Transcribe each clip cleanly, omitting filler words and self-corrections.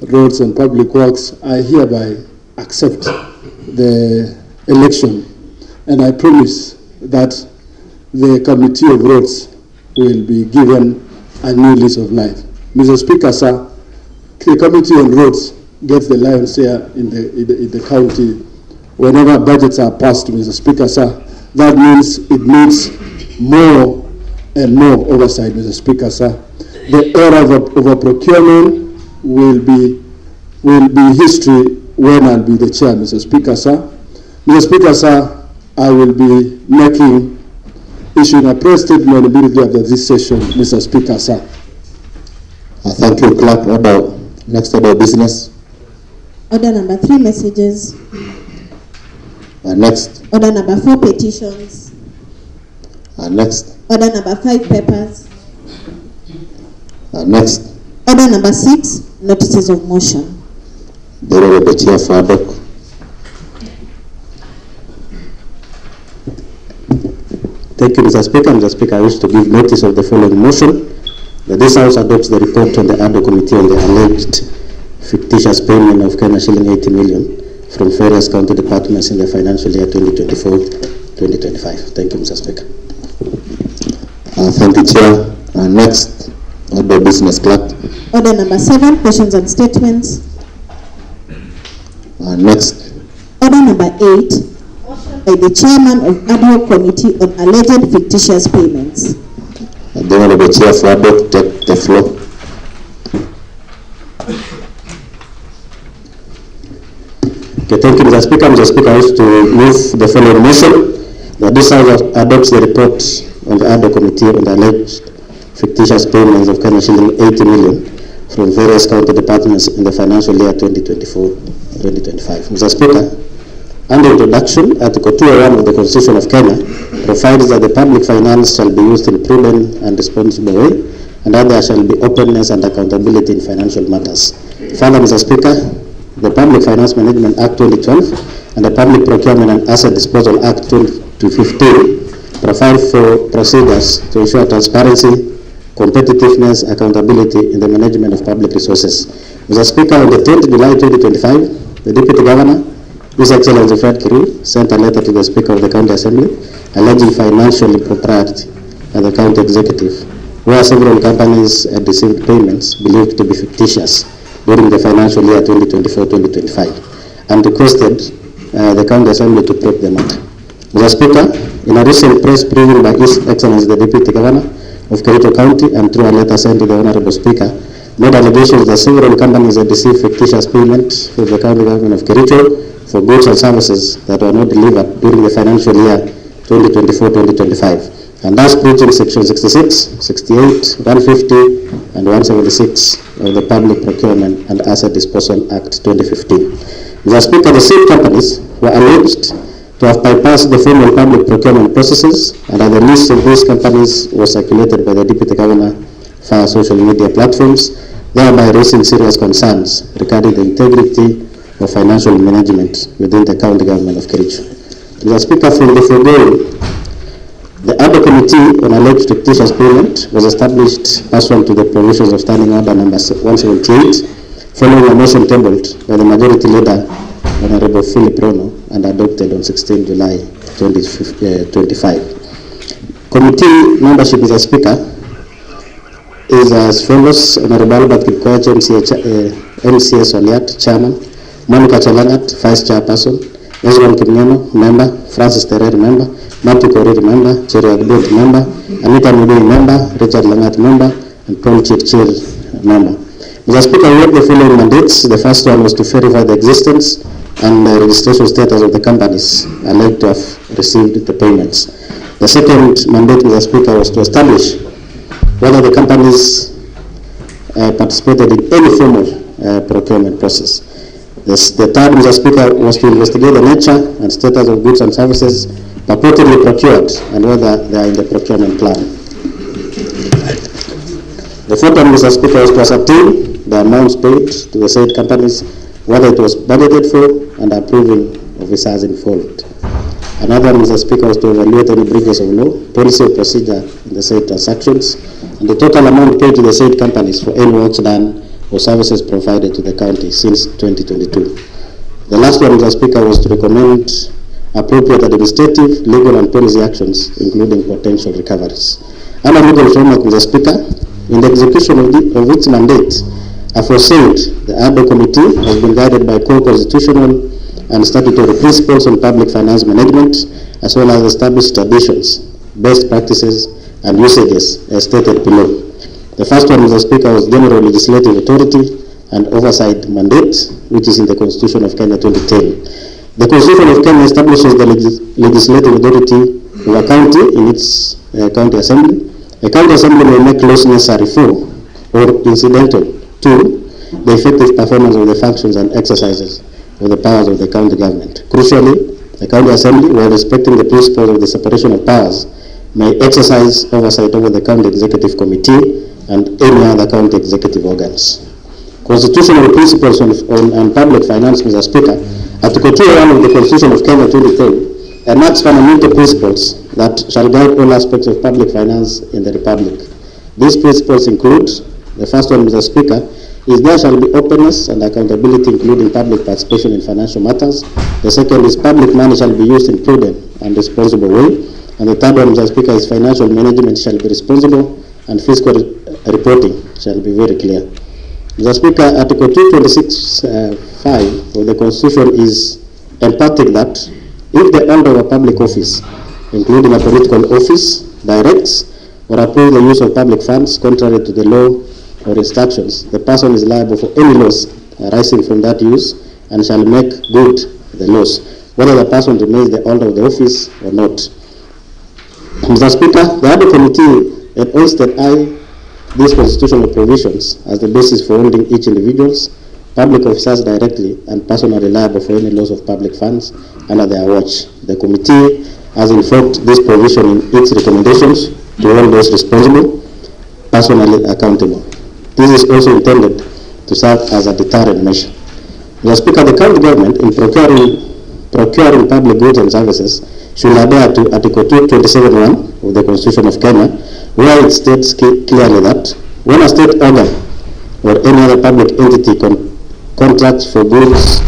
Roads and Public Works, I hereby accept the election, and I promise that the Committee of Roads will be given a new lease of life. Mr. Speaker, sir, the Committee on Roads gets the lion's share in the county whenever budgets are passed, Mr. Speaker, sir. That means it needs more and more oversight, Mr. Speaker, sir. The era of procurement will be history when I'll be the chair, Mr. Speaker, sir. Mr. Speaker, sir, I will be issuing a press statement immediately after this session, Mr. Speaker, sir. Thank you, Clerk. Next order of business. Order number 3, messages. Next. Order number 4, petitions. Next. Order number 5, papers. Next. Order number 6, notices of motion. The Honorable Chair for Ad-hoc. Thank you, Mr. Speaker. Mr. Speaker, I wish to give notice of the following motion: that this House adopts the report on the Ad-hoc Committee on the alleged fictitious payment of Kenya shilling 80 million from various county departments in the financial year 2024-2025. Thank you, Mr. Speaker. Thank you, Chair. Next order of business, Clerk. Order number 7, questions and statements. Next. Order number 8, by the chairman of Ad-hoc Committee on alleged fictitious payments. The Honorable Chair for Ad-hoc, take the floor. Okay, thank you, Mr. Speaker. Mr. Speaker, I wish to move the following motion: that this House adopts the report on the Ad-hoc Committee on the alleged fictitious payments of Kenya shilling 80 million from various county departments in the financial year 2024-2025. Mr. Speaker, under introduction, Article 201 of the Constitution of Kenya provides that the public finance shall be used in prudent and responsible way, and that there shall be openness and accountability in financial matters. Further, Mr. Speaker, the Public Finance Management Act 2012 and the Public Procurement and Asset Disposal Act 2015 provide for procedures to ensure transparency, competitiveness, accountability in the management of public resources. Mr. Speaker, on the 10th July 2025, the Deputy Governor, His Excellency Fred Kirui, sent a letter to the Speaker of the County Assembly alleging financial impropriety by the County Executive, where several companies had received payments believed to be fictitious during the financial year 2024-2025, and requested the County Assembly to probe the matter. Mr. Speaker, in a recent press briefing by His Excellency the Deputy Governor of Kericho County, and through a letter sent to the Honorable Speaker, made allegations that several companies had received fictitious payments from the County Government of Kericho for goods and services that were not delivered during the financial year 2024-2025, and thus breaching Section 66, 68, 150, and 176 of the Public Procurement and Asset Disposal Act 2015. Mr. Speaker, the said companies were alleged to have bypassed the formal public procurement processes, and the list of these companies was circulated by the Deputy Governor via social media platforms, thereby raising serious concerns regarding the integrity of financial management within the County Government of Kericho. Mr. Speaker, from the foregoing, the Ad-hoc Committee on alleged fictitious payment was established pursuant to the provisions of Standing Order number 178, following a motion tabled by the Majority Leader, Honorable Philip Rono, and adopted on 16 July 2025. Committee membership, Mr. Speaker, is as follows: Honorable Albert Kipkoech, MCA Soliat, Chairman; Monica Chalangat, Vice Chairperson; Ezron Kimnyono, Member; Francis Tereri, Member; Matthew Koriri, Member; Cherry Agbot, Member; Anita Mudui, Member; Richard Langat, Member; and Paul Chirchir, Member. Mr. Speaker, we have the following mandates. The first one was to verify the existence and the registration status of the companies alleged to have received the payments. The second mandate, Mr. Speaker, was to establish whether the companies participated in any formal procurement process. The third, Mr. Speaker, was to investigate the nature and status of goods and services purportedly procured and whether they are in the procurement plan. The fourth one, Mr. Speaker, was to ascertain the amounts paid to the said companies, whether it was budgeted for, and approving officers involved. Another, Mr. Speaker, was to evaluate any breaches of law, policy or procedure in the said transactions, and the total amount paid to the said companies for any works done or services provided to the county since 2022. The last one, Mr. Speaker, was to recommend appropriate administrative, legal and policy actions, including potential recoveries. Under legal framework, Mr. Speaker, in the execution of its mandate, aforesaid, the Ad-hoc committee has been guided by core constitutional and statutory principles on public finance management, as well as established traditions, best practices, and usages as stated below. The first one, Mr. Speaker, was general legislative authority and oversight mandate, which is in the Constitution of Kenya 2010. The Constitution of Kenya establishes the legislative authority of a county in its county assembly. A county assembly may make laws necessary for or incidental to the effective performance of the functions and exercises of the powers of the county government. Crucially, the county assembly, while respecting the principles of the separation of powers, may exercise oversight over the county executive committee and any other county executive organs. Constitutional principles on public finance, Mr. Speaker, Article 201 of the Constitution of Kenya 2010 enacts fundamental principles that shall guide all aspects of public finance in the Republic. These principles include, the first one, Mr. Speaker, is there shall be openness and accountability, including public participation in financial matters. The second is public money shall be used in prudent and responsible way. And the third one, Mr. Speaker, is financial management shall be responsible and fiscal reporting shall be very clear. Mr. Speaker, Article 226(5) of the Constitution is emphatic that if the holder of a public office, including a political office, directs or approves the use of public funds contrary to the law or instructions, the person is liable for any loss arising from that use and shall make good the loss, whether the person remains the holder of the office or not. Mr. Speaker, the Ad-hoc committee hoisted these constitutional provisions as the basis for holding each individual's public officers directly and personally liable for any loss of public funds under their watch. The committee has invoked this provision in its recommendations to hold those responsible personally accountable. This is also intended to serve as a deterrent measure. Mr. Speaker, the county government in procuring public goods and services should adhere to Article 227(1) of the Constitution of Kenya, where it states clearly that when a state organ or any other public entity contracts for goods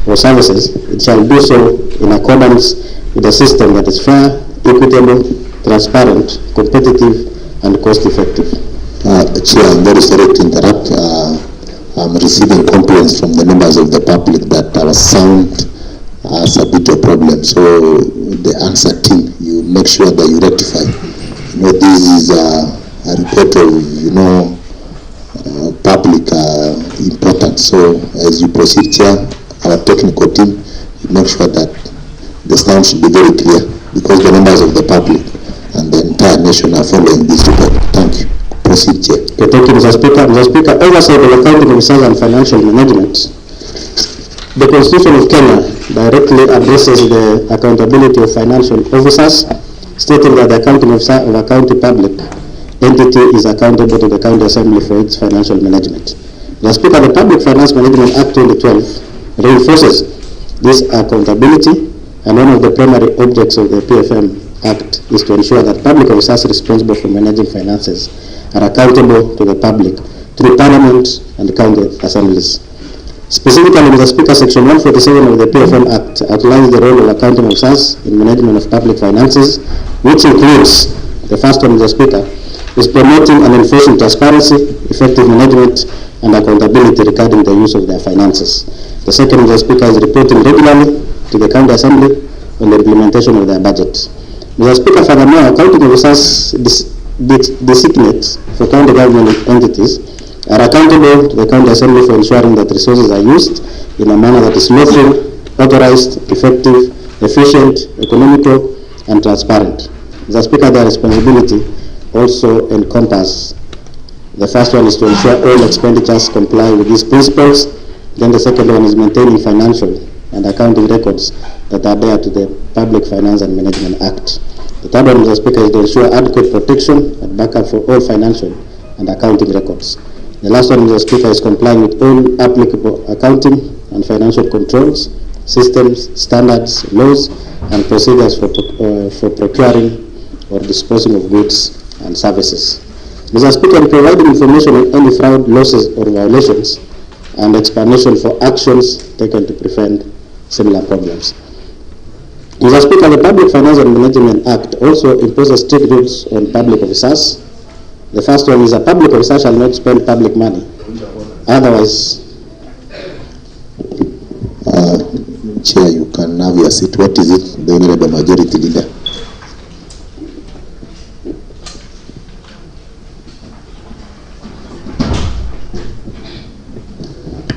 or services, it shall do so in accordance with a system that is fair, equitable, transparent, competitive, and cost-effective. Chair, I'm very sorry to interrupt. I'm receiving complaints from the members of the public that our sound has a bit of problem. So the answer team, you make sure that you rectify. This is a report of, public importance. So as you proceed, Chair, our technical team, you make sure that the sound should be very clear, because the members of the public and the entire nation are following this report. Thank you. Proceed, Chair. Okay, thank you, Mr. Speaker. Mr. Speaker, oversight of accounting officers and financial management. The Constitution of Kenya directly addresses the accountability of financial officers, stating that the accounting officer of a county public entity is accountable to the county assembly for its financial management. Mr. Speaker, the Public Finance Management Act 2012 reinforces this accountability, and one of the primary objects of the PFM Act is to ensure that public officers responsible for managing finances are accountable to the public through Parliament and county assemblies. Specifically, Mr. Speaker, Section 147 of the PFM Act outlines the role of accounting officers in management of public finances, which includes, the first one, Mr. Speaker, is promoting and enforcing transparency, effective management, and accountability regarding the use of their finances. The second, Mr. Speaker, is reporting regularly to the county assembly on the implementation of their budget. Mr. Speaker, furthermore, accounting officers designate for county government entities are accountable to the county assembly for ensuring that resources are used in a manner that is lawful, authorized, effective, efficient, economical, and transparent. Mr. Speaker, their responsibility also encompasses, the first one is to ensure all expenditures comply with these principles. Then the second one is maintaining financial and accounting records that adhere to the Public Finance and Management Act. The third one, Mr. Speaker, is to ensure adequate protection and backup for all financial and accounting records. The last one, Mr. Speaker, is complying with all applicable accounting and financial controls, systems, standards, laws, and procedures for procuring or disposing of goods and services. Mr. Speaker, in providing information on any fraud, losses, or violations, and explanation for actions taken to prevent similar problems. Mr. Speaker, the Public Finance and Management Act also imposes strict rules on public officers. The first one is a public officer shall not spend public money. Otherwise, Chair, you can have your seat. What is it? The Honorable Majority Leader.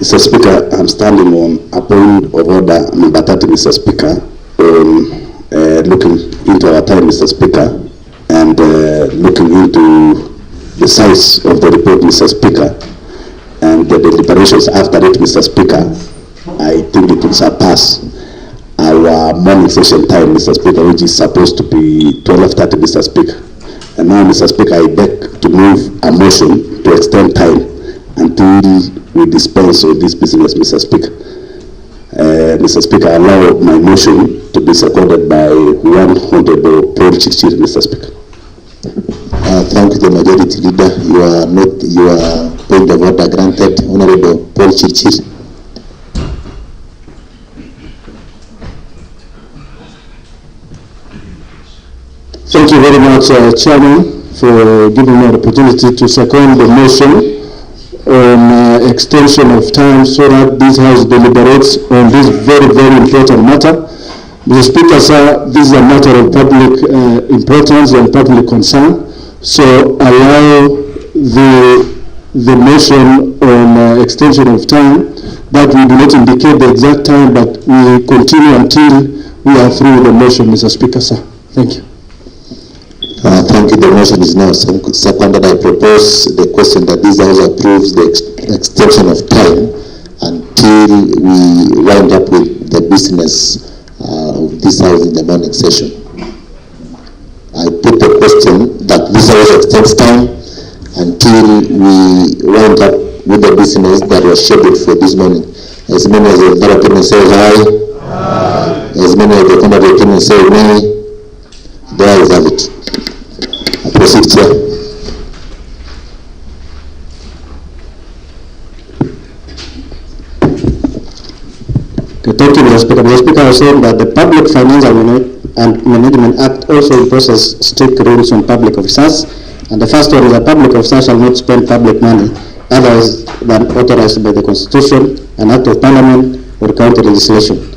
Mr. Speaker, I'm standing on a point of order number 30, Mr. Speaker, on looking into our time, Mr. Speaker, and looking into the size of the report, Mr. Speaker, and the deliberations after it, Mr. Speaker. I think it will surpass our morning session time, Mr. Speaker, which is supposed to be 12:30, Mr. Speaker. And now, Mr. Speaker, I beg to move a motion to extend time until we dispense with this business, Mr. Speaker. Mr. Speaker, I allow my motion to be seconded by one Honorable Paul Chichiri, Mr. Speaker. Thank you, the Majority Leader. Your point of order granted. Honorable Paul Chichiri. Thank you very much, Chairman, for giving me an opportunity to second the motion on extension of time so that this House deliberates on this very, very important matter. Mr. Speaker, sir, this is a matter of public importance and public concern. So allow the motion on extension of time, that we do not indicate the exact time, but we continue until we are through with the motion, Mr. Speaker, sir. Thank you. Thank you. The motion is now seconded. I propose the question that this House approves the extension of time until we wind up with the business of this House in the morning session. I put the question that this House extends time until we wind up with the business that was scheduled for this morning. As many as the other opinion say aye. As many as the contrary opinion say nay. There you have it. Proceed, Chair. Okay, thank you, Mr. Speaker. Mr. Speaker, I was saying that the Public Finance and Management Act also imposes strict rules on public officers. And the first one is a public officer shall not spend public money otherwise than authorized by the Constitution, an Act of Parliament, or county legislation.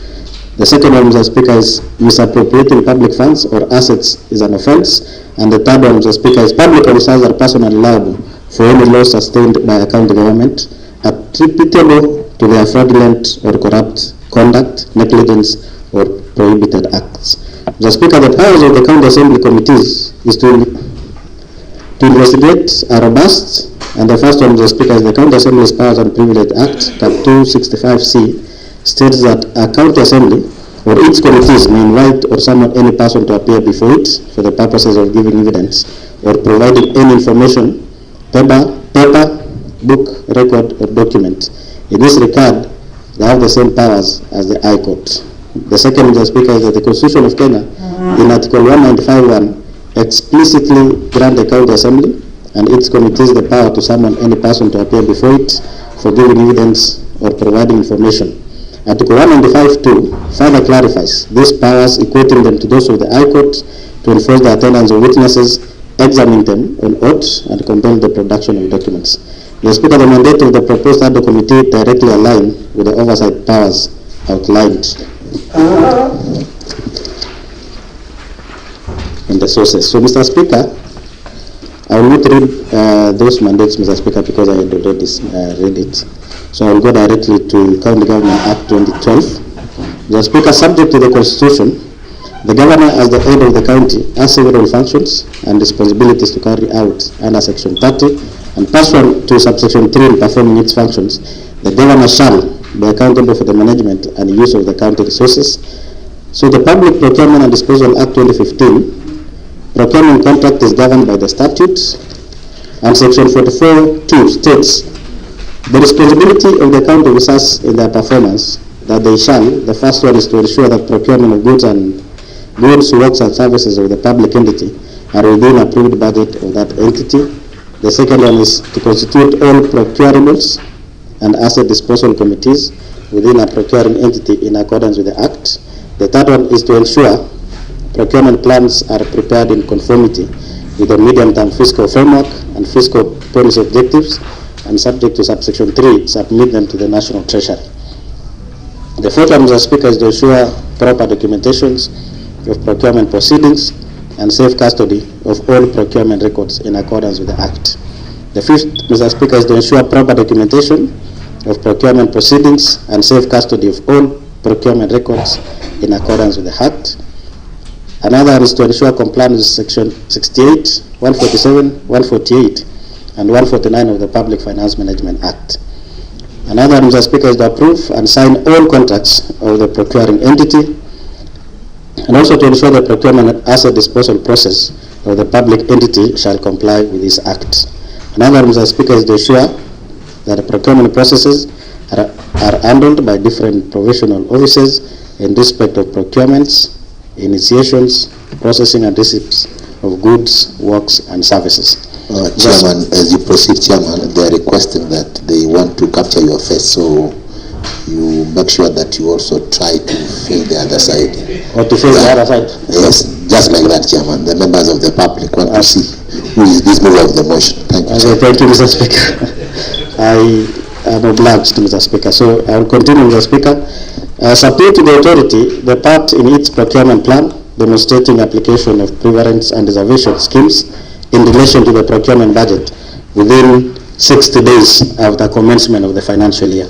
The second one, Mr. Speaker, is misappropriating public funds or assets is an offense. And the third one, Mr. Speaker, is public officers are personally liable for any loss sustained by a county government attributable to their fraudulent or corrupt conduct, negligence, or prohibited acts. Mr. Speaker, the powers of the County Assembly committees is to investigate are robust. And the first one, Mr. Speaker, is the County Assembly's Powers and Privilege Act, Cap 265C, states that a county assembly or its committees may invite or summon any person to appear before it for the purposes of giving evidence or providing any information, paper, book, record, or document. In this regard, they have the same powers as the High Court. The second, Mr. Speaker, is that the Constitution of Kenya, in Article 195(1), explicitly grant the county assembly and its committees the power to summon any person to appear before it for giving evidence or providing information. Article 195(2) further clarifies these powers, equating them to those of the High Court to enforce the attendance of witnesses, examine them on oath, and compel the production of documents. Mr. Speaker, the mandate of the proposed Ad-hoc committee directly align with the oversight powers outlined in the sources. So, Mr. Speaker, I will not read those mandates, Mr. Speaker, because I had already read it. So I will go directly to County Government Act 2012. Mr. Speaker, subject to the Constitution, the governor as the head of the county has several functions and responsibilities to carry out under Section 30, and pursuant to subsection 3 in performing its functions, the governor shall be accountable for the management and use of the county resources. So the Public Procurement and Disposal Act 2015, procurement contract is governed by the statutes, and Section 44(2) states the responsibility of the county officers in their performance that they shall, the first one is to ensure that procurement of goods, works and services of the public entity are within approved budget of that entity. The second one is to constitute all procurables and asset disposal committees within a procuring entity in accordance with the Act. The third one is to ensure procurement plans are prepared in conformity with the medium-term fiscal framework and fiscal policy objectives, and subject to subsection 3, submit them to the National Treasury. The fourth one, Mr. Speaker, is to ensure proper documentations of procurement proceedings and safe custody of all procurement records in accordance with the Act. The fifth, Mr. Speaker, is to ensure proper documentation of procurement proceedings and safe custody of all procurement records in accordance with the Act. Another is to ensure compliance with Section 68, 147, 148, and 149 of the Public Finance Management Act. Another, Mr. Speaker, is to approve and sign all contracts of the procuring entity, and also to ensure the procurement and asset disposal process of the public entity shall comply with this Act. Another, Mr. Speaker, is to ensure that the procurement processes are handled by different provisional officers in respect of procurements, initiations, processing and receipts of goods, works, and services. Chairman, as you proceed, Chairman, they are requesting that they want to capture your face, so you make sure that you also try to fill the other side. Or to fill the other side? Yes, just like that, Chairman. The members of the public want to see who is this mover of the motion. Thank you. Okay, thank you, Mr. Speaker. I am obliged, Mr. Speaker. So I will continue, Mr. Speaker. Submit to the authority the part in its procurement plan demonstrating application of preference and reservation schemes in relation to the procurement budget within 60 days after commencement of the financial year.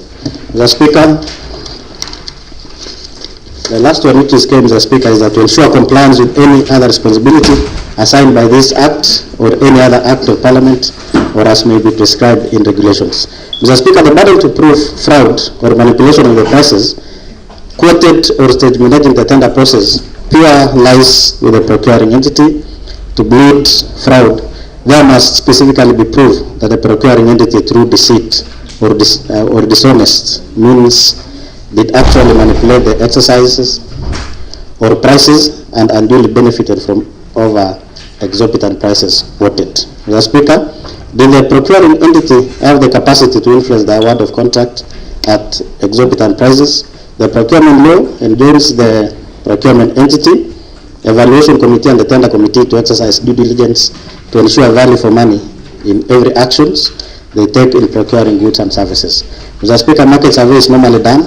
Mr. Speaker, the last one which is came, Mr. Speaker, is that to ensure compliance with any other responsibility assigned by this Act or any other Act of Parliament or as may be prescribed in regulations. Mr. Speaker, the burden to prove fraud or manipulation of the prices quoted or stage managing the tender process pure lies with the procuring entity. To bleed fraud, there must specifically be proved that the procuring entity through deceit or dishonest means did actually manipulate the exercises or prices and unduly benefited from over exorbitant prices quoted. Mr. Speaker, did the procuring entity have the capacity to influence the award of contract at exorbitant prices? The procurement law enjoins the procurement entity, evaluation committee, and the tender committee to exercise due diligence to ensure value for money in every actions they take in procuring goods and services. Mr. Speaker, market survey is normally done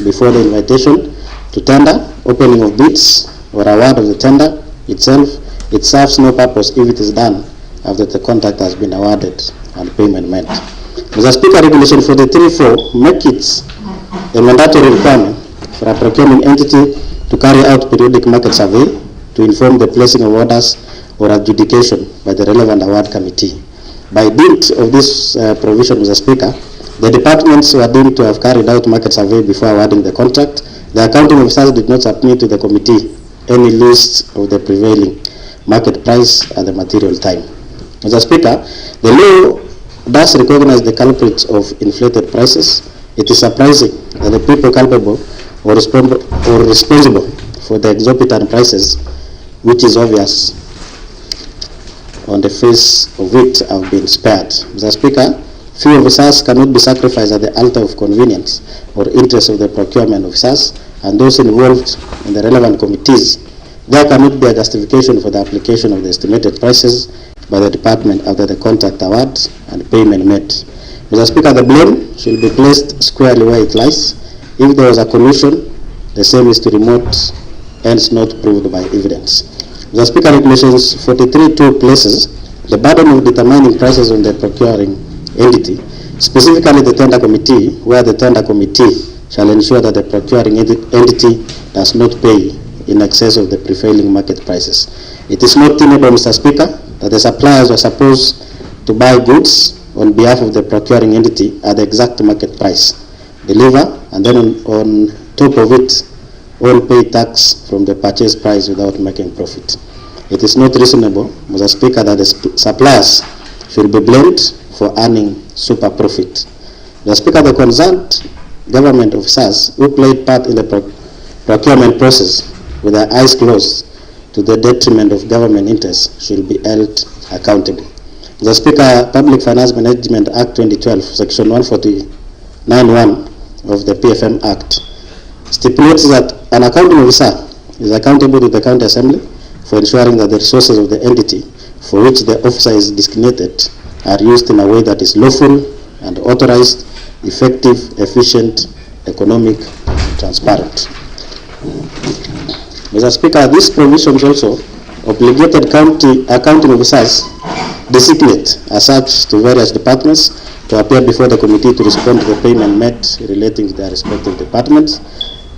before the invitation to tender, opening of bids, or award of the tender itself. It serves no purpose if it is done after the contract has been awarded and payment made. Mr. Speaker, Regulation 43.4 make it a mandatory requirement for a procurement entity to carry out periodic market survey to inform the placing of orders or adjudication by the relevant award committee. By dint of this provision, Mr. Speaker, the departments were deemed to have carried out market survey before awarding the contract. The accounting officers did not submit to the committee any list of the prevailing market price at the material time. Mr. Speaker, the law does recognize the culprits of inflated prices. It is surprising that the people culpable or responsible for the exorbitant prices, which is obvious on the face of it, have been spared. Mr. Speaker, few officers cannot be sacrificed at the altar of convenience or interest of the procurement officers and those involved in the relevant committees. There cannot be a justification for the application of the estimated prices by the department after the contract award and payment made. Mr. Speaker, the blame should be placed squarely where it lies. If there was a collusion, the same is to remote ends not proved by evidence. Mr. Speaker, Regulations 43.2 places the burden of determining prices on the procuring entity, specifically the tender committee, where the tender committee shall ensure that the procuring entity does not pay in excess of the prevailing market prices. It is not tenable, Mr. Speaker, that the suppliers are supposed to buy goods on behalf of the procuring entity at the exact market price, deliver, and then on top of it, all pay tax from the purchase price without making profit. It is not reasonable, Mr. Speaker, that the suppliers should be blamed for earning super profit. Mr. Speaker, the concerned government officers who played part in the procurement process with their eyes closed to the detriment of government interests should be held accountable. Mr. Speaker, Public Finance Management Act 2012, Section 149(1) of the PFM Act stipulates that an accounting officer is accountable to the County Assembly for ensuring that the resources of the entity for which the officer is designated are used in a way that is lawful and authorized, effective, efficient, economic, and transparent. Mr. Speaker, these provisions also obligated accounting officers designate as such to various departments to appear before the committee to respond to the payment made relating to their respective departments.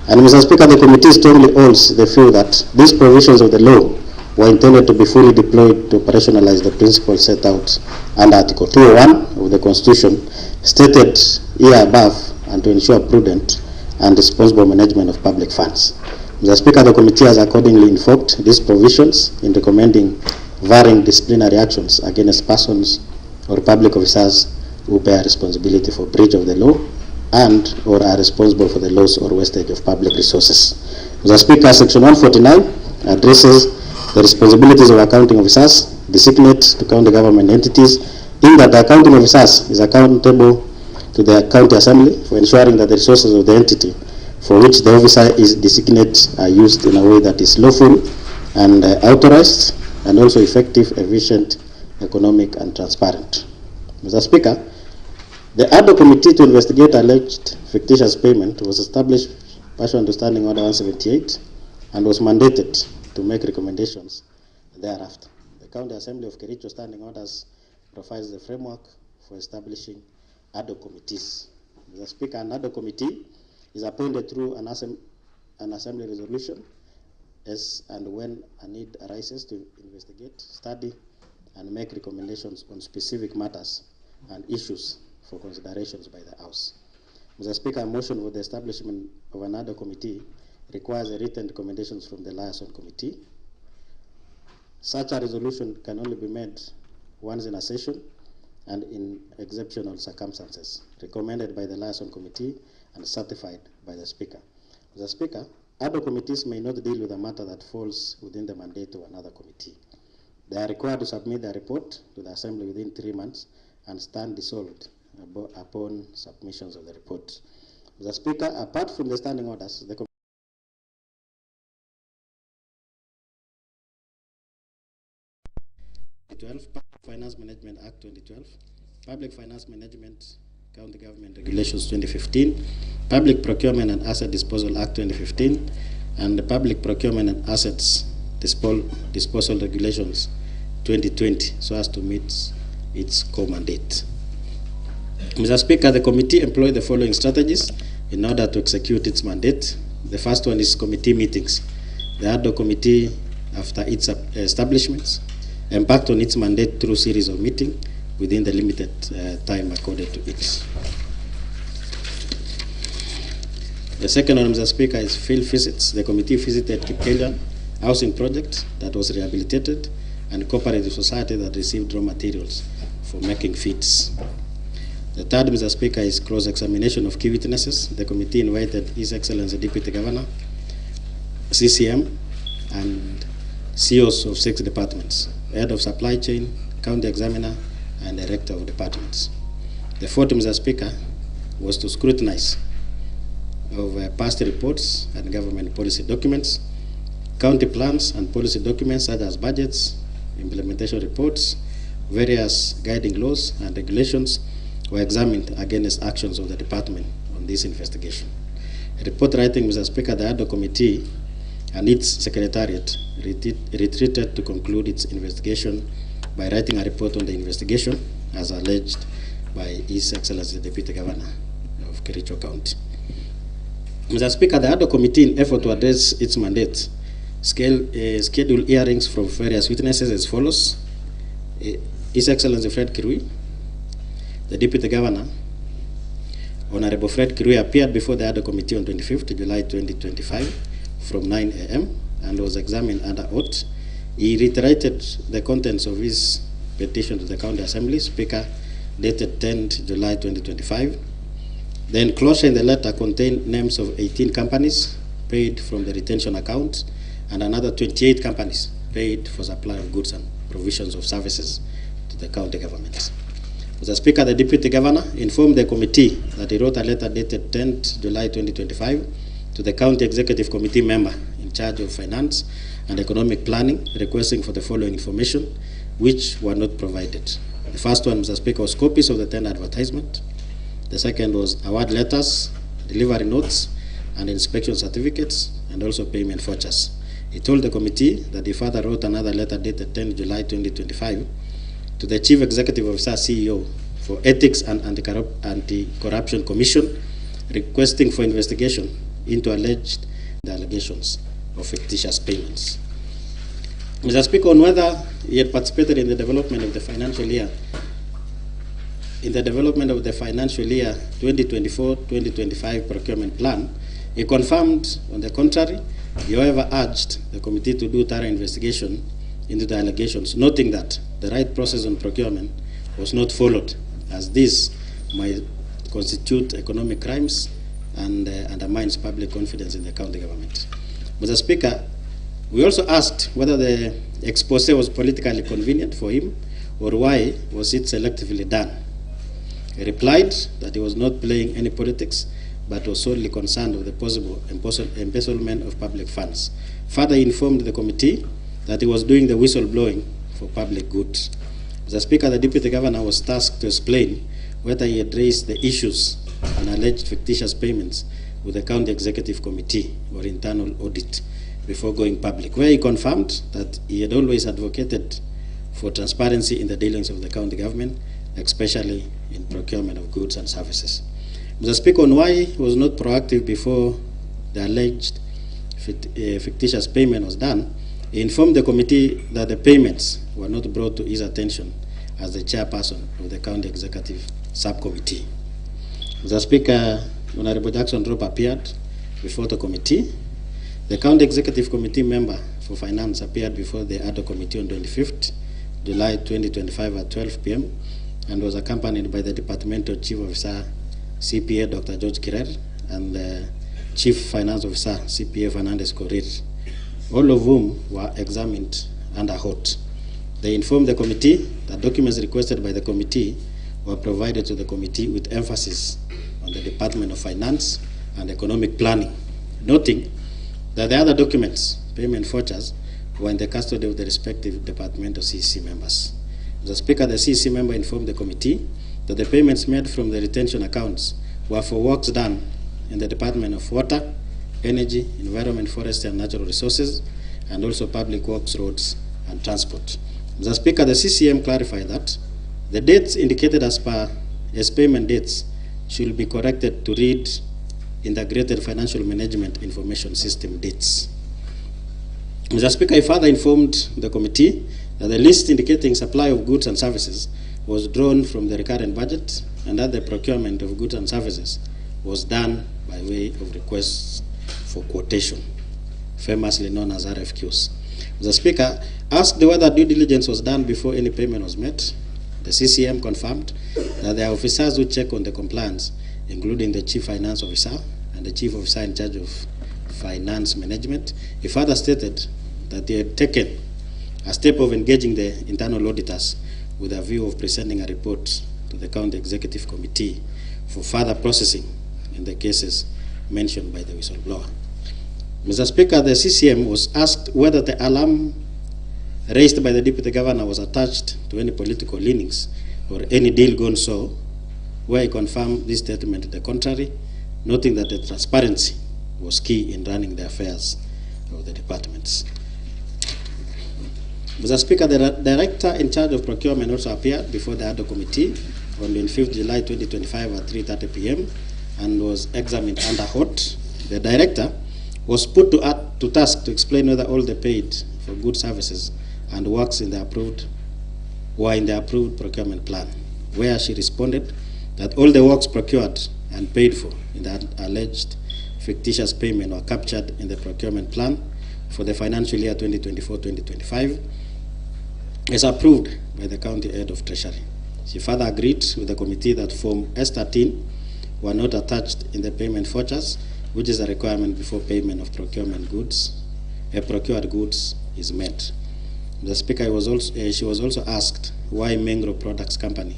And Mr. Speaker, the committee strongly holds the view that these provisions of the law were intended to be fully deployed to operationalize the principles set out under Article 201 of the Constitution, stated here above, and to ensure prudent and responsible management of public funds. Mr. Speaker, the committee has accordingly invoked these provisions in recommending varying disciplinary actions against persons or public officers who bear responsibility for breach of the law and or are responsible for the loss or wastage of public resources. Mr. Speaker, Section 149 addresses the responsibilities of accounting officers designate to county government entities, in that the accounting officers is accountable to the County Assembly for ensuring that the resources of the entity for which the officer is designated are used in a way that is lawful and authorized, and also effective, efficient, economic, and transparent. Mr. Speaker, the Ad-hoc Committee to investigate alleged fictitious payment was established pursuant to Standing Order 178 and was mandated to make recommendations thereafter. The County Assembly of Kericho Standing Orders provides the framework for establishing Ad-hoc committees. Mr. Speaker, an Ad-hoc committee is appointed through an assembly resolution as and when a need arises to investigate, study, and make recommendations on specific matters and issues for considerations by the House. Mr. Speaker, a motion for the establishment of an Ad-hoc committee requires a written recommendations from the liaison committee. Such a resolution can only be made once in a session and in exceptional circumstances, recommended by the liaison committee and certified by the Speaker. Mr. Speaker, Ad-hoc committees may not deal with a matter that falls within the mandate of another committee. They are required to submit their report to the Assembly within 3 months and stand dissolved upon submissions of the report. Mr. Speaker, apart from the standing orders, the Public Finance Management Act 2012, Public Finance Management County Government Regulations 2015, Public Procurement and Asset Disposal Act 2015, and the Public Procurement and Assets Disposal Regulations 2020, so as to meet its core mandate. Mr. Speaker, the committee employed the following strategies in order to execute its mandate. The first one is committee meetings. The Ad-hoc committee, after its establishments, embarked on its mandate through a series of meetings within the limited time accorded to it. The second one, Mr. Speaker, is field visits. The committee visited Kipkelian housing project that was rehabilitated and cooperative society that received raw materials for making feeds. The third, Mr. Speaker, is cross-examination of key witnesses. The committee invited His Excellency Deputy Governor, CCM, and CEOs of 6 departments, Head of Supply Chain, County Examiner, and Director of Departments. The fourth, Mr. Speaker, was to scrutinize of past reports and government policy documents, county plans and policy documents such as budgets, implementation reports, various guiding laws and regulations were examined against actions of the department on this investigation. A report writing, Mr. Speaker, the Ad-hoc committee and its secretariat retreated to conclude its investigation by writing a report on the investigation as alleged by His Excellency Deputy Governor of Kericho County. Mr. Speaker, the Ad-hoc committee, in effort to address its mandate, scheduled hearings from various witnesses as follows. His Excellency Fred Kirui, the Deputy Governor, Honorable Fred Kirui, appeared before the Ad-hoc committee on 25th July 2025 from 9 a.m. and was examined under oath. He reiterated the contents of his petition to the County Assembly, Speaker, dated 10th July 2025. The enclosure in the letter contained names of 18 companies paid from the retention account and another 28 companies paid for supply of goods and provisions of services to the county government. Mr. Speaker, the Deputy Governor informed the committee that he wrote a letter dated 10th July 2025 to the County Executive Committee member in charge of finance and economic planning, requesting for the following information, which were not provided. The first one, Mr. Speaker, was copies of the tender advertisement. The second was award letters, delivery notes, and inspection certificates, and also payment vouchers. He told the committee that he further wrote another letter dated 10 July 2025 to the Chief Executive Officer CEO for Ethics and Anti-Corruption Commission, requesting for investigation into alleged allegations of fictitious payments. Mr. Speaker, on whether he had participated in the development of the financial year 2024-2025 procurement plan, he confirmed, on the contrary, he however urged the committee to do thorough investigation into the allegations, noting that the right process on procurement was not followed, as this might constitute economic crimes and undermines public confidence in the county government. Mr. Speaker, we also asked whether the expose was politically convenient for him or why was it selectively done. He replied that he was not playing any politics, but was solely concerned with the possible embezzlement of public funds. Further, he informed the committee that he was doing the whistleblowing for public good. Mr. Speaker, the Deputy Governor was tasked to explain whether he had raised the issues on alleged fictitious payments with the County Executive Committee or internal audit before going public, where he confirmed that he had always advocated for transparency in the dealings of the county government, especially in procurement of goods and services. Mr. Speaker, on why he was not proactive before the alleged fictitious payment was done, he informed the committee that the payments were not brought to his attention as the chairperson of the County Executive Subcommittee. Mr. Speaker, Honorable Jackson Drop appeared before the committee. The County Executive Committee member for Finance appeared before the Ad-hoc Committee on 25th July 2025 at 12 p.m. and was accompanied by the Departmental Chief Officer, CPA Dr. George Kirer, and the Chief Finance Officer, CPA Fernandez Korir, all of whom were examined under oath. They informed the committee that documents requested by the committee were provided to the committee with emphasis on the Department of Finance and Economic Planning, noting that the other documents, payment vouchers, were in the custody of the respective departmental CEC members. Mr. Speaker, the CEC member informed the committee that the payments made from the retention accounts were for works done in the Department of Water, Energy, Environment, Forestry and Natural Resources, and also Public Works, Roads and Transport. Mr. Speaker, the CCM clarified that the dates indicated as payment dates should be corrected to read Integrated Financial Management Information System dates. Mr. Speaker, I further informed the committee that the list indicating supply of goods and services was drawn from the recurrent budget and that the procurement of goods and services was done by way of requests for quotation, famously known as RFQs. Mr. Speaker, asked whether due diligence was done before any payment was made, the CCM confirmed that the officers who check on the compliance, including the Chief Finance Officer and the Chief Officer in charge of Finance Management. He further stated that they had taken a step of engaging the internal auditors with a view of presenting a report to the County Executive Committee for further processing in the cases mentioned by the whistleblower. Mr. Speaker, the CCM was asked whether the alarm raised by the Deputy Governor was attached to any political leanings or any deal gone so, where he confirmed this statement to the contrary, noting that the transparency was key in running the affairs of the departments. Mr. Speaker, the Director in charge of procurement also appeared before the Ad-hoc Committee on 5th July 2025 at 3:30 p.m. and was examined under oath. The Director was put to task to explain whether all the paid for good services and works in the approved procurement plan, where she responded that all the works procured and paid for in the alleged fictitious payment were captured in the procurement plan for the financial year 2024-2025 as approved by the County Head of Treasury. She further agreed with the committee that Form S13 were not attached in the payment vouchers, which is a requirement before payment of procured goods is made. The Speaker she was also asked why Mengro Products Company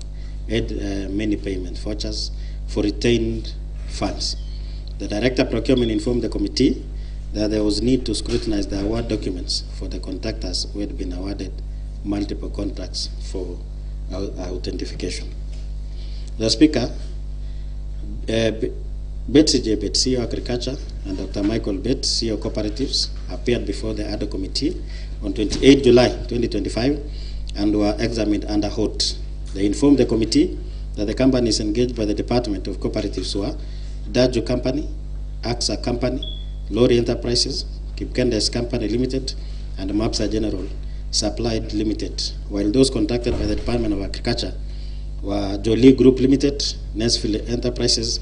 had many payment vouchers for retained funds. The Director Procurement informed the committee that there was need to scrutinize the award documents for the contractors who had been awarded multiple contracts for authentication. The Speaker, Betsy J. Bett, CEO Agriculture, and Dr. Michael Bett, CEO Cooperatives, appeared before the Ad-hoc Committee on 28 July 2025 and were examined under oath. They informed the committee that the companies engaged by the Department of Cooperatives were Daju Company, AXA Company, Lorry Enterprises, Kipkendes Company Limited, and Mapsa General Supplied Limited, while those contracted by the Department of Agriculture were Jolie Group Limited, Nestle Enterprises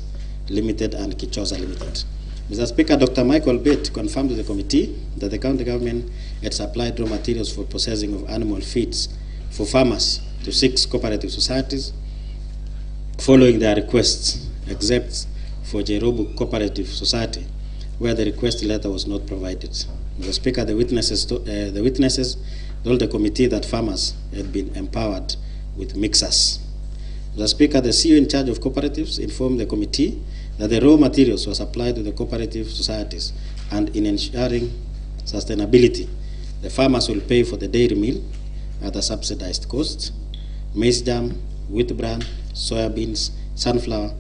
Limited, and Kichosa Limited. Mr. Speaker, Dr. Michael Bett confirmed to the committee that the county government had supplied raw materials for processing of animal feeds for farmers to 6 cooperative societies following their requests, except for Jerobu Cooperative Society, where the request letter was not provided. Mr. Speaker, the witnesses told the committee that farmers had been empowered with mixers. Mr. Speaker, the CEO in charge of cooperatives informed the committee that the raw materials were supplied to the cooperative societies, and in ensuring sustainability, the farmers will pay for the dairy meal at a subsidized cost. Maize jam, wheat bran, soya beans, sunflower,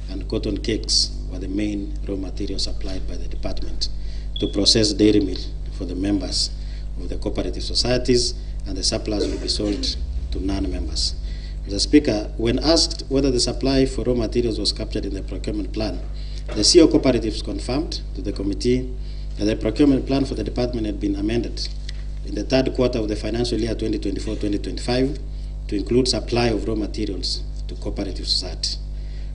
and cotton cakes were the main raw materials supplied by the department to process dairy meal for the members of the cooperative societies, and the surplus will be sold to non-members. Mr. Speaker, when asked whether the supply for raw materials was captured in the procurement plan, the CEO cooperatives confirmed to the committee that the procurement plan for the department had been amended in the 3rd quarter of the financial year 2024-2025 to include supply of raw materials to cooperative society.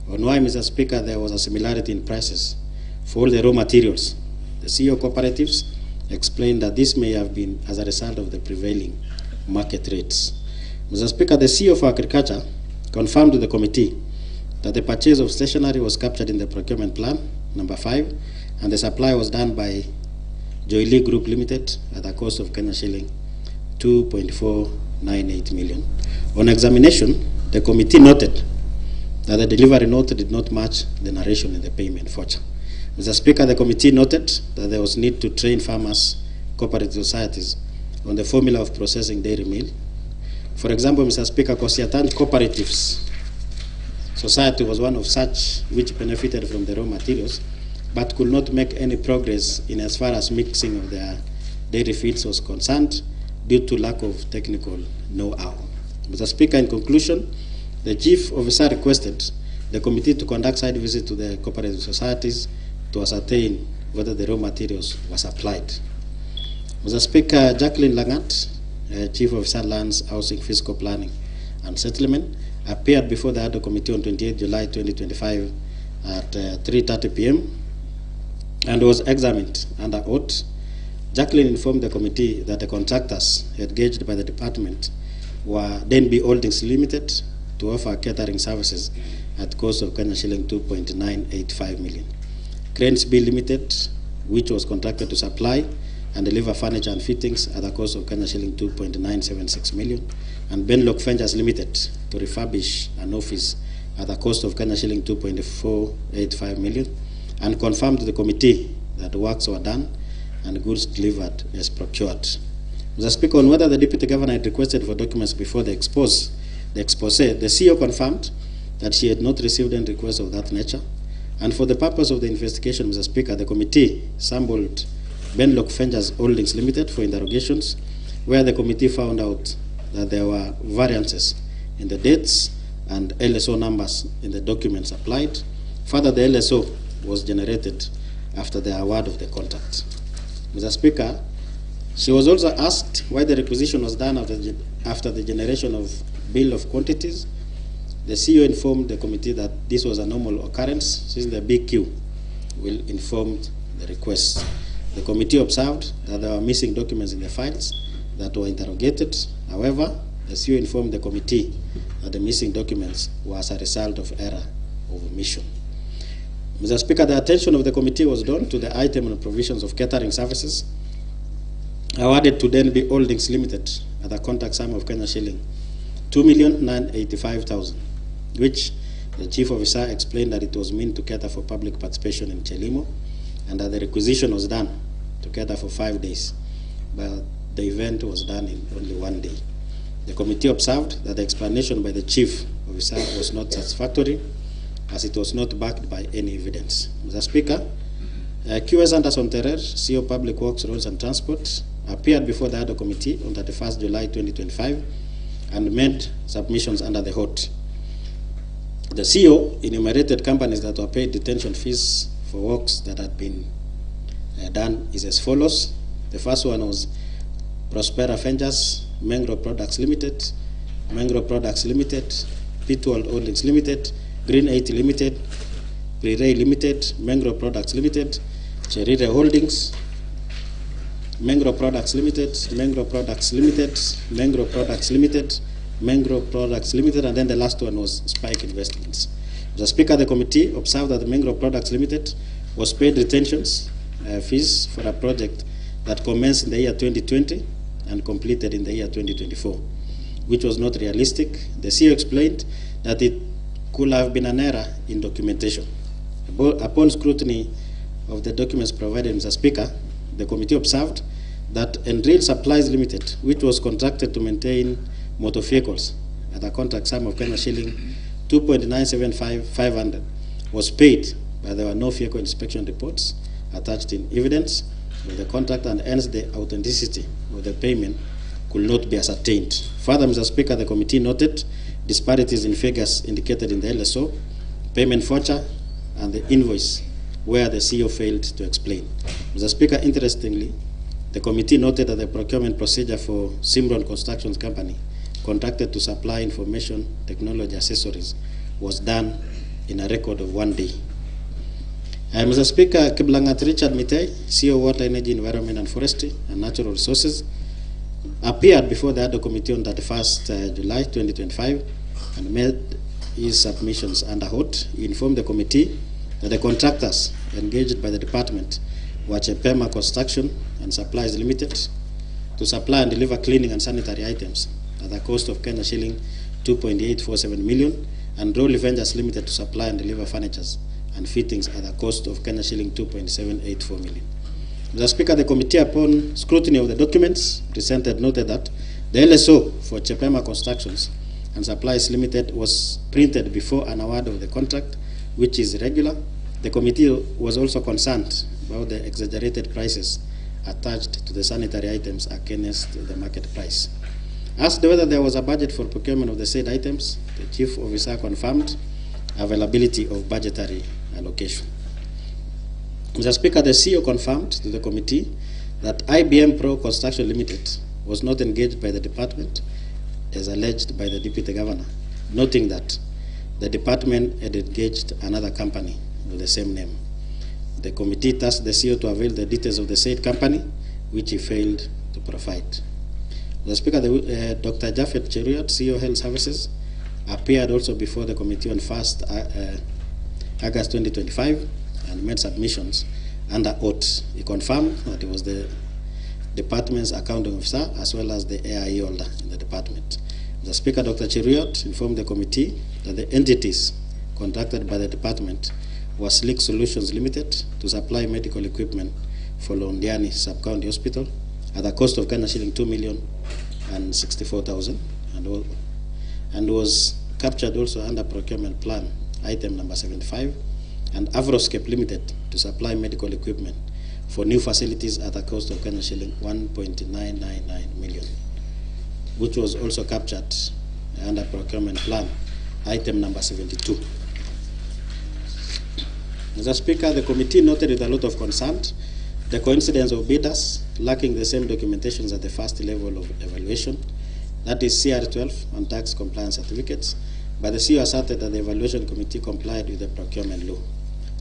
On why, Mr. Speaker, there was a similarity in prices for all the raw materials, the CEO cooperatives explained that this may have been as a result of the prevailing market rates. Mr. Speaker, the CEO for Agriculture confirmed to the committee that the purchase of stationery was captured in the procurement plan, number 5, and the supply was done by Jolie Group Limited at a cost of Kenya shilling 2.498 million. On examination, the committee noted that the delivery note did not match the narration in the payment voucher. Mr. Speaker, the committee noted that there was need to train farmers, cooperative societies on the formula of processing dairy meal. For example, Mr. Speaker, Kosiatan Cooperatives Society was one of such which benefited from the raw materials, but could not make any progress in as far as mixing of their dairy feeds was concerned due to lack of technical know-how. Mr. Speaker, in conclusion, the Chief Officer requested the committee to conduct site visits to the cooperative societies to ascertain whether the raw materials were supplied. Mr. Speaker, Jacqueline Langat, Chief Officer Lands, Housing, Fiscal Planning and Settlement, appeared before the Ad-hoc Committee on 28 July 2025 at 3:30 p.m. and was examined under oath. Jacqueline informed the committee that the contractors engaged by the department were Denby Holdings Limited to offer catering services at cost of Kenya shilling 2.985 million. Cranes B Limited, which was contracted to supply and deliver furniture and fittings at a cost of Kenya shilling 2.976 million, and Benlock Ventures Limited to refurbish an office at a cost of Kenya shilling 2.485 million, and confirmed to the committee that works were done and goods delivered as procured. Mr. Speaker, on whether the Deputy Governor had requested for documents before the expose, the CEO confirmed that she had not received any request of that nature, and for the purpose of the investigation, Mr. Speaker, the committee sampled Benlock Ventures Holdings Limited for interrogations, where the committee found out that there were variances in the dates and LSO numbers in the documents applied. Further, the LSO was generated after the award of the contract. Mr. Speaker, she was also asked why the requisition was done after the generation of bill of quantities. The CEO informed the committee that this was a normal occurrence since the BQ will inform the request. The committee observed that there were missing documents in the files that were interrogated. However, the CEO informed the committee that the missing documents were as a result of error of omission. Mr. Speaker, the attention of the committee was drawn to the item on provisions of catering services awarded to Denby Holdings Limited at a contract sum of Kenya shilling 2,985,000, which the chief officer explained that it was meant to cater for public participation in Chelimo, and that the requisition was done to cater for 5 days, but the event was done in only 1 day. The committee observed that the explanation by the chief officer was not satisfactory, as it was not backed by any evidence. Mr. Speaker, QS Anderson Terrer, CEO Public Works, Roads and Transport, appeared before the Ad-hoc committee on 31st July 2025 and made submissions under the HOT. The CEO enumerated companies that were paid detention fees for works that had been done is as follows. The first one was Prospera Ventures, Mangrove Products Limited, Mangrove Products Limited, Pitwall Holdings Limited, Green 80 Limited, Pre-Ray Limited, Mangrove Products Limited, Cherire Holdings, Mangrove Products Limited, Mangrove Products Limited, Mangrove Products Limited, Mangrove Products Limited, and then the last one was Spike Investments. The Speaker, the committee observed that the Mangrove Products Limited was paid retentions fees for a project that commenced in the year 2020 and completed in the year 2024, which was not realistic. The CEO explained that it could have been an error in documentation. Upon scrutiny of the documents provided, Mr. Speaker, the committee observed that Enreal Supplies Limited, which was contracted to maintain motor vehicles at a contract sum of Kenya shilling 2.975,500, was paid, but there were no vehicle inspection reports attached in evidence of the contract, and hence the authenticity of the payment could not be ascertained. Further, Mr. Speaker, the committee noted disparities in figures indicated in the LSO, payment voucher, and the invoice, where the CEO failed to explain. Mr. Speaker, interestingly, the committee noted that the procurement procedure for Simron Construction Company, contracted to supply information technology accessories, was done in a record of 1 day. Mr. Speaker, Kiblangat Richard Mitei, CEO Water, Energy, Environment and Forestry and Natural Resources, appeared before the Ad-hoc committee on 31st July 2025 and made his submissions under HOT. He informed the committee that the contractors engaged by the department were Chepema Construction and Supplies Limited to supply and deliver cleaning and sanitary items at the cost of Kenya shilling 2.847 million, and Rolly Ventures Limited to supply and deliver furnitures and fittings at the cost of Kenya shilling 2.784 million. Mr. Speaker, the committee, upon scrutiny of the documents presented, noted that the LSO for Chepema Constructions and Supplies Limited was printed before an award of the contract, which is irregular. The committee was also concerned about the exaggerated prices attached to the sanitary items against the market price. Asked whether there was a budget for procurement of the said items, the chief officer confirmed availability of budgetary allocation. Mr. Speaker, the CEO confirmed to the committee that IBM Pro Construction Limited was not engaged by the department as alleged by the Deputy Governor, noting that the department had engaged another company with the same name. The committee tasked the CEO to avail the details of the said company, which he failed to provide. The Speaker, Dr. Japheth Cheruiyot, CEO Health Services, appeared also before the committee on 1st August 2025 and made submissions under oath. He confirmed that he was the department's accounting officer as well as the AIE holder in the department. The Speaker, Dr. Cheruiyot, informed the committee that the entities contracted by the department were Slick Solutions Limited to supply medical equipment for Londiani Sub-County Hospital at the cost of Kenya shilling 2,064,000 and was captured also under procurement plan item number 75, and Avroscape Limited to supply medical equipment for new facilities at a cost of Kenya shilling 1.999 million, which was also captured under procurement plan item number 72. Mr. Speaker, the committee noted with a lot of concern the coincidence of bidders lacking the same documentations at the first level of evaluation, that is CR12 on tax compliance certificates, but the CEO asserted that the evaluation committee complied with the procurement law.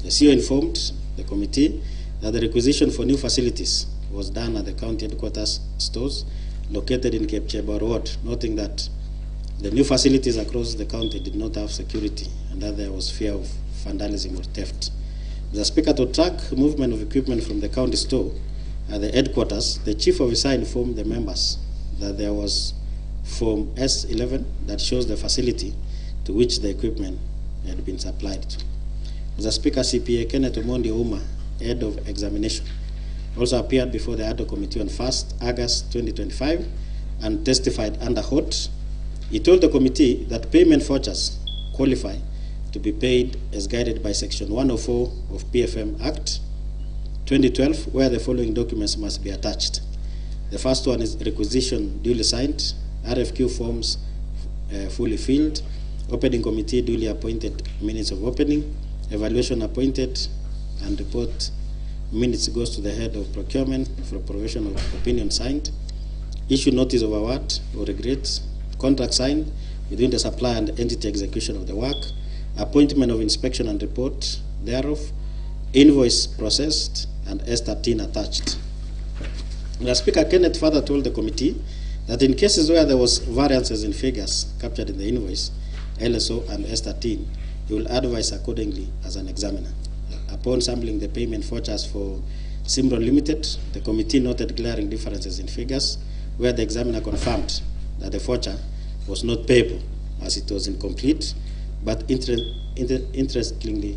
The CEO informed the committee that the requisition for new facilities was done at the county headquarters stores located in Cape Chebor Ward, noting that the new facilities across the county did not have security and that there was fear of vandalism or theft. The Speaker, to track movement of equipment from the county store at the headquarters, the chief officer informed the members that there was Form S11 that shows the facility to which the equipment had been supplied to. Mr. Speaker, CPA Kenneth Omondi Ouma, head of examination, also appeared before the Ad-hoc committee on 1st August 2025 and testified under oath. He told the committee that payment vouchers qualify to be paid as guided by Section 104 of PFM Act 2012, where the following documents must be attached. The first one is requisition duly signed, RFQ forms fully filled, opening committee duly appointed, minutes of opening, evaluation appointed, and report minutes goes to the head of procurement for provision of opinion signed, issue notice of award or regret, contract signed between the supplier and entity execution of the work, appointment of inspection and report thereof, invoice processed, and S13 attached. The Speaker Kenneth further told the committee that in cases where there was variances in figures captured in the invoice, LSO and S13, he will advise accordingly as an examiner. Upon sampling the payment vouchers for Simron Limited, the committee noted glaring differences in figures where the examiner confirmed that the voucher was not payable as it was incomplete, but interestingly,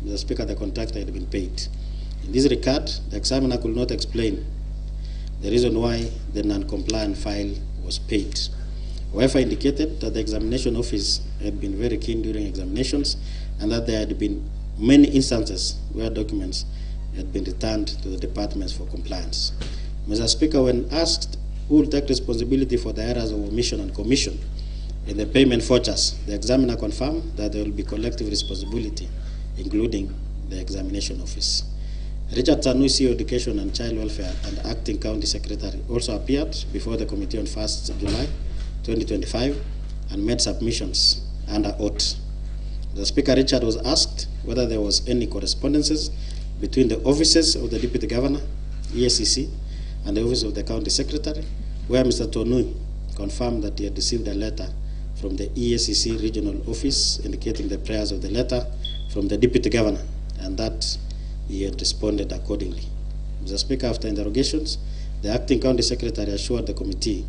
Mr. Speaker, the contractor had been paid. In this regard, the examiner could not explain the reason why the non-compliant file was paid. However, indicated that the examination office had been very keen during examinations and that there had been many instances where documents had been returned to the departments for compliance. Mr. Speaker, when asked who will take responsibility for the errors of omission and commission in the payment vouchers, the examiner confirmed that there will be collective responsibility, including the examination office. Richard Tanui, CEO Education and Child Welfare and Acting County Secretary, also appeared before the committee on 1st July 2025 and made submissions under oath. The Speaker Richard was asked whether there was any correspondences between the offices of the Deputy Governor, EACC, and the office of the County Secretary, where Mr. Tonui confirmed that he had received a letter from the EACC regional office indicating the prayers of the letter from the Deputy Governor and that he had responded accordingly. Mr. Speaker, after interrogations, the Acting County Secretary assured the committee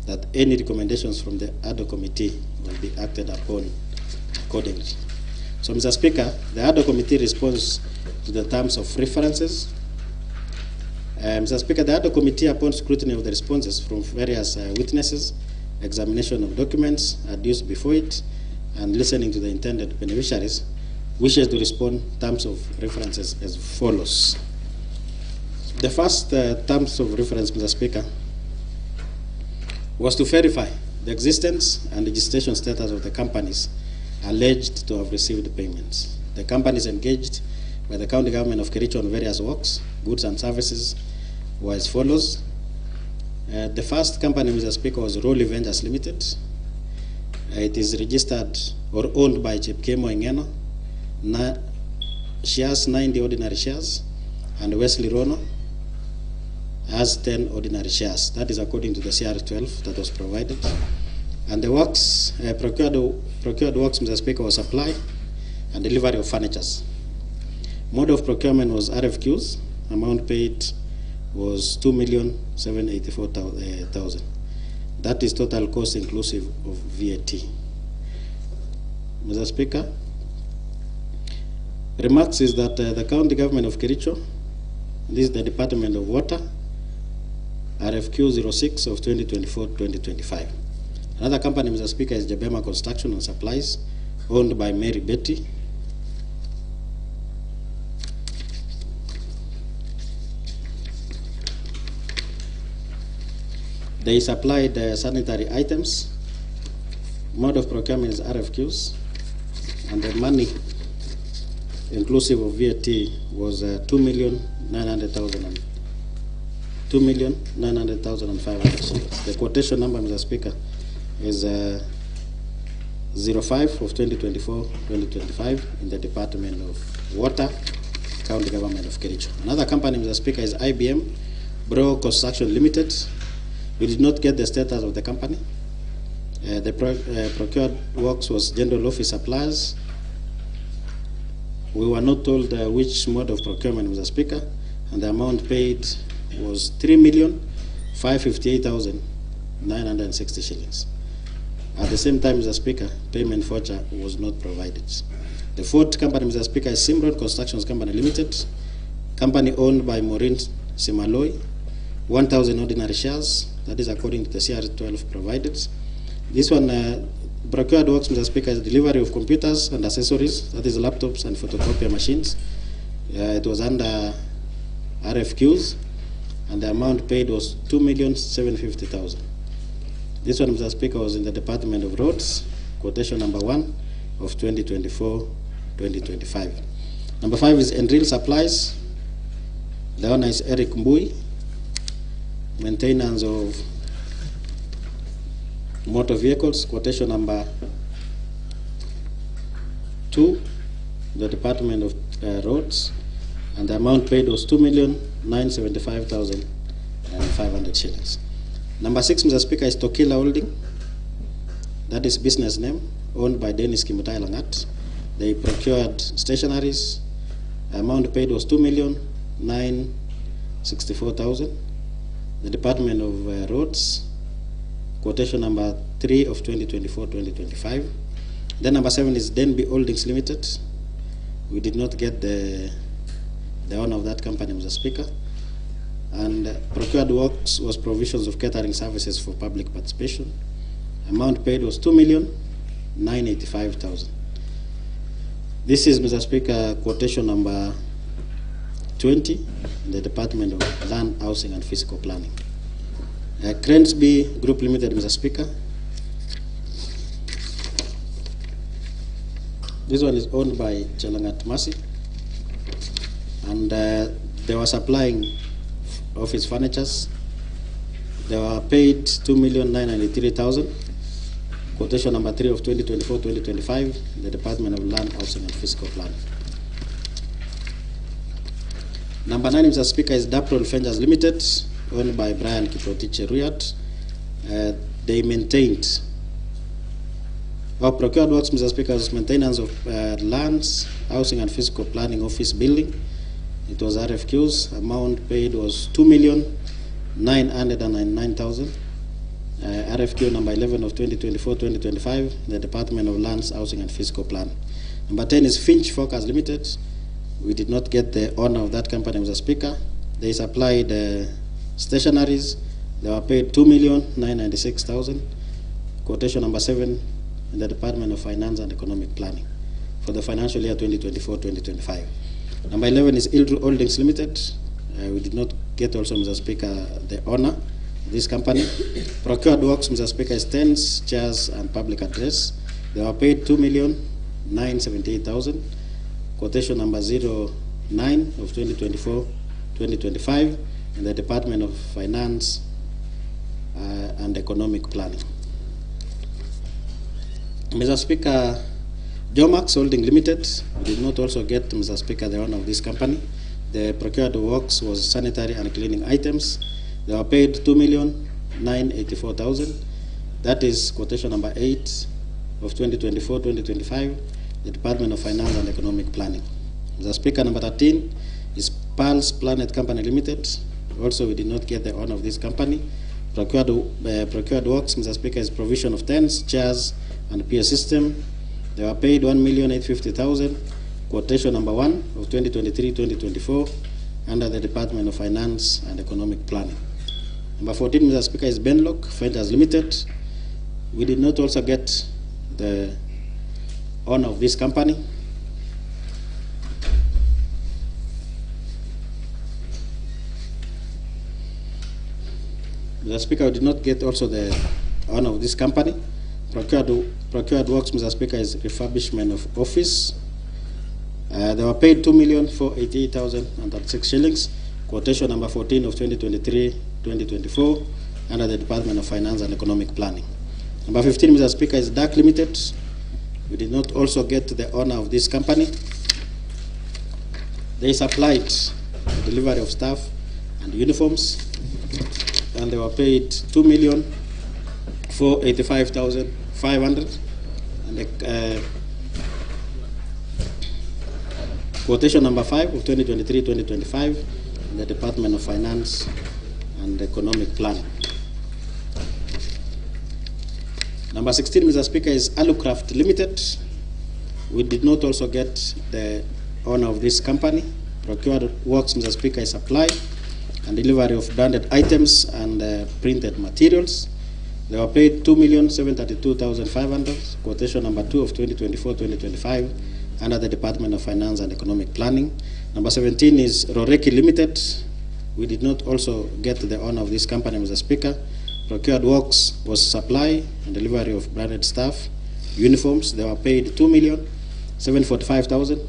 that any recommendations from the Ad-hoc committee will be acted upon accordingly. So, Mr. Speaker, the Ad-hoc committee responds to the terms of references. Mr. Speaker, the Ad-hoc committee, upon scrutiny of the responses from various witnesses, examination of documents adduced before it, and listening to the intended beneficiaries, wishes to respond terms of references as follows. The first terms of reference, Mr. Speaker, was to verify the existence and registration status of the companies alleged to have received payments. The companies engaged by the county government of Kericho on various works, goods and services were as follows. The first company, Mr. Speaker, was Rolly Ventures Limited. It is registered or owned by Chepkemo Ingeno, shares 90 ordinary shares, and Wesley Rono has 10 ordinary shares. That is according to the CR12 that was provided. And the works, procured works, Mr. Speaker, was supply and delivery of furnitures. Mode of procurement was RFQs. Amount paid was 2,784,000. That is total cost inclusive of VAT. Mr. Speaker, remarks is that the county government of Kericho, this is the Department of Water, RFQ 06 of 2024-2025. Another company, Mr. Speaker, is Jabema Construction and Supplies, owned by Mary Betty. They supplied sanitary items. Mode of procurement is RFQs, and the money inclusive of VAT was 2,900,000 2,900,500 shillings. The quotation number, Mr. Speaker, is 05 of 2024-2025 in the Department of Water, County Government of Kericho. Another company, Mr. Speaker, is IBM Bro Construction Limited. We did not get the status of the company. The procured works was General Office Supplies. We were not told which mode of procurement, Mr. Speaker, and the amount paid was 3,558,960 shillings. At the same time, Mr. Speaker, payment voucher was not provided. The fourth company, Mr. Speaker, is Simroad Constructions Company Limited, company owned by Maureen Simaloi, 1,000 ordinary shares, that is according to the CR12 provided. This one, procured works, Mr. Speaker, is delivery of computers and accessories, that is laptops and photocopier machines. It was under RFQs, and the amount paid was 2,750,000. This one, Mr. Speaker, was in the Department of Roads, quotation number 1 of 2024-2025. Number 5 is Enril Supplies. The owner is Eric Mbui. Maintenance of motor vehicles, quotation number 2, the Department of Roads, and the amount paid was 2,975,500 shillings. Number 6, Mr. Speaker, is Tokila Holding. That is business name, owned by Dennis Kimutai Langat. They procured stationaries. The amount paid was 2,964,000. The Department of Roads, quotation number 3 of 2024-2025. Then number 7 is Denby Holdings Limited. We did not get the owner of that company, Mr. Speaker. And procured works was provisions of catering services for public participation. Amount paid was 2,985,000. This is, Mr. Speaker, quotation number 20 in the Department of Land, Housing and Physical Planning. Crensby Group Limited, Mr. Speaker. This one is owned by Chelangat Masi, and they were supplying office furnitures. They were paid 2,993,000. Quotation number 3 of 2024-2025, the Department of Land, Housing and Physical Planning. Number 9, Mr. Speaker, is Daprol Ventures Limited, owned by Brian Kiprotich Ruyat. They maintained procured works, Mr. Speaker, was maintenance of lands, housing and physical planning office building. It was RFQs. Amount paid was 2,999,000. RFQ number 11 of 2024-2025, the Department of Lands, Housing and Physical Plan. Number 10 is Finch Focus Limited. We did not get the owner of that company, Mr. Speaker. They supplied stationaries. They were paid 2,996,000. Quotation number 7 in the Department of Finance and Economic Planning for the financial year 2024-2025. Number 11 is Ildru Holdings Limited. We did not get also, Mr. Speaker, the owner of this company. Procured works, Mr. Speaker, is tents, chairs, and public address. They were paid 2,978,000. Quotation number 09 of 2024-2025 in the Department of Finance and Economic Planning. Mr. Speaker, Jomax Holding Limited, we did not also get, Mr. Speaker, the owner of this company. The procured works was sanitary and cleaning items. They were paid 2,984,000. That is quotation number 8 of 2024-2025, the Department of Finance and Economic Planning. Mr. Speaker, number 13 is Pulse Planet Company Limited. Also, we did not get the owner of this company. Procured works, Mr. Speaker, is provision of tents, chairs, and peer system. They were paid 1,850,000. Quotation number 1 of 2023-2024 under the Department of Finance and Economic Planning. Number 14, Mr. Speaker, is Benlock Ventures Limited. We did not also get the owner of this company. Mr. Speaker, we did not get also the owner of this company. Procured works, Mr. Speaker, is refurbishment of office. They were paid 2,488,036 shillings. Quotation number 14 of 2023-2024 under the Department of Finance and Economic Planning. Number 15, Mr. Speaker, is DAC Limited. We did not also get the owner of this company. They supplied the delivery of staff and uniforms, and they were paid 2,485,500. And the quotation number 5 of 2023-2025 in the Department of Finance and Economic Planning. Number 16, Mr. Speaker, is Alucraft Limited. We did not also get the owner of this company. Procured works, Mr. Speaker, is supply and delivery of branded items and printed materials. They were paid 2,732,500, quotation number 2 of 2024-2025, under the Department of Finance and Economic Planning. Number 17 is Roreki Limited. We did not also get the owner of this company, Mr. Speaker. Procured works was supply and delivery of branded staff, uniforms. They were paid 2,745,000.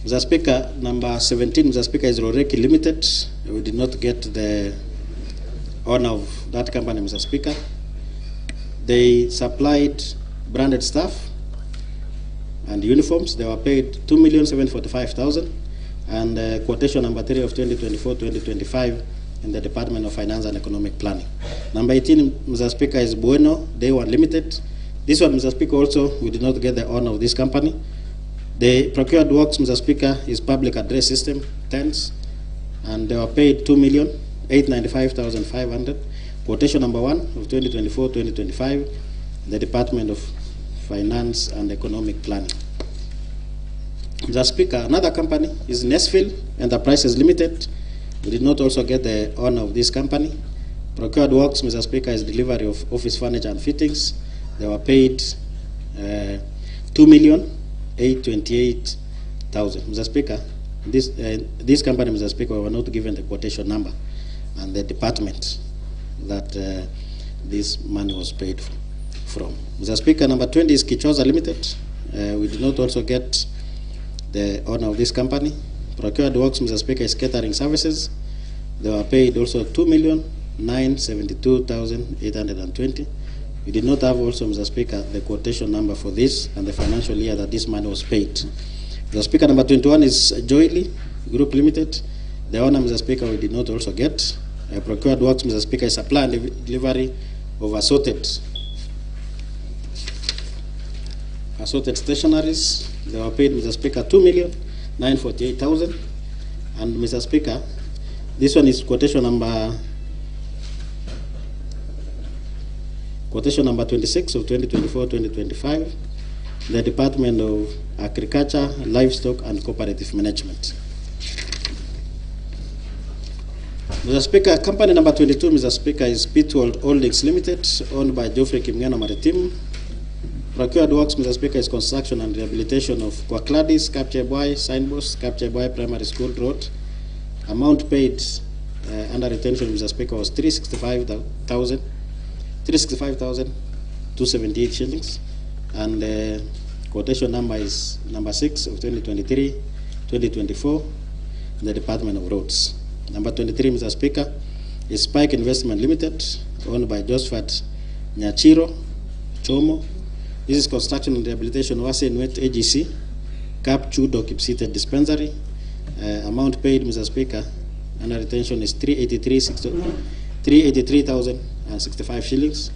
Mr. Speaker, number 17, Mr. Speaker, is Roreki Limited. We did not get the owner of that company, Mr. Speaker. They supplied branded staff and uniforms. They were paid 2,745,000, and quotation number 3 of 2024-2025 in the Department of Finance and Economic Planning. Number 18, Mr. Speaker, is Bueno Day One Limited. This one, Mr. Speaker, also we did not get the owner of this company. The procured works, Mr. Speaker, is public address system, TENS, and they were paid 2,895,500. Quotation number 1 of 2024-2025, the Department of Finance and Economic Planning. Mr. Speaker, another company is Nesfield Enterprises Limited. We did not also get the owner of this company. Procured works, Mr. Speaker, is delivery of office furniture and fittings. They were paid 2,828,000. Mr. Speaker, this company, Mr. Speaker, were not given the quotation number and the department that this money was paid from. Mr. Speaker, number 20 is Kichoza Limited. We did not also get the owner of this company. Procured works, Mr. Speaker, is catering services. They were paid also 2,972,820. We did not have also, Mr. Speaker, the quotation number for this and the financial year that this money was paid. Mr. Speaker, number 21 is Joily Group Limited. The owner, Mr. Speaker, we did not also get. Procured works, Mr. Speaker, is supply and delivery of assorted stationaries. They were paid, Mr. Speaker, 2,948,000. And Mr. Speaker, this one is quotation number 26 of 2024-2025, the Department of Agriculture, Livestock and Cooperative Management. Mr. Speaker, company number 22, Mr. Speaker, is Pitwold Holdings Limited, owned by Geoffrey Kimngeno Maritime. Procured works, Mr. Speaker, is construction and rehabilitation of Kwakladis, Kapcheboy, Signboards, Kapcheboy Primary School Road. Amount paid under retention, Mr. Speaker, was 365,278 shillings, and quotation number is number 6 of 2023-2024 in the Department of Roads. Number 23, Mr. Speaker, is Spike Investment Limited, owned by Josephat Nyachiro Chomo. This is construction and rehabilitation of Wet AGC, Cap Chudo Kipsite Dispensary. Amount paid, Mr. Speaker, under retention is 383,065 shillings.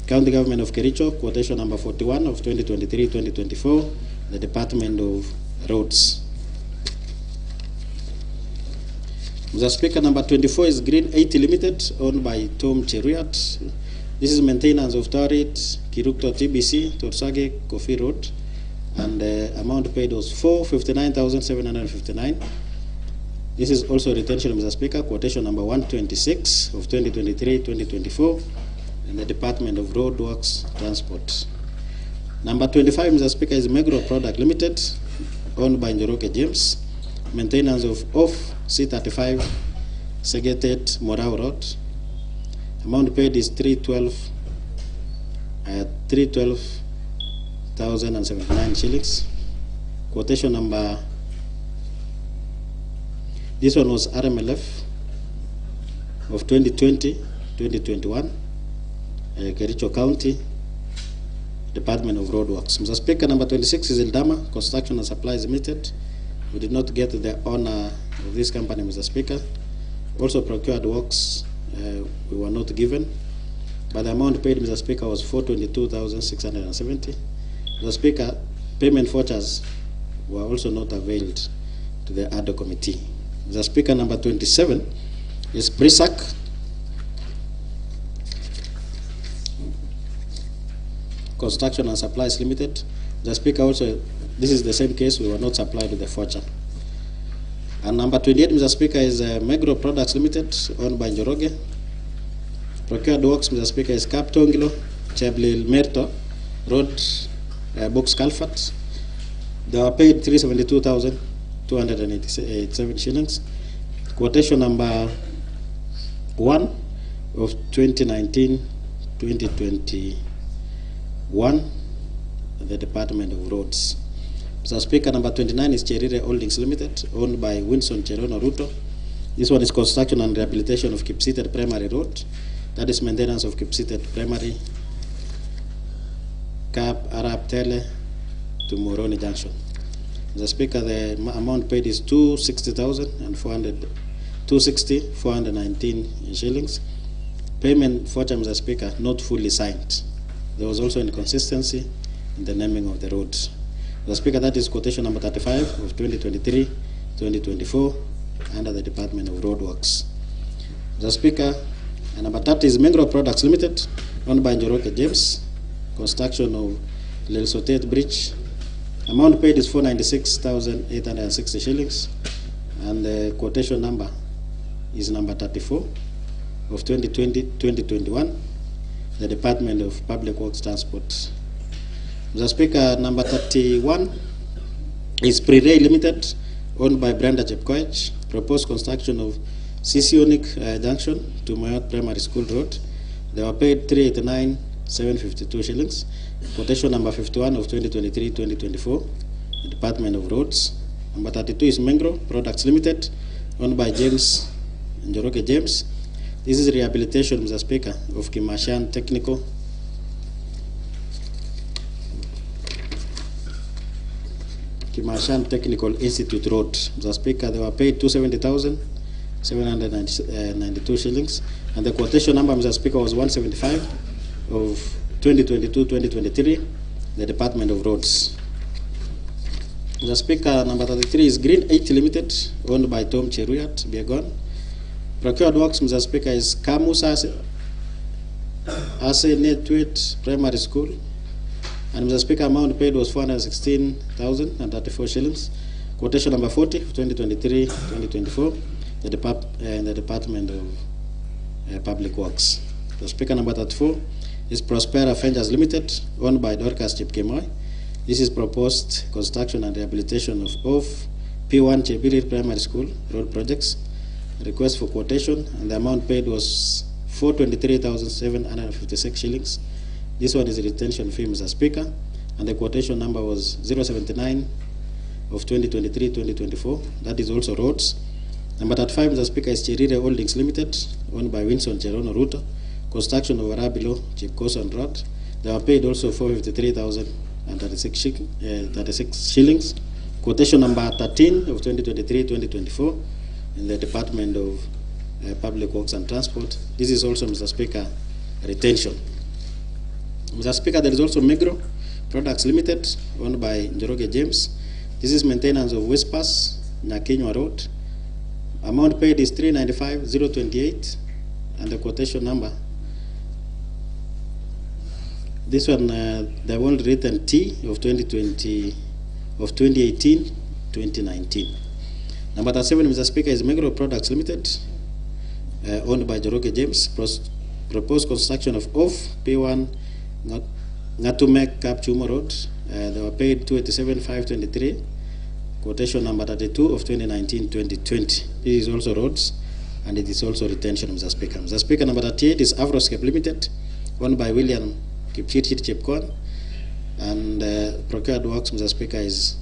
County Government of Kericho, quotation number 41 of 2023-2024, the Department of Roads. Mr. Speaker, number 24 is Green 80 Limited, owned by Tom Cheruiyot. This is maintenance of Taurit, Kirukto TBC, Torsage, Kofi Road, and the amount paid was 459,759. This is also retention, Mr. Speaker, quotation number 126 of 2023-2024 in the Department of Road Works Transport. Number 25, Mr. Speaker, is Megro Product Limited, owned by Njoroge James. Maintenance of C35 Segetet Morao Road. Amount paid is 312,079 shillings. Quotation number, this one was RMLF of 2020-2021, Kericho County, Department of Road Works. Mr. Speaker, number 26 is Eldama Construction and Supplies Limited. We did not get the owner of this company, Mr. Speaker. Also procured works we were not given. but the amount paid, Mr. Speaker, was 422,670. Mr. Speaker, payment vouchers were also not availed to the Ad-hoc committee. Mr. Speaker, number 27 is PRISAC. Construction and Supplies Limited. The Speaker, also, this is the same case, we were not supplied with the voucher. And number 28, Mr. Speaker, is Megro Products Limited, owned by Njoroge. Procured works, Mr. Speaker, is Cap Tongilo, Cheblil Merto, Road Box Calfat. They were paid 372,287 shillings. Quotation number 1 of 2019-2021, the Department of Roads. Mr. Speaker, number 29 is Cherire Holdings Limited, owned by Winson Cherono Ruto. This one is construction and rehabilitation of Kipsitet Primary Road. That is maintenance of Kipsitet Primary, Cap Arab Tele to Moroni Junction. Mr. Speaker, the amount paid is 260,419 shillings. Payment voucher, Mr. Speaker, not fully signed. There was also inconsistency in the naming of the roads. Mr. Speaker, that is quotation number 35 of 2023-2024 under the Department of Roadworks. Mr. Speaker, number 30 is Mengro Products Limited, owned by Njoroge James, construction of Lelsotet Bridge. Amount paid is 496,860 shillings, and the quotation number is number 34 of 2020-2021, the Department of Public Works Transport. Mr. Speaker, number 31 is Pre-Ray Limited, owned by Brenda Chepkoech, proposed construction of Sisionik Junction to Moyot Primary School Road. They were paid 389,752 shillings. Quotation number 51 of 2023-2024, the Department of Roads. Number 32 is Mengro Products Limited, owned by James Njoroge James. This is rehabilitation, Mr. Speaker, of Kimashan Technical Institute Road. Mr. Speaker, they were paid 270,792 shillings, and the quotation number, Mr. Speaker, was 175 of 2022-2023, the Department of Roads. Mr. Speaker, number 33 is Green 80 Limited, owned by Tom Cheruyat Biegon. Procured works, Mr. Speaker, is Kamus Ase Netwit Primary School. And Mr. Speaker, amount paid was 416,034 shillings. Quotation number 40 of 2023-2024, the Department of Public Works. Mr. Speaker, number 34 is Prospera Fengers Limited, owned by Dorcas Chipkemoy. This is proposed construction and rehabilitation of P1 Chebirit Primary School road projects. Request for quotation, and the amount paid was 423,756 shillings. This one is a retention fee, Mr. Speaker, and the quotation number was 079 of 2023-2024. That is also roads. Number 35, Mr. Speaker, is Cherire Holdings Limited, owned by Winson Cherono Ruto. Construction of Arabilo Chipkoson Road. They were paid also 453,036 shillings. Quotation number 13 of 2023-2024 in the Department of Public Works and Transport. This is also, Mr. Speaker, retention. Mr. Speaker, there is also Megro Products Limited, owned by Njoroge James. This is maintenance of Whispers, Nyakinywa Road. Amount paid is 395,028, and the quotation number. This one, they've only written T of 2018-2019. Number 37, Mr. Speaker, is Megro Products Limited, owned by Njoroge James. Proposed construction of P1 Ngatumek Cap Chuma Road. They were paid 287,523. Quotation number 32 of 2019-2020. This is also roads, and it is also retention, Mr. Speaker. Mr. Speaker, number 38 is Avroscape Limited, owned by William Kipchirchir Chepkon, and procured works, Mr. Speaker, is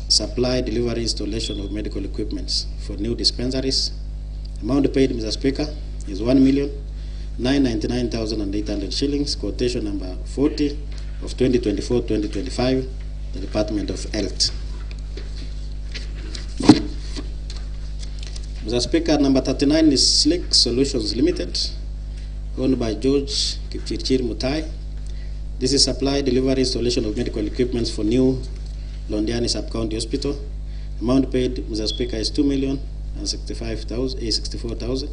supply, delivery, installation of medical equipment for new dispensaries. Amount paid, Mr. Speaker, is 1,999,800 shillings. Quotation number 40 of 2024-2025, the Department of Health. Mr. Speaker, number 39 is Slick Solutions Limited, owned by George Kipchirchir Mutai. This is supply, delivery, installation of medical equipment for new Londiani Sub-County Hospital. Amount paid, Mr. Speaker, is 2,064,000.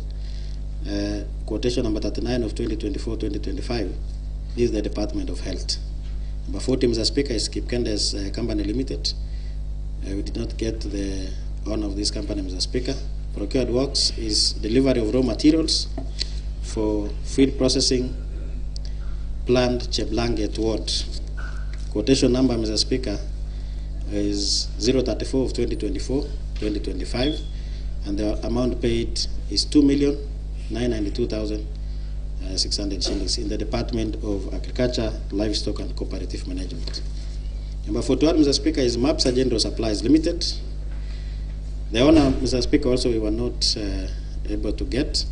Quotation number 39 of 2024-2025. This is the Department of Health. Number 40, Mr. Speaker, is Kipkendes Company Limited. We did not get the honor of this company, Mr. Speaker. Procured works is delivery of raw materials for feed processing plant Cheblanget Ward. Quotation number, Mr. Speaker, is 034 of 2024-2025, and the amount paid is 2,992,600 shillings in the Department of Agriculture, Livestock and Cooperative Management. Number 41, Mr. Speaker, is MAPSA General Supplies Limited. The honor, Mr. Speaker, also we were not able to get.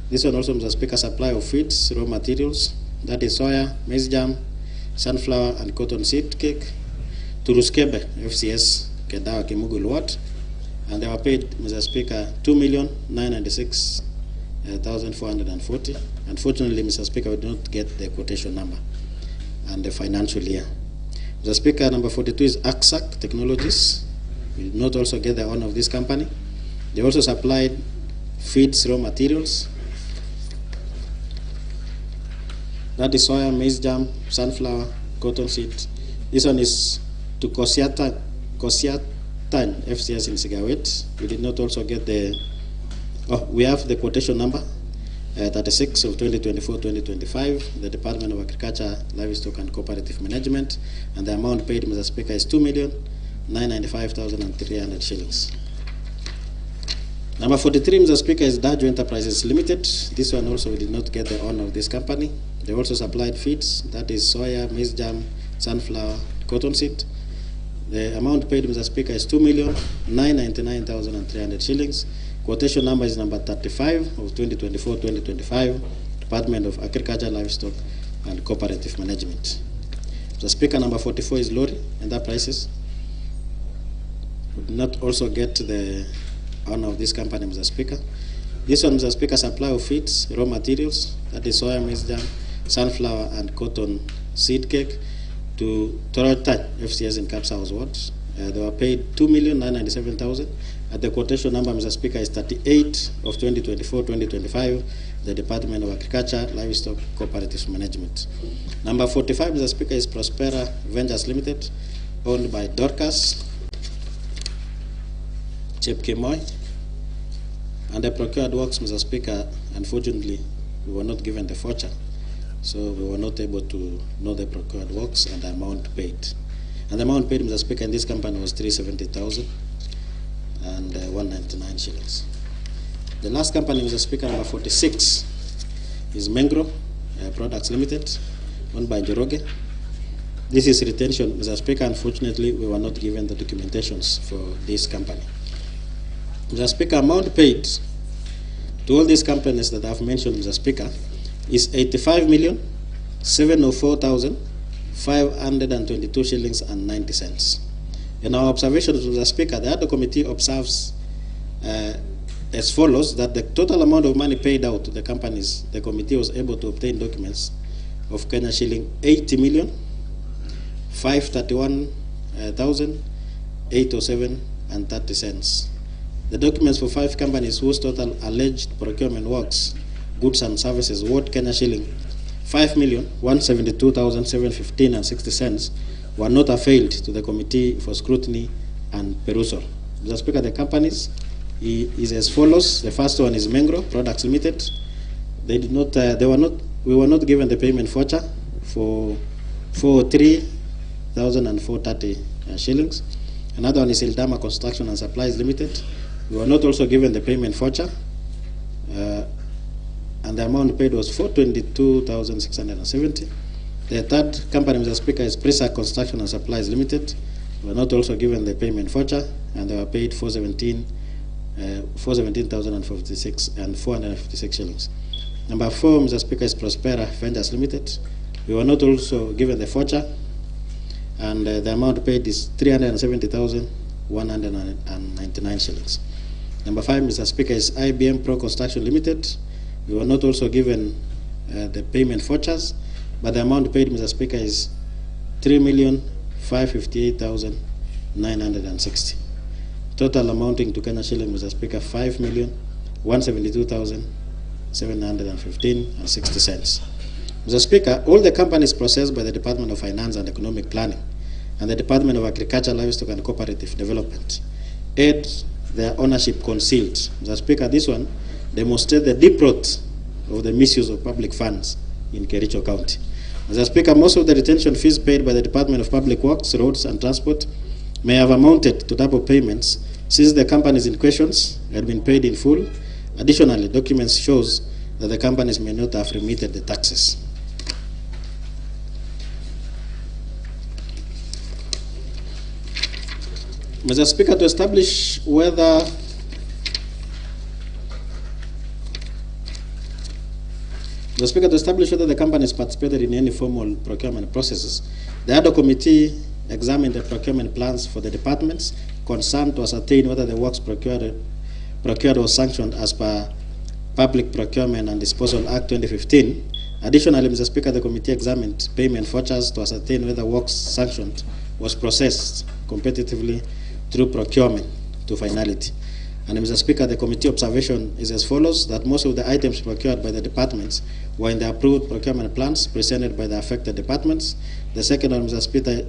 This one also, Mr. Speaker, supply of feeds, raw materials, that is soya, maize germ, sunflower and cotton seed cake, to Ruskebe, FCS, Kedawa Kimugul Ward, and they were paid, Mr. Speaker, 2,996,440. Unfortunately, Mr. Speaker, we did not get the quotation number and the financial year. Mr. Speaker, number 42 is AXAC Technologies. We did not also get the honor of this company. They also supplied feeds, raw materials. That is soya, maize germ, sunflower, cotton seed. This one is to Kosiatan FCS in Sigawet. We did not also get the, we have the quotation number, 36 of 2024-2025, the Department of Agriculture, Livestock and Cooperative Management, and the amount paid, Mr. Speaker, is 2,995,300 shillings. Number 43, Mr. Speaker, is Dajo Enterprises Limited. This one also we did not get the honor of this company. They also supplied feeds, that is soya, maize germ, sunflower, cotton seed. The amount paid, Mr. Speaker, is 2,999,300 shillings. Quotation number is number 35 of 2024-2025, Department of Agriculture, Livestock and Cooperative Management. Mr. Speaker, number 44 is Lorry Enterprises. We did not also get the honor of this company, Mr. Speaker. This one, Mr. Speaker, supply of feeds, raw materials, that is soya, maize germ, sunflower and cotton seed cake, to Torotan FCS in Kapsa's Ward. They were paid 2,997,000. At the quotation number, Mr. Speaker, is 38 of 2024-2025, the Department of Agriculture, Livestock, Cooperative Management. Number 45, Mr. Speaker, is Prospera Ventures Limited, owned by Dorcas Chepkemoy. And the procured works, Mr. Speaker, unfortunately, we were not given the voucher, so we were not able to know the procured works and the amount paid. And the amount paid, Mr. Speaker, in this company was 370,000 and 199 shillings. The last company, Mr. Speaker, number 46, is Mengro Products Limited, owned by Joroge. This is retention, Mr. Speaker. Unfortunately, we were not given the documentations for this company. Mr. Speaker, amount paid to all these companies that I've mentioned, Mr. Speaker, is 85,704,522 shillings and 90 cents. In our observations, Mr. Speaker, the Ad-hoc committee observes as follows: that the total amount of money paid out to the companies, the committee was able to obtain documents of Kenya shilling 80,531,807.30 cents. The documents for 5 companies whose total alleged procurement works, goods and services worth Kenya shilling 5,172,715.60 cents were not availed to the committee for scrutiny and perusal. Mr. Speaker, the companies is as follows. The first one is Mengro Products Limited. They did not. We were not given the payment voucher for 3,430 shillings. Another one is Ildama Construction and Supplies Limited. We were not also given the payment voucher, and the amount paid was 422,670. The third company, Mr. Speaker, is Prisa Construction and Supplies Limited. We were not also given the payment voucher, and they were paid 417,056 and 456 shillings. Number 4, Mr. Speaker, is Prospera Ventures Limited. We were not also given the voucher, and the amount paid is 370,199 shillings. Number 5, Mr. Speaker, is IBM Pro Construction Limited. We were not also given the payment vouchers, but the amount paid, Mr. Speaker, is 3,558,960. Total amounting to Kenya shilling, Mr. Speaker, 5,172,715.60. Mr. Speaker, all the companies processed by the Department of Finance and Economic Planning and the Department of Agriculture, Livestock and Cooperative Development had their ownership concealed. Mr. Speaker, this one demonstrates the deep rot of the misuse of public funds in Kericho County. Mr. Speaker, most of the retention fees paid by the Department of Public Works, Roads and Transport may have amounted to double payments since the companies in questions had been paid in full. Additionally, documents shows that the companies may not have remitted the taxes. Mr. Speaker, to establish whether the companies participated in any formal procurement processes, the Ad-hoc committee examined the procurement plans for the departments concerned to ascertain whether the works procured or sanctioned as per Public Procurement and Disposal Act 2015. Additionally, Mr. Speaker, the committee examined payment vouchers to ascertain whether works sanctioned was processed competitively through procurement to finality. And Mr. Speaker, the committee observation is as follows: that most of the items procured by the departments were in the approved procurement plans presented by the affected departments. The second one, Mr. Speaker,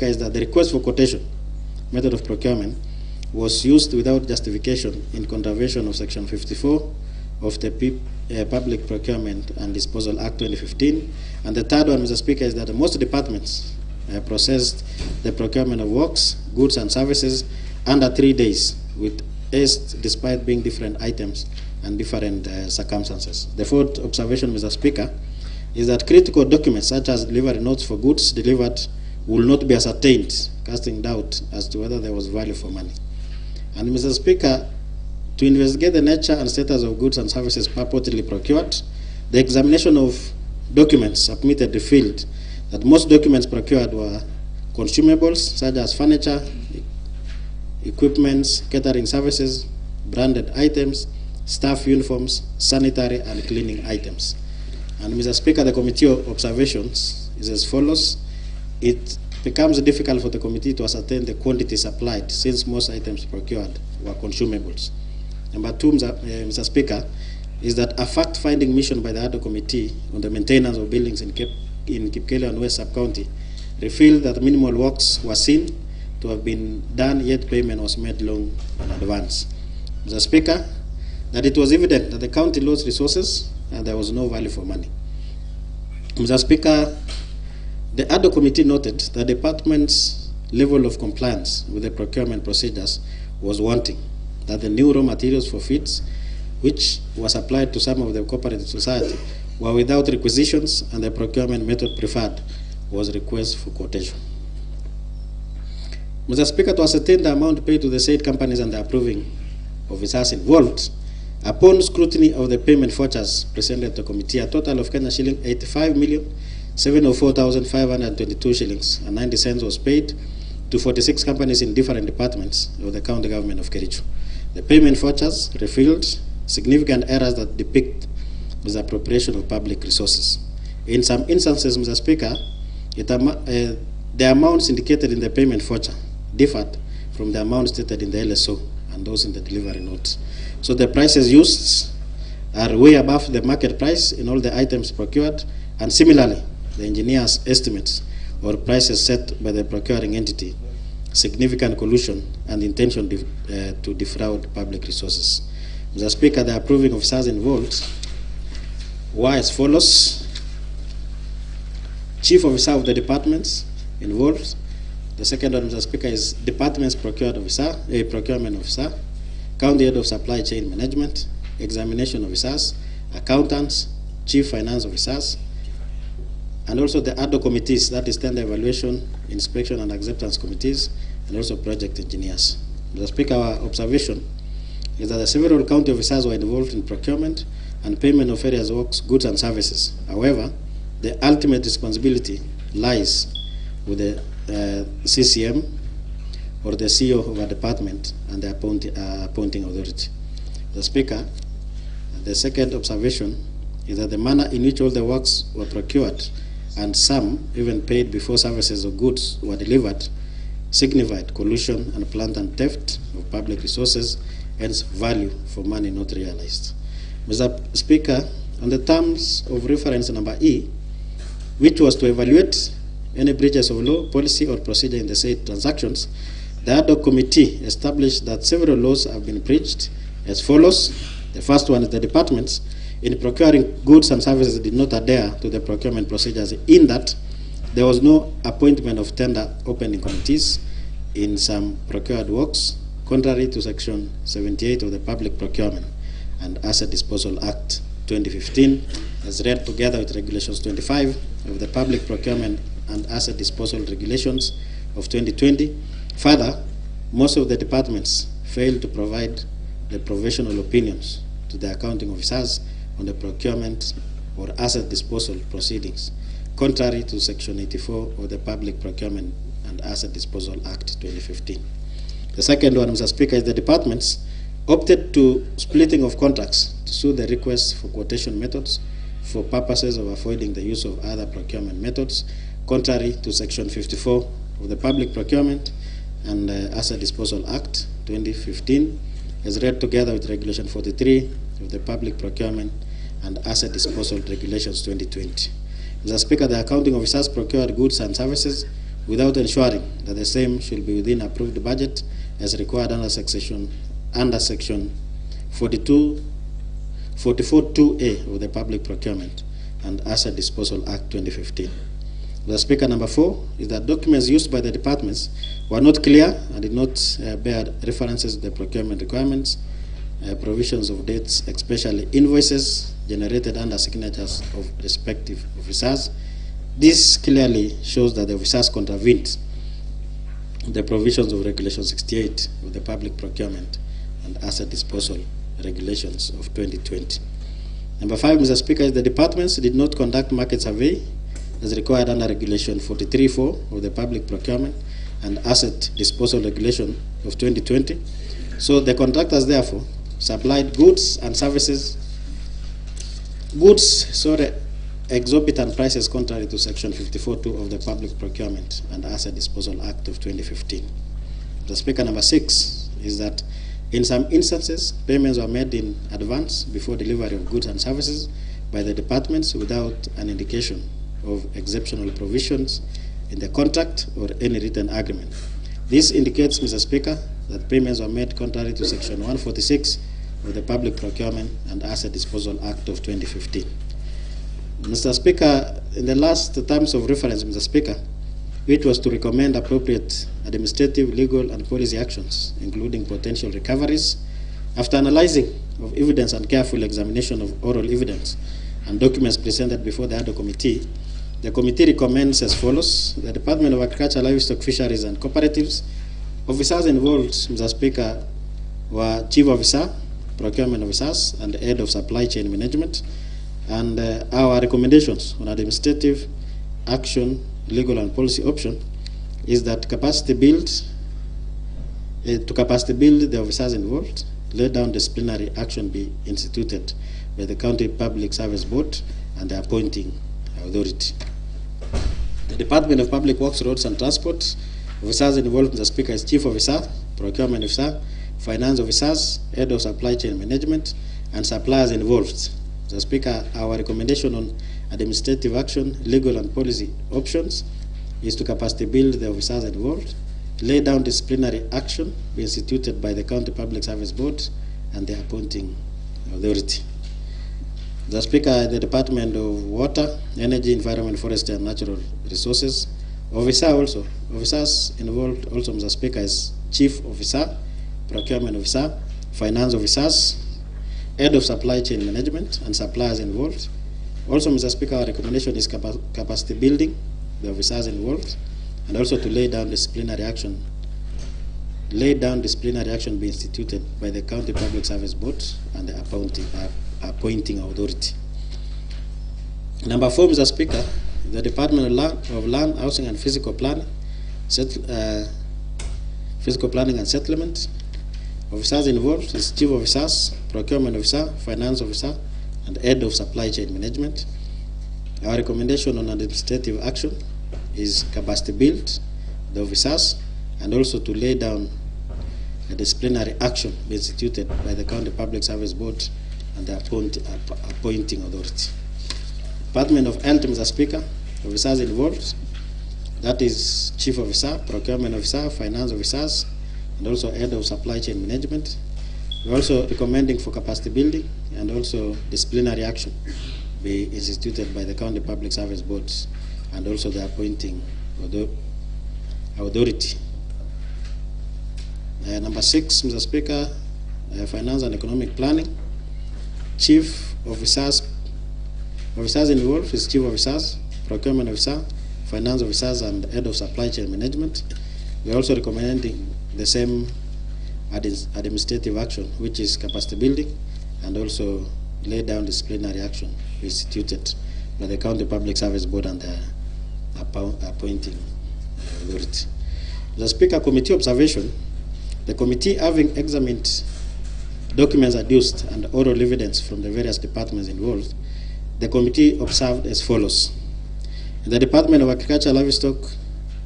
is that the request for quotation method of procurement was used without justification in contravention of Section 54 of the Public Procurement and Disposal Act 2015. And the third one, Mr. Speaker, is that most departments processed the procurement of works, goods and services under 3 days with haste despite being different items and different circumstances. The fourth observation, Mr. Speaker, is that critical documents such as delivery notes for goods delivered will not be ascertained, casting doubt as to whether there was value for money. And Mr. Speaker, to investigate the nature and status of goods and services purportedly procured, the examination of documents submitted revealed that most documents procured were consumables such as furniture, equipments, catering services, branded items, staff uniforms, sanitary and cleaning items. And Mr. Speaker, the committee observations is as follows: it becomes difficult for the committee to ascertain the quantity supplied since most items procured were consumables. Number two, Mr. Speaker, is that a fact-finding mission by the Ad-hoc committee on the maintenance of buildings in Kipkeli and West Sub-County revealed that minimal works were seen to have been done, yet payment was made long in advance. Mr. Speaker, that it was evident that the county lost resources and there was no value for money. Mr. Speaker, the Ad-hoc committee noted that the department's level of compliance with the procurement procedures was wanting, that the new raw materials for feeds, which was applied to some of the cooperative society, were without requisitions, and the procurement method preferred was request for quotation. Mr. Speaker, to ascertain the amount paid to the said companies and the approving officers involved, upon scrutiny of the payment vouchers presented to the committee, a total of Kenya shilling 85,704,522 shillings and 90 cents was paid to 46 companies in different departments of the county government of Kericho. The payment vouchers revealed significant errors that depict misappropriation of public resources. In some instances, Mr. Speaker, the amounts indicated in the payment voucher differed from the amounts stated in the LSO and those in the delivery notes. So the prices used are way above the market price in all the items procured, and similarly, the engineer's estimates or prices set by the procuring entity, significant collusion and intention to defraud public resources. Mr. Speaker, the approving officers involved were as follows: Chief Officer of the departments involved. The second one, Mr. Speaker, is Department's Procurement Officer, County Head of Supply Chain Management, Examination Officers, Accountants, Chief Finance Officers, and also the Ad-hoc committees, that is Tender Evaluation, Inspection and Acceptance Committees, and also Project Engineers. Mr. Speaker, our observation is that the several county officers were involved in procurement and payment of various works, goods and services. However, the ultimate responsibility lies with the CCM or the CEO of a department and the appointing authority. The Speaker, the second observation is that the manner in which all the works were procured, and some even paid before services or goods were delivered, signified collusion and planned theft of public resources, hence value for money not realized. Mr. Speaker, on the terms of reference number E, which was to evaluate any breaches of law, policy, or procedure in the said transactions, the Ad-hoc committee established that several laws have been breached as follows. The first one is the departments, in procuring goods and services, did not adhere to the procurement procedures in that there was no appointment of tender opening committees in some procured works, contrary to Section 78 of the Public Procurement and Asset Disposal Act 2015, as read together with Regulations 25 of the Public Procurement and Asset Disposal Regulations of 2020. Further, most of the departments failed to provide the provisional opinions to the accounting officers on the procurement or asset disposal proceedings, contrary to Section 84 of the Public Procurement and Asset Disposal Act 2015. The second one, Mr. Speaker, is the departments opted to splitting of contracts to suit the requests for quotation methods for purposes of avoiding the use of other procurement methods, contrary to Section 54 of the Public Procurement and Asset Disposal Act 2015, as read together with Regulation 43 of the Public Procurement and Asset Disposal Regulations 2020. Mr. Speaker, the accounting officers procured goods and services without ensuring that the same should be within approved budget as required under Section 44(2)(a) of the Public Procurement and Asset Disposal Act 2015. The Speaker, number 4 is that documents used by the departments were not clear and did not bear references to the procurement requirements, provisions of dates, especially invoices generated under signatures of respective officers. This clearly shows that the officers contravened the provisions of Regulation 68 of the Public Procurement and Asset Disposal Regulations of 2020. Number 5, Mr. Speaker, is the departments did not conduct market survey as required under Regulation 43(4) of the Public Procurement and Asset Disposal Regulation of 2020. So the contractors therefore supplied goods and services, exorbitant prices contrary to Section 54(2) of the Public Procurement and Asset Disposal Act of 2015. The Speaker, number 6 is that in some instances, payments were made in advance before delivery of goods and services by the departments without an indication of exceptional provisions in the contract or any written agreement. This indicates, Mr. Speaker, that payments were made contrary to Section 146 of the Public Procurement and Asset Disposal Act of 2015. Mr. Speaker, in the last terms of reference, Mr. Speaker, which was to recommend appropriate administrative, legal, and policy actions, including potential recoveries, after analyzing of evidence and careful examination of oral evidence and documents presented before the Ad-hoc committee, the committee recommends as follows: the Department of Agriculture, Livestock, Fisheries, and Cooperatives. Officers involved, Mr. Speaker, were Chief Officer, Procurement Officers, and Head of Supply Chain Management. And our recommendations on administrative action, legal, and policy option is that to capacity build the officers involved, lay down disciplinary action be instituted by the County Public Service Board and the appointing authority. The Department of Public Works, Roads, and Transport, officers involved, Mr. Speaker, is Chief Officer, Procurement Officer, Finance Officers, Head of Supply Chain Management, and suppliers involved. Mr. Speaker, our recommendation on administrative action, legal, and policy options is to capacity build the officers involved, lay down disciplinary action be instituted by the County Public Service Board and the appointing authority. Mr. Speaker, the Department of Water, Energy, Environment, Forestry, and Natural Resources, officers involved also, Mr. Speaker, is Chief Officer, Procurement Officer, Finance Officers, Head of Supply Chain Management, and suppliers involved. Also, Mr. Speaker, our recommendation is capacity building the officers involved, and also to lay down disciplinary action be instituted by the County Public Service Board and the appointing authority. Number 4, Mr. Speaker, the Department of Land, Housing, and Physical Planning and Settlement. Officers involved is Chief Officers, Procurement Officer, Finance Officer, and head of supply chain management. Our recommendation on administrative action is capacity build the officers, and also to lay down a disciplinary action be instituted by the County Public Service Board and the appointing authority. Department of Health, Mr. Speaker, officers involved, that is Chief Officer, Procurement Officer, Finance Officers, and also Head of Supply Chain Management. We're also recommending for capacity building and also disciplinary action be instituted by the County Public Service Boards and also the appointing authority. Number 6, Mr. Speaker, Finance and Economic Planning. Chief Officers involved is Chief Officers, Procurement Officer, Finance Officers, and Head of Supply Chain Management. We're also recommending the same administrative action, which is capacity building, and also lay down disciplinary action instituted by the County Public Service Board and the appointing authority. The Speaker, Committee observation. The committee, having examined documents adduced and oral evidence from the various departments involved, the committee observed as follows. In the Department of Agriculture, Livestock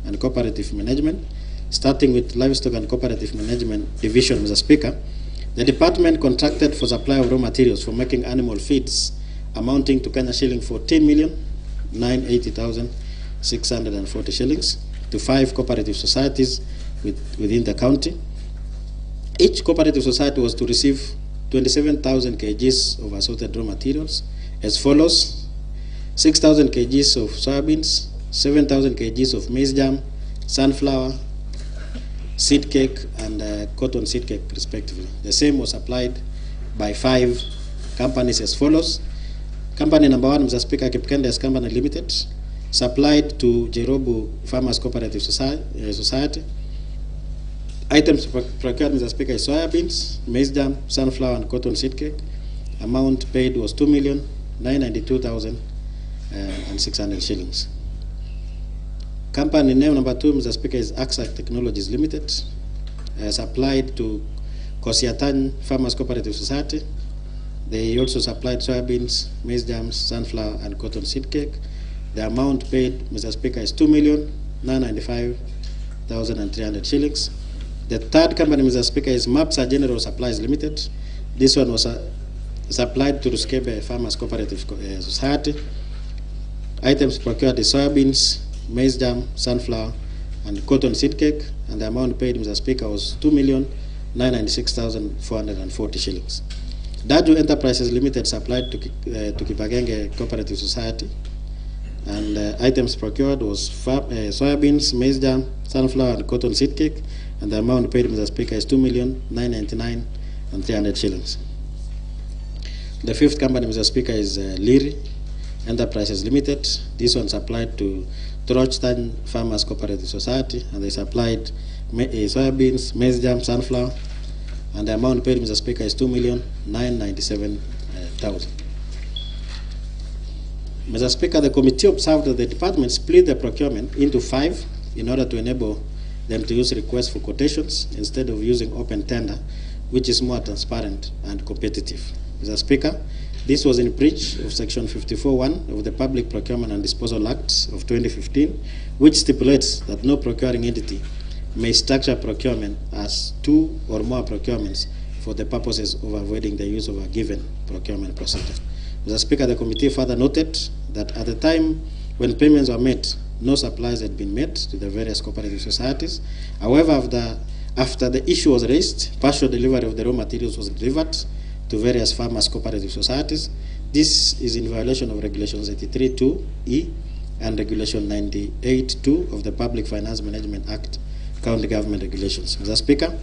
and Cooperative Management, starting with Livestock and Cooperative Management Division, Mr. Speaker, the department contracted for supply of raw materials for making animal feeds amounting to Kenya shilling 14,980,640 shillings to 5 cooperative societies within the county. Each cooperative society was to receive 27,000 kgs of assorted raw materials as follows: 6,000 kgs of soybeans, 7,000 kgs of maize germ, sunflower, seed cake, and cotton seed cake, respectively. The same was applied by 5 companies as follows. Company number 1, Mr. Speaker, Kipkendes Company Limited, supplied to Jerobu Farmers Cooperative Society. Items procured, Mr. Speaker, is soybeans, maize germ, sunflower, and cotton seed cake. Amount paid was 2,992,600 shillings. Company name number 2, Mr. Speaker, is AXA Technologies Limited, supplied to Kosiatan Farmers Cooperative Society. They also supplied soybeans, maize germs, sunflower, and cotton seed cake. The amount paid, Mr. Speaker, is 2,995,300 shillings. The third company, Mr. Speaker, is MAPSA General Supplies Limited. This one was supplied to Ruskebe Farmers Cooperative Society. Items procured is soybeans, maize germ, sunflower, and cotton seed cake, and the amount paid, Mr. Speaker, was 2,996,440 shillings. Daju Enterprises Limited supplied to Kipagenge Cooperative Society, and items procured was soybeans, maize germ, sunflower, and cotton seed cake, and the amount paid, Mr. Speaker, is 2,999,300 shillings. The fifth company, Mr. Speaker, is Liri Enterprises Limited. This one supplied to Trochtan Farmers Cooperative Society, and they supplied soybeans, maize germ, sunflower, and the amount paid, Mr. Speaker, is 2,997,000. Mr. Speaker, the committee observed that the department split the procurement into 5 in order to enable them to use requests for quotations instead of using open tender, which is more transparent and competitive. Mr. Speaker, this was in breach of Section 54(1) of the Public Procurement and Disposal Act of 2015, which stipulates that no procuring entity may structure procurement as 2 or more procurements for the purposes of avoiding the use of a given procurement procedure. Mr. Speaker, the committee further noted that at the time when payments were made, no supplies had been made to the various cooperative societies. However, after the issue was raised, partial delivery of the raw materials was delivered to various farmers' cooperative societies. This is in violation of Regulations 83(2)(e) and Regulation 98(2) of the Public Finance Management Act, County Government Regulations. Mr. Speaker,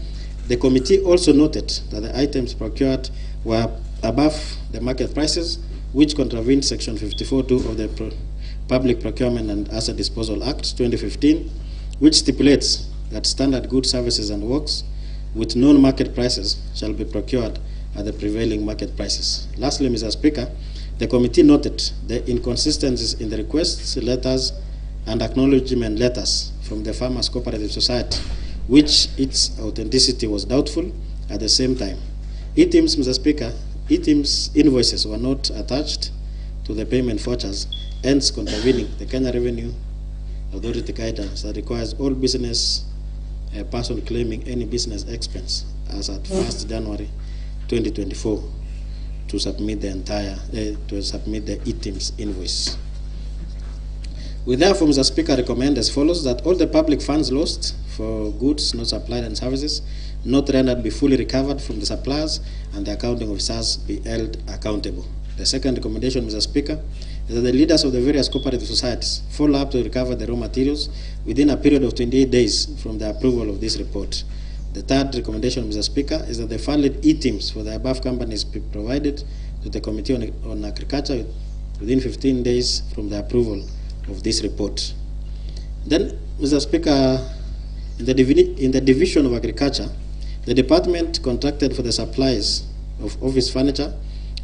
the committee also noted that the items procured were above the market prices, which contravened Section 54(2) of the Public Procurement and Asset Disposal Act 2015, which stipulates that standard goods, services, and works with known market prices shall be procured at the prevailing market prices. Lastly, Mr. Speaker, the committee noted the inconsistencies in the requests, letters, and acknowledgement letters from the Farmers Cooperative Society, which its authenticity was doubtful. At the same time, it seems, Mr. Speaker, e-teams invoices were not attached to the payment vouchers, hence contravening the Kenya Revenue Authority guidance that requires all business person claiming any business expense as at 1st January 2024 to submit the e-teams invoice. We therefore, Mr. Speaker, recommend as follows: that all the public funds lost for goods not supplied and services not rendered be fully recovered from the suppliers, and the accounting officers be held accountable. The second recommendation, Mr. Speaker, is that the leaders of the various cooperative societies follow up to recover the raw materials within a period of 28 days from the approval of this report. The third recommendation, Mr. Speaker, is that the valid e-teams for the above companies be provided to the Committee on Agriculture within 15 days from the approval of this report. Then, Mr. Speaker, in the Division of Agriculture, the department contracted for the supplies of office furniture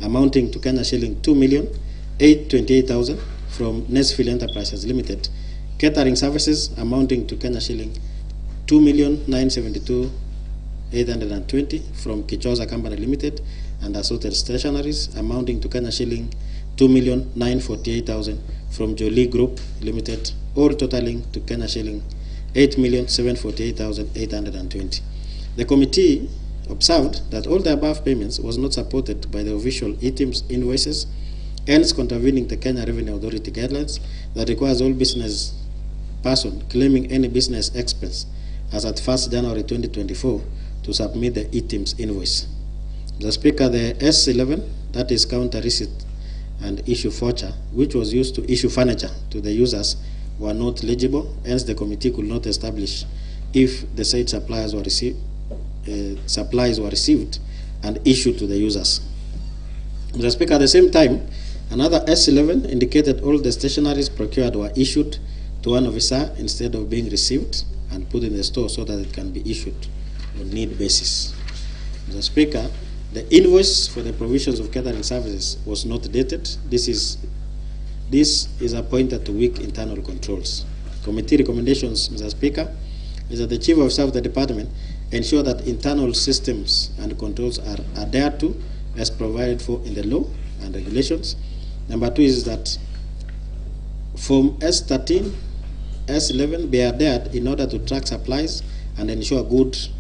amounting to Kenya shilling 2,828,000 from Nesfield Enterprises Limited, catering services amounting to Kenya shilling 2,972,820 from Kichoza Company Limited, and assorted stationaries amounting to Kenya shilling 2,948,000 from Jolie Group Limited, all totaling to Kenya shilling 8,748,820. The committee observed that all the above payments was not supported by the official e-teams invoices, hence contravening the Kenya Revenue Authority guidelines that requires all business person claiming any business expense as at 1st January 2024 to submit the e-teams invoice. Mr. Speaker, the S11, that is counter receipt and issue voucher, which was used to issue furniture to the users, were not legible, hence the committee could not establish if the said supplies were received and issued to the users. Mr. Speaker, at the same time, another S11 indicated all the stationaries procured were issued to one officer instead of being received and put in the store so that it can be issued on need basis. Mr. Speaker, the invoice for the provisions of catering services was not dated. This is appointed to weak internal controls. Committee recommendations, Mr. Speaker, is that the Chief of Staff of the Department ensure that internal systems and controls are adhered to as provided for in the law and regulations. Number two is that Form S13, S11 be adhered in order to track supplies and ensure goods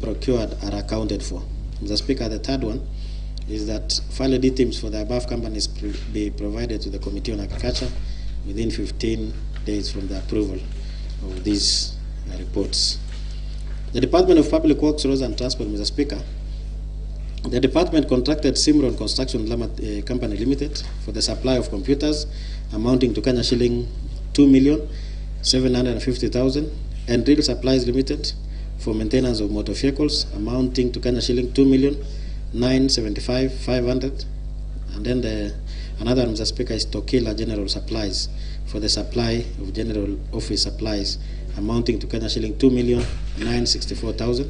procured are accounted for. Mr. Speaker, the third one is that valid e-teams for the above companies be provided to the Committee on Agriculture within 15 days from the approval of these reports. The Department of Public Works, Roads and Transport, Mr. Speaker, the department contracted Simron Construction Company Limited for the supply of computers amounting to Kenya shilling 2,750,000, and Real Supplies Limited for maintenance of motor vehicles amounting to Kenya shilling 2,975,500. And then another, Mr. Speaker, is Tokila General Supplies for the supply of general office supplies amounting to Kenya shilling 2,964,000,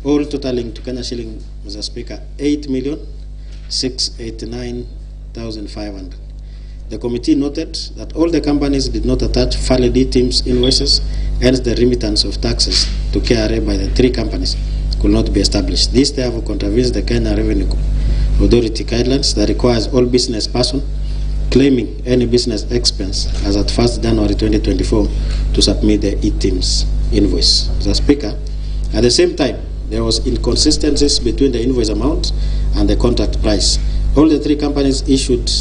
all totaling to Kenya shilling, Mr. Speaker, 8,689,500. The committee noted that all the companies did not attach valid e-teams invoices, hence the remittance of taxes to KRA by the three companies could not be established. This therefore contravenes the Kenya Revenue Authority guidelines that requires all business person claiming any business expense as at 1st January 2024 to submit the e-teams invoice. Mr. Speaker, at the same time, there was inconsistencies between the invoice amount and the contract price. All the three companies issued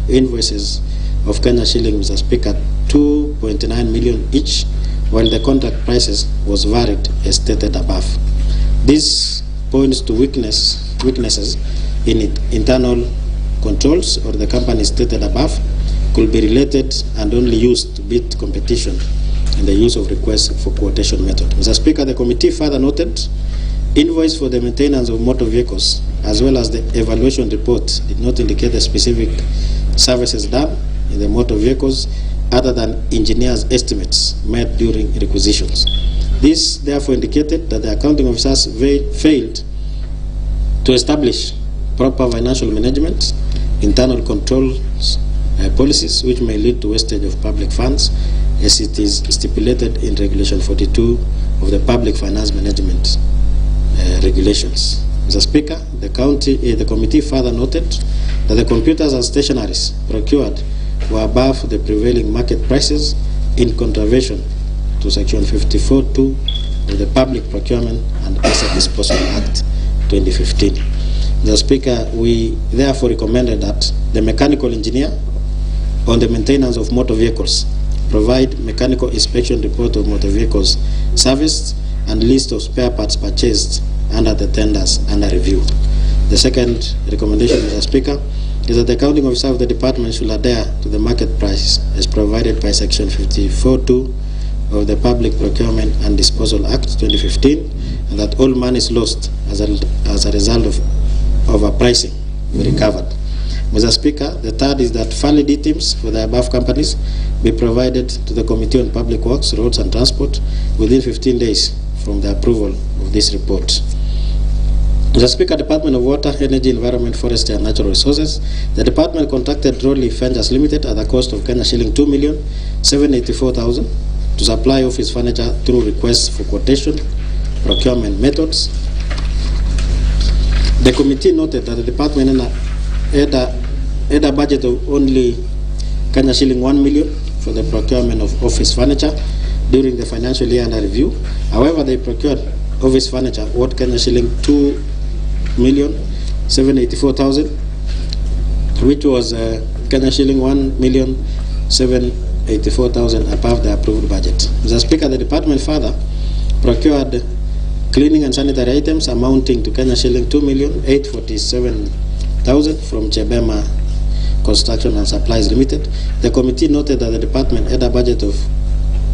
invoices of Kenya shilling, Mr. Speaker, 2.9 million each, while the contract prices was varied as stated above. This points to weaknesses in internal controls or the company stated above could be related and only used to beat competition in the use of request for quotation method. Mr. Speaker, the committee further noted invoice for the maintenance of motor vehicles as well as the evaluation report did not indicate the specific services done in the motor vehicles other than engineers' estimates made during requisitions. This therefore indicated that the accounting officers failed to establish proper financial management, internal controls, policies which may lead to wastage of public funds as it is stipulated in Regulation 42 of the Public Finance Management Regulations. Mr. Speaker, the committee further noted that the computers and stationaries procured were above the prevailing market prices in contravention to Section 54(2) of the Public Procurement and Asset Disposal Act 2015. Mr. Speaker, we therefore recommended that the mechanical engineer on the maintenance of motor vehicles provide mechanical inspection report of motor vehicles serviced and list of spare parts purchased under the tenders under review. The second recommendation, Mr. Speaker, is that the accounting officer of the department should adhere to the market price as provided by Section 54(2) of the Public Procurement and Disposal Act 2015, and that all monies lost as a result of overpricing be recovered. Mr. Speaker, the third is that valid items for the above companies be provided to the Committee on Public Works, Roads and Transport within 15 days from the approval of this report. Mr. Speaker, Department of Water, Energy, Environment, Forestry and Natural Resources, the department contracted Rolly Ventures Limited at the cost of Kenya shilling 2,784,000 to supply office furniture through requests for quotation, procurement methods. The committee noted that the department had a budget of only Kenya shilling 1 million for the procurement of office furniture during the financial year under review. However, they procured office furniture worth Kenya shilling 2,784,000, which was Kenya shilling 1,784,000 above the approved budget. Mr. Speaker, the department further procured cleaning and sanitary items amounting to Kenya shilling 2,847,000 from Chebema Construction and Supplies Limited. The committee noted that the department had a budget of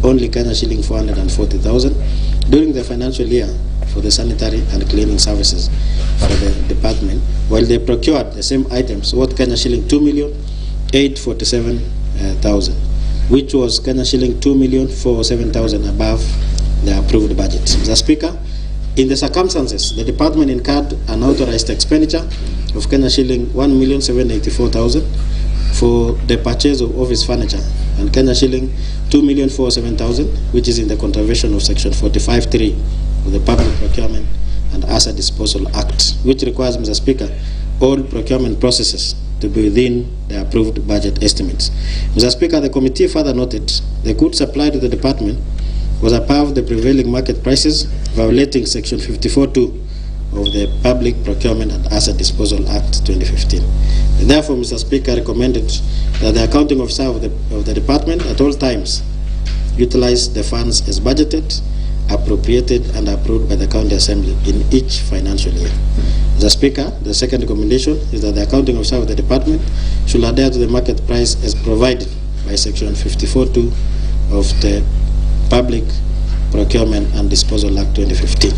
only Kenya shilling 440,000 during the financial year for the sanitary and cleaning services for the department, while they procured the same items worth Kenya shilling 2,847,000, which was Kenya shilling 2,407,000 above the approved budget. Mr. Speaker, in the circumstances, the department incurred an authorized expenditure of Kenya shilling 1,784,000 for the purchase of office furniture and Kenya shilling 2,407,000, which is in the contravention of Section 45(3) of the Public Procurement and Asset Disposal Act, which requires, Mr. Speaker, all procurement processes to be within the approved budget estimates. Mr. Speaker, the committee further noted the goods supplied to the department was above the prevailing market prices, violating Section 54(2) of the Public Procurement and Asset Disposal Act 2015. Therefore, Mr. Speaker, recommended that the accounting officer of the department at all times utilize the funds as budgeted, appropriated and approved by the County Assembly in each financial year. Mr. Speaker, the second recommendation is that the accounting officer of the department should adhere to the market price as provided by Section 54(2) of the Public Procurement and Disposal Act 2015.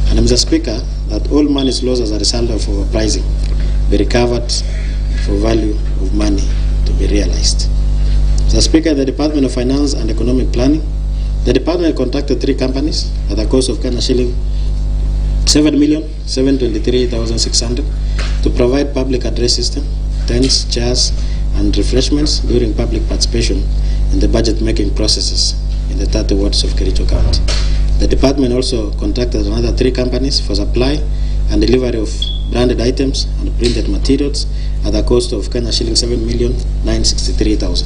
And Mr. Speaker, that all monies lost as a result of overpricing be recovered for value of money to be realized. Mr. Speaker, the Department of Finance and Economic Planning, the department contracted 3 companies at the cost of Kenya shilling 7,723,600 to provide public address system, tents, chairs, and refreshments during public participation in the budget-making processes in the 30 wards of Kericho County. The department also contracted another 3 companies for supply and delivery of branded items and printed materials at the cost of Kenya shilling 7,963,000.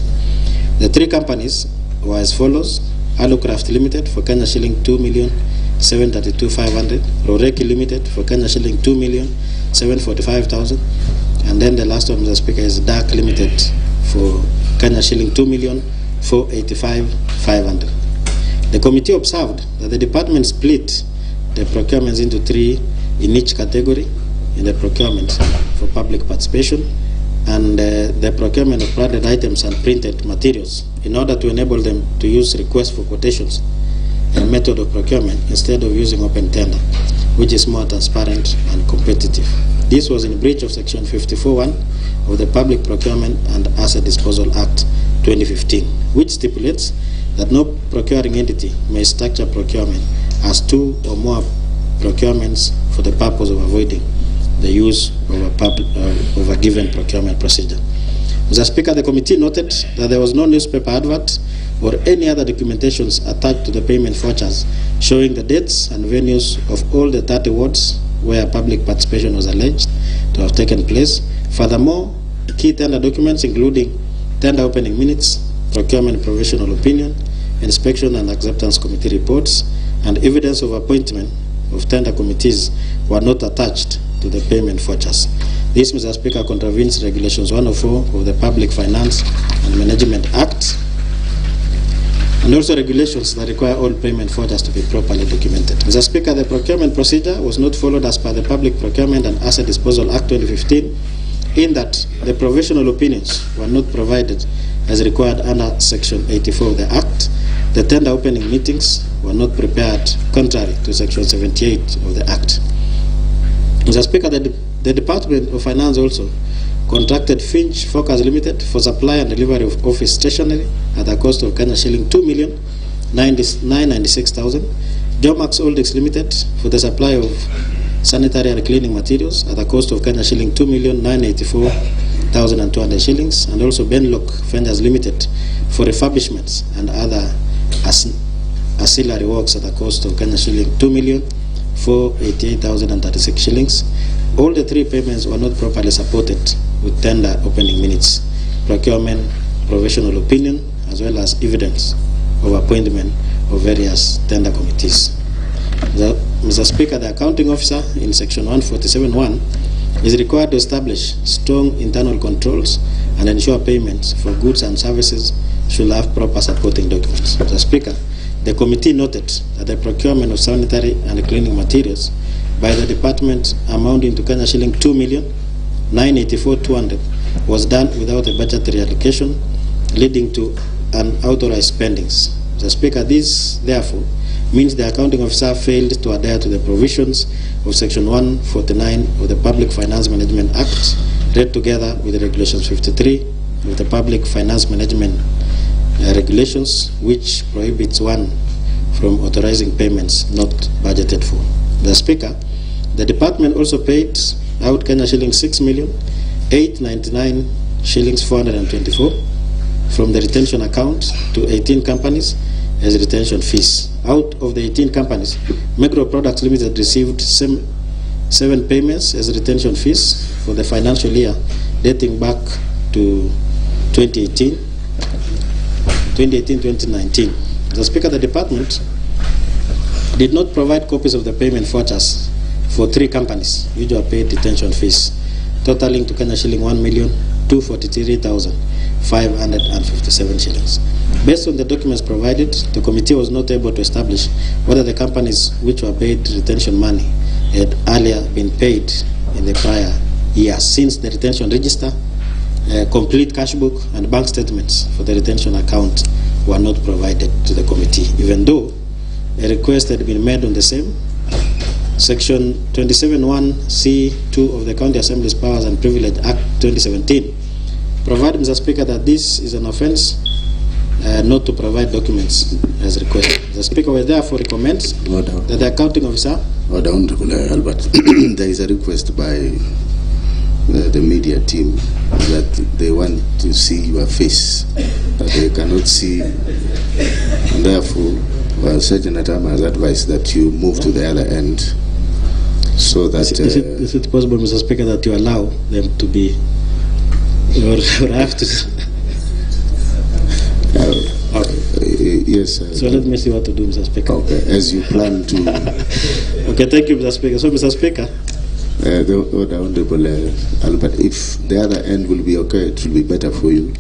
The 3 companies were as follows: Alucraft Limited for Kenya shilling 2,732,500, Roreki Limited for Kenya shilling 2,745,000, and then the last one, Mr. Speaker, is Dark Limited for Kenya shilling 2,485,500. The committee observed that the department split the procurements into 3 in each category in the procurement for public participation and the procurement of branded items and printed materials in order to enable them to use requests for quotations and method of procurement instead of using open tender, which is more transparent and competitive. This was in breach of Section 54(1) of the Public Procurement and Asset Disposal Act 2015, which stipulates that no procuring entity may structure procurement as 2 or more procurements for the purpose of avoiding the use of a given procurement procedure. Mr. Speaker, the committee noted that there was no newspaper advert or any other documentations attached to the payment vouchers showing the dates and venues of all the 30 wards where public participation was alleged to have taken place. Furthermore, key tender documents including tender opening minutes, procurement provisional opinion, inspection and acceptance committee reports, and evidence of appointment of tender committees were not attached to the payment vouchers. This, Mr. Speaker, contravenes Regulations 104 of the Public Finance and Management Act, and also regulations that require all payment vouchers to be properly documented. Mr. Speaker, the procurement procedure was not followed as per the Public Procurement and Asset Disposal Act 2015, in that the provisional opinions were not provided as required under Section 84 of the Act. The tender opening meetings were not prepared contrary to Section 78 of the Act. Mr. Speaker, the Department of Finance also contracted Finch Focus Limited for supply and delivery of office stationery at a cost of Kenya shilling 2,996,000. Jomax Oldex Limited for the supply of sanitary and cleaning materials at a cost of Kenya shilling 2,984,200 shillings, and also Benlock Vendors Limited for refurbishments and other ancillary works at a cost of Kenya shilling 2,488,036 shillings. All the three payments were not properly supported with tender opening minutes, procurement provisional opinion, as well as evidence of appointment of various tender committees. Mr. Speaker, the accounting officer in Section 147(1) is required to establish strong internal controls and ensure payments for goods and services should have proper supporting documents. Mr. Speaker, the committee noted that the procurement of sanitary and cleaning materials by the department amounting to Kenya shilling 2,984,200 was done without a budgetary allocation, leading to unauthorized spendings. Mr. Speaker, this therefore means the accounting officer failed to adhere to the provisions of Section 149 of the Public Finance Management Act, read together with Regulations 53 of the Public Finance Management Regulations, which prohibits one from authorizing payments not budgeted for. The Speaker, the department also paid out Kenya shilling 6,899 shillings 424 from the retention account to 18 companies as retention fees. Out of the 18 companies, Micro Products Limited received 7 payments as retention fees for the financial year dating back to 2018-2019. The Speaker, the department did not provide copies of the payment vouchers for 3 companies which were paid detention fees, totaling to Kenya shilling 1,243,557 shillings. Based on the documents provided, the committee was not able to establish whether the companies which were paid retention money had earlier been paid in the prior year, since the retention register, complete cash book, and bank statements for the retention account were not provided to the committee, even though a request had been made on the same. Section 27(1)(c)(2) of the County Assembly's Powers and Privilege Act 2017 provide, Mr. Speaker, that this is an offence not to provide documents as requested. The Speaker will therefore recommend that the accounting officer... Honorable Albert, there is a request by the media team that they want to see your face, that they cannot see, and therefore Sergeant Atama has advised that you move to the other end, so that... Is it possible, Mr. Speaker, that you allow them to be... or I have to... yes. So let me see what to do, Mr. Speaker. Okay, as you plan to... Okay, thank you, Mr. Speaker. So, Mr. Speaker... the Honorable Albert, if the other end will be okay, it will be better for you.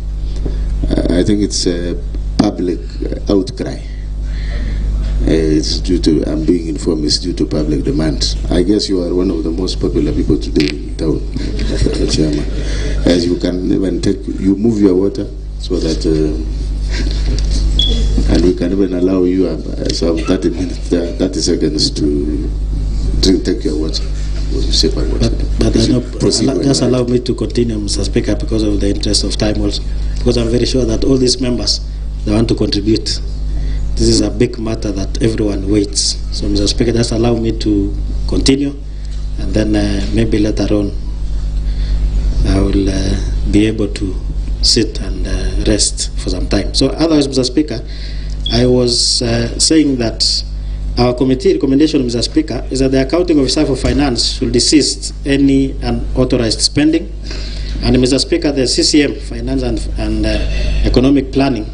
I think it's a public outcry. It's due to, I'm being informed, it's due to public demand. I guess you are one of the most popular people today in town, Chairman. As you can even you move your water so that, and we can even allow you some 30 minutes, 30 seconds to take your water. But just allow me to continue, Mr. Speaker, because of the interest of time also. Because I'm very sure that all these members, they want to contribute. This is a big matter that everyone waits. So, Mr. Speaker, just allow me to continue, and then maybe later on I will be able to sit and rest for some time. So, otherwise, Mr. Speaker, I was saying that Our committee recommendation, Mr. Speaker, is that the accounting officer for finance should desist any unauthorized spending. And Mr. Speaker, the CCM, Finance and Economic Planning,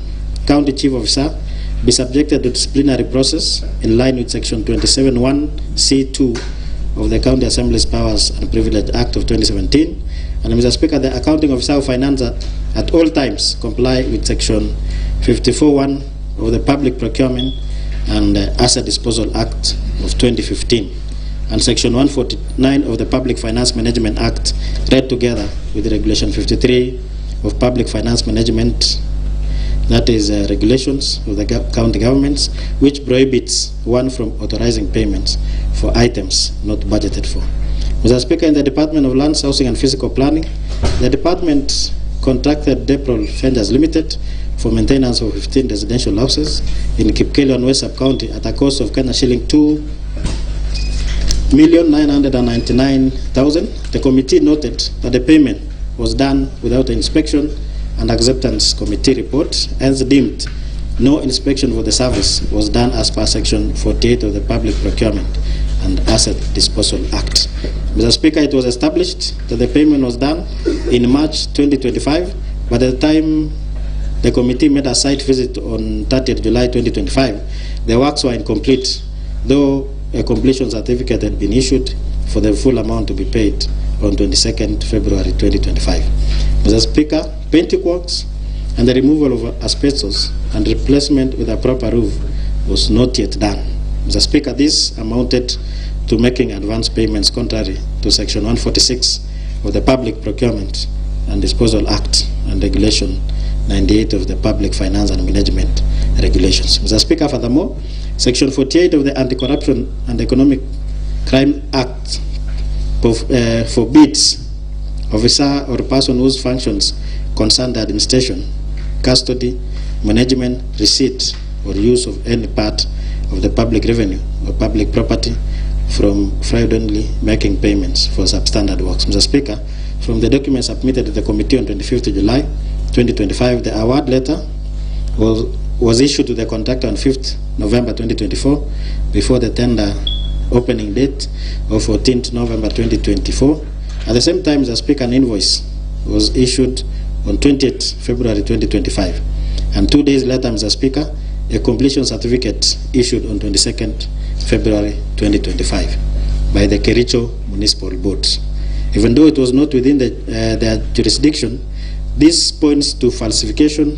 County Chief Officer, be subjected to disciplinary process in line with Section 27(1)(c)(2) of the County Assembly's Powers and Privilege Act of 2017. And Mr. Speaker, the accounting officer of finance at all times comply with Section 54(1) of the Public Procurement and Asset Disposal Act of 2015 and Section 149 of the Public Finance Management Act, read together with Regulation 53 of Public Finance Management, that is regulations of the county governments, which prohibits one from authorizing payments for items not budgeted for. Mr. Speaker, in the Department of Lands, Housing and Physical Planning, the department contracted Deprol Ventures Limited for maintenance of 15 residential houses in Kipkelion West Sub-County at a cost of Kenya shilling 2,999,000. The committee noted that the payment was done without inspection and acceptance committee report, hence deemed no inspection for the service was done as per Section 48 of the Public Procurement and Asset Disposal Act. Mr. Speaker, it was established that the payment was done in March 2025, but at the time the committee made a site visit on 30th July 2025, the works were incomplete, though a completion certificate had been issued for the full amount to be paid on 22nd February 2025. Mr. Speaker, painting works and the removal of asbestos and replacement with a proper roof was not yet done. Mr. Speaker, this amounted to making advance payments contrary to Section 146 of the Public Procurement and Disposal Act and Regulation 98 of the Public Finance and Management Regulations. Mr. Speaker, furthermore, Section 48 of the Anti-Corruption and Economic Crime Act forbids officer or person whose functions concern the administration, custody, management, receipt, or use of any part of the public revenue or public property from fraudulently making payments for substandard works. Mr. Speaker, from the documents submitted to the committee on 25th July 2025, the award letter was issued to the contractor on 5th November 2024 before the tender opening date of 14th November 2024. At the same time, Mr. Speaker, an invoice was issued on 20th February 2025. And 2 days later, Mr. Speaker, a completion certificate issued on 22nd February 2025 by the Kericho Municipal Board. Even though it was not within their jurisdiction, this points to falsification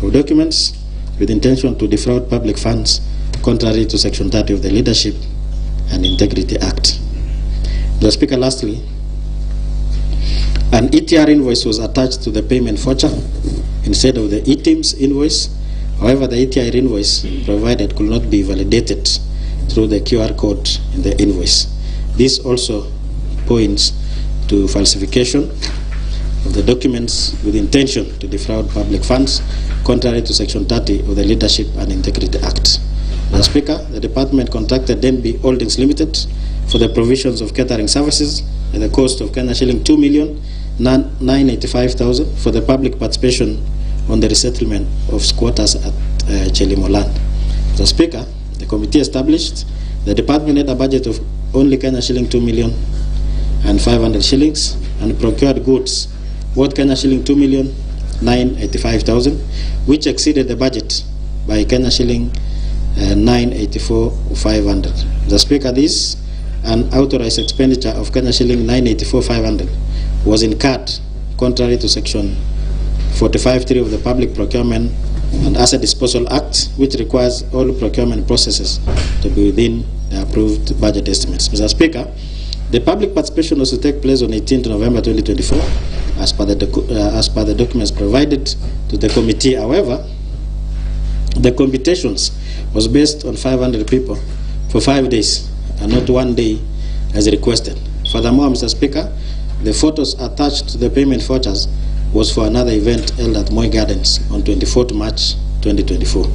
of documents with intention to defraud public funds contrary to Section 30 of the Leadership and Integrity Act. Mr. Speaker, lastly, an ETR invoice was attached to the payment voucher instead of the eTIMS invoice. However, the ETR invoice provided could not be validated through the QR code in the invoice. This also points to falsification of the documents with intention to defraud public funds contrary to Section 30 of the Leadership and Integrity Act. Mr. Speaker, the department contracted NB Holdings Limited for the provisions of catering services at the cost of Kenya shilling 2,985,000 for the public participation on the resettlement of squatters at Chelimoland. Mr. Speaker, the committee established the department had a budget of only Kenya shilling 2,500,000 shillings and procured goods worth Kenya shilling 2,985,000, which exceeded the budget by Kenya shilling 984,500. Mr. Speaker, this unauthorized expenditure of Kenya shilling 984,500 was incurred contrary to Section 45(3) of the Public Procurement and Asset Disposal Act, which requires all procurement processes to be within the approved budget estimates. Mr. Speaker, the public participation was to take place on 18th November 2024 as per the documents provided to the committee. However, the computations was based on 500 people for 5 days and not 1 day as requested. Furthermore, Mr. Speaker, the photos attached to the payment vouchers was for another event held at Moi Gardens on 24th March 2024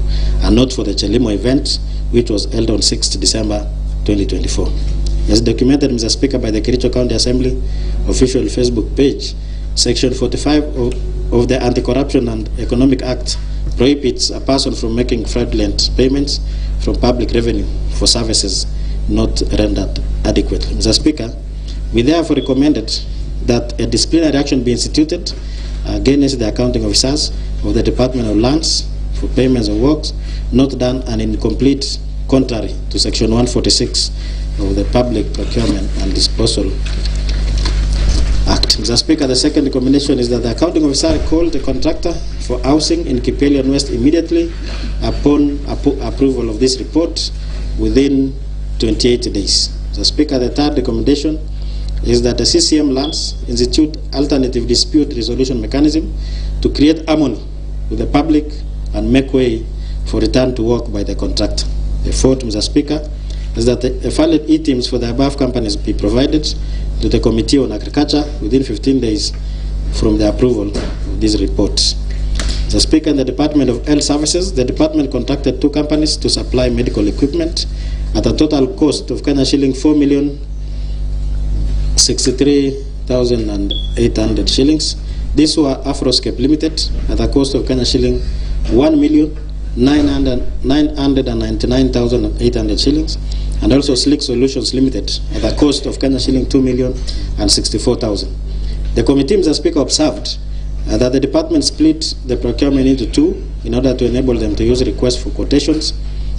and not for the Chelimo event, which was held on 6th December 2024. As documented, Mr. Speaker, by the Kericho County Assembly official Facebook page, Section 45 of the Anti-Corruption and Economic Act prohibits a person from making fraudulent payments from public revenue for services not rendered adequately. Mr. Speaker, we therefore recommended that a disciplinary action be instituted against the accounting officers of the Department of Lands for payments of works not done and in complete contrary to Section 146 of the Public Procurement and Disposal Act. Mr. Speaker, the second recommendation is that the accounting officer call the contractor for housing in Kipelian West immediately upon approval of this report within 28 days. Mr. Speaker, the third recommendation is that the CCM Lands institute alternative dispute resolution mechanism to create harmony with the public and make way for return to work by the contractor. The fourth, Mr. Speaker, is that the valid e-teams for the above companies be provided to the Committee on Agriculture within 15 days from the approval of these reports. Mr. Speaker, in the Department of Health Services, the department contracted 2 companies to supply medical equipment at a total cost of Kenya shilling 4,063,800 shillings. These were Afroscape Limited at a cost of Kenya shilling 1,999,800 shillings, and also Slick Solutions Limited at a cost of Kenya shilling 2,064,000. The committee, Mr. Speaker, observed that the department split the procurement into 2 in order to enable them to use requests for quotations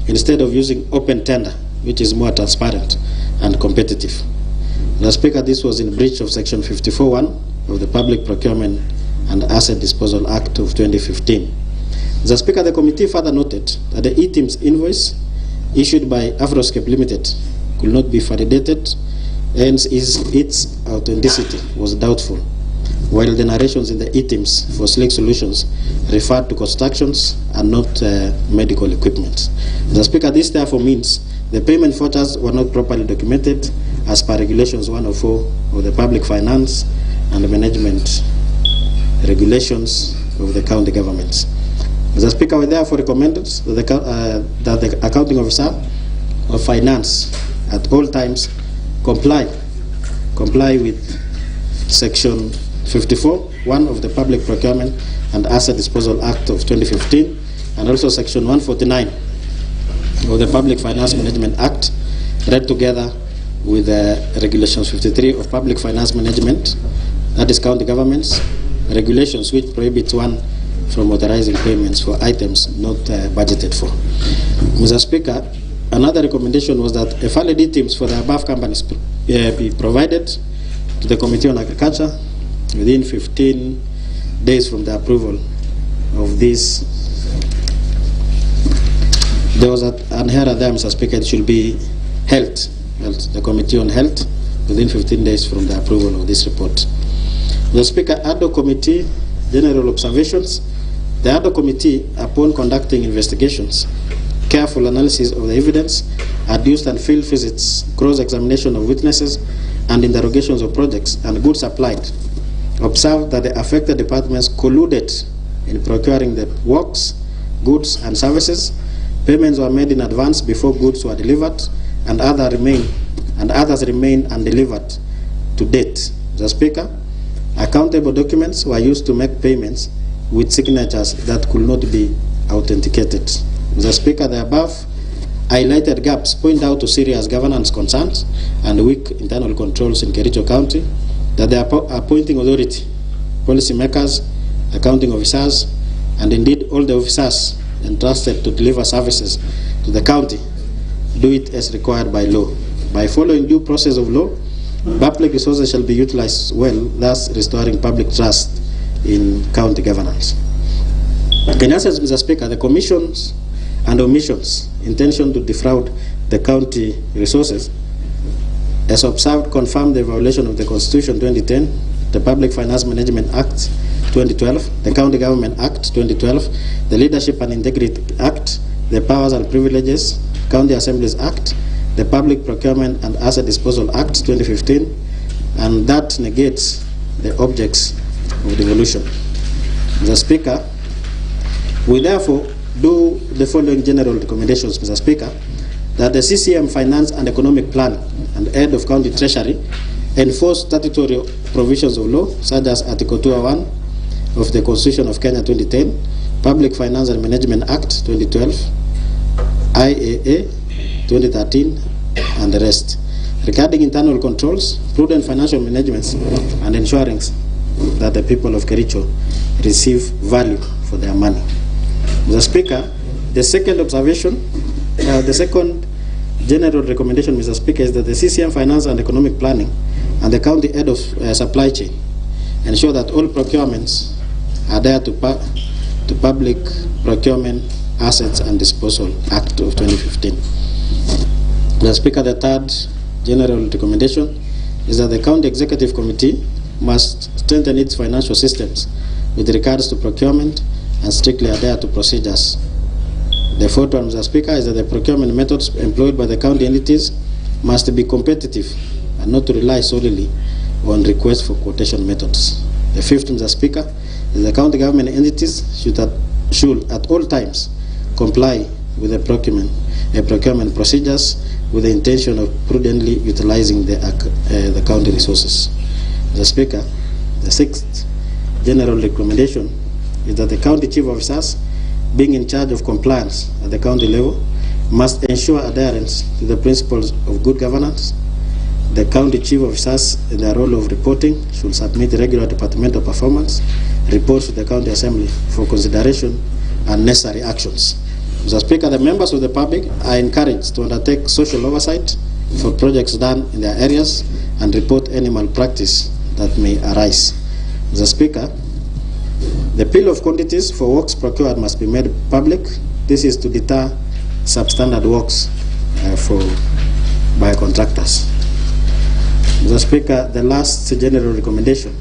instead of using open tender, which is more transparent and competitive. Mr. Speaker, this was in breach of Section 54(1) of the Public Procurement and Asset Disposal Act of 2015. Mr. Speaker, the committee further noted that the e-teams invoice issued by Afroscape Limited could not be validated, hence its authenticity was doubtful, while the narrations in the e-teams for Slick Solutions referred to constructions and not medical equipment. Mr. Speaker, this therefore means the payment vouchers were not properly documented as per Regulations 104 of the Public Finance and Management Regulations of the county governments. Mr. Speaker, we therefore recommended that the accounting officer of finance at all times comply with Section 54(1) of the Public Procurement and Asset Disposal Act of 2015 and also Section 149 of the Public Finance Management Act, read together with Regulations 53 of Public Finance Management, that is county governments, regulations which prohibits one from authorizing payments for items not budgeted for. Mr. Speaker, another recommendation was that a valid e-teams for the above companies be provided to the Committee on Agriculture within 15 days from the approval of this. There was an error there, Mr. Speaker. It should be health, the Committee on Health within 15 days from the approval of this report. Mr. Speaker, Ad-hoc Committee General Observations. The Ad-hoc Committee, upon conducting investigations, careful analysis of the evidence, adduced and field visits, cross-examination of witnesses, and interrogations of projects and goods supplied, observed that the affected departments colluded in procuring the works, goods, and services. Payments were made in advance before goods were delivered, and others remain undelivered to date. Mr. Speaker, accountable documents were used to make payments with signatures that could not be authenticated. Mr. Speaker, the above highlighted gaps point out to serious governance concerns and weak internal controls in Kericho County, that the appointing authority, policymakers, accounting officers, and indeed all the officers entrusted to deliver services to the county do it as required by law. By following due process of law, public resources shall be utilized well, thus restoring public trust in county governance. In essence, Mr. Speaker, the commissions and omissions intention to defraud the county resources, as observed, confirm the violation of the Constitution 2010, the Public Finance Management Act 2012, the County Government Act 2012, the Leadership and Integrity Act, the Powers and Privileges County Assemblies Act, the Public Procurement and Asset Disposal Act 2015, and that negates the objects of devolution. Mr. Speaker, we therefore do the following general recommendations, Mr. Speaker, that the CCM Finance and Economic Plan and Head of County Treasury enforce statutory provisions of law, such as Article 201 of the Constitution of Kenya 2010, Public Finance and Management Act 2012, IAA 2013, and the rest. Regarding internal controls, prudent financial management, and ensuring that the people of Kericho receive value for their money. Mr. Speaker, the second observation, the second general recommendation, Mr. Speaker, is that the CCM Finance and Economic Planning and the County Head of Supply Chain ensure that all procurements adhere to Public Procurement Assets and Disposal Act of 2015. Mr. Speaker, the third general recommendation is that the County Executive Committee must strengthen its financial systems with regards to procurement and strictly adhere to procedures. The fourth one, Mr. Speaker, is that the procurement methods employed by the county entities must be competitive and not to rely solely on requests for quotation methods. The fifth, Mr. Speaker, is the county government entities should at all times comply with the procurement procedures with the intention of prudently utilizing the county resources. Mr. Speaker, the sixth general recommendation is that the county chief officers, being in charge of compliance at the county level, must ensure adherence to the principles of good governance. The county chief officers, in their role of reporting, should submit regular departmental performance reports to the county assembly for consideration and necessary actions. Mr. Speaker, the members of the public are encouraged to undertake social oversight for projects done in their areas and report any malpractice that may arise. Mr. Speaker, the bill of quantities for works procured must be made public. This is to deter substandard works by contractors. Mr. Speaker, the last general recommendation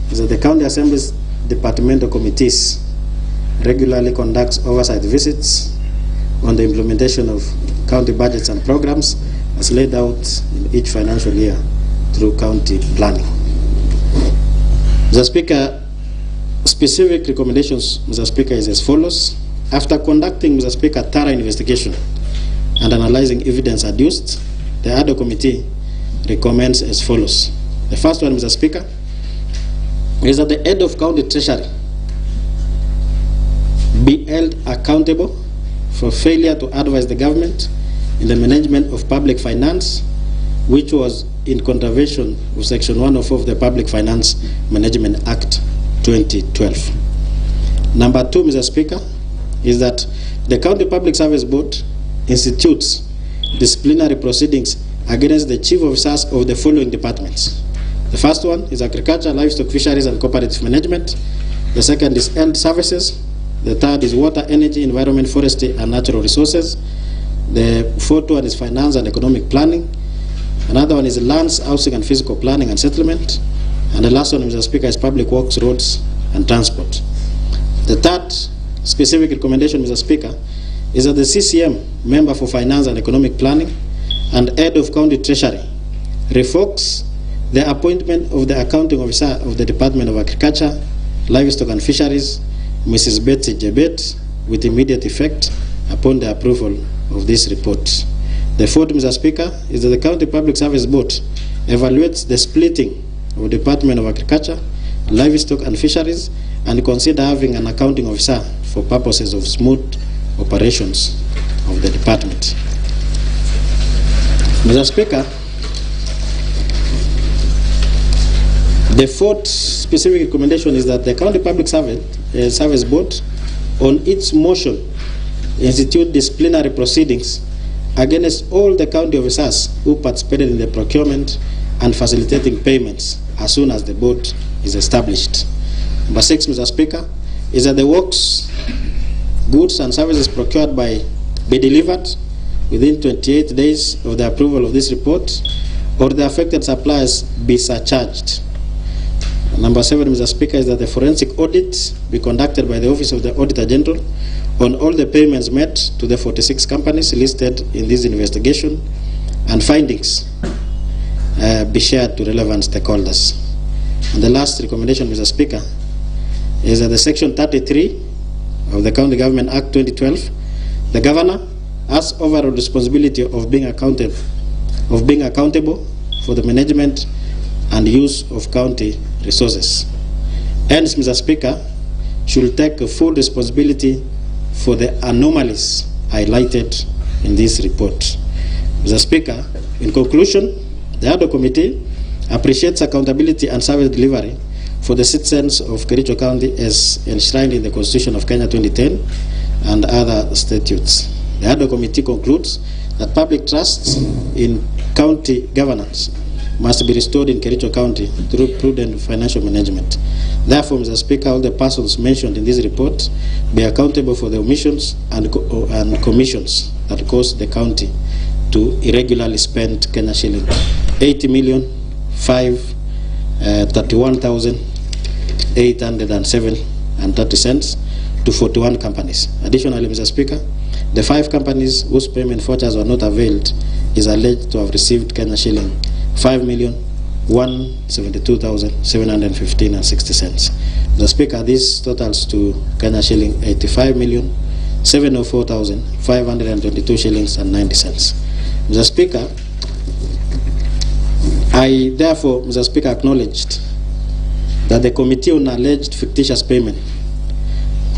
is that the county assembly's departmental committees regularly conduct oversight visits on the implementation of county budgets and programs as laid out in each financial year through county planning. Mr. Speaker, specific recommendations, Mr. Speaker, is as follows. After conducting, Mr. Speaker, thorough investigation and analyzing evidence adduced, the Ad-hoc committee recommends as follows. The first one, Mr. Speaker, is that the head of county treasury be held accountable for failure to advise the government in the management of public finance, which was in contravention of Section 104 of the Public Finance Management Act 2012. Number two, Mr. Speaker, is that the County Public Service Board institutes disciplinary proceedings against the chief officers of the following departments. The first one is Agriculture, Livestock, Fisheries and Cooperative Management. The second is Health Services. The third is Water, Energy, Environment, Forestry and Natural Resources. The fourth one is Finance and Economic Planning. Another one is Lands, Housing and Physical Planning and Settlement. And the last one, Mr. Speaker, is Public Works, Roads and Transport. The third specific recommendation, Mr. Speaker, is that the CCM member for Finance and Economic Planning and head of County Treasury revokes the appointment of the accounting officer of the Department of Agriculture, Livestock and Fisheries, Mrs. Betsy Jebet, with immediate effect upon the approval of this report. The fourth, Mr. Speaker, is that the County Public Service Board evaluates the splitting of the Department of Agriculture, Livestock and Fisheries and consider having an accounting officer for purposes of smooth operations of the department. Mr. Speaker, the fourth specific recommendation is that the County Public Service Board, on its motion, institute disciplinary proceedings against all the county officers who participated in the procurement and facilitating payments as soon as the board is established. Number six, Mr. Speaker, is that the works, goods and services procured be delivered within 28 days of the approval of this report, or the affected suppliers be surcharged. Number seven, Mr. Speaker, is that the forensic audit be conducted by the Office of the Auditor General on all the payments made to the 46 companies listed in this investigation, and findings be shared to relevant stakeholders. And the last recommendation, Mr. Speaker, is that the Section 33 of the County Government Act 2012, the Governor has overall responsibility of being accountable for the management and use of county resources. Hence, Mr. Speaker, should take a full responsibility for the anomalies highlighted in this report. Mr. Speaker, in conclusion, the Ad-hoc Committee appreciates accountability and service delivery for the citizens of Kericho County as enshrined in the Constitution of Kenya 2010 and other statutes. The Ad-hoc Committee concludes that public trust in county governance must be restored in Kericho County through prudent financial management. Therefore, Mr. Speaker, all the persons mentioned in this report be accountable for the omissions and commissions that caused the county to irregularly spend Kenya shilling 80,531,807.30 to 41 companies. Additionally, Mr. Speaker, the 5 companies whose payment vouchers were not availed is alleged to have received Kenya shilling 5,172,715.60. Mr. Speaker, this totals to Kenya shilling 85,704,522 shillings and 90 cents. Mr. Speaker, I therefore, Mr. Speaker, acknowledged that the Committee on Alleged Fictitious Payment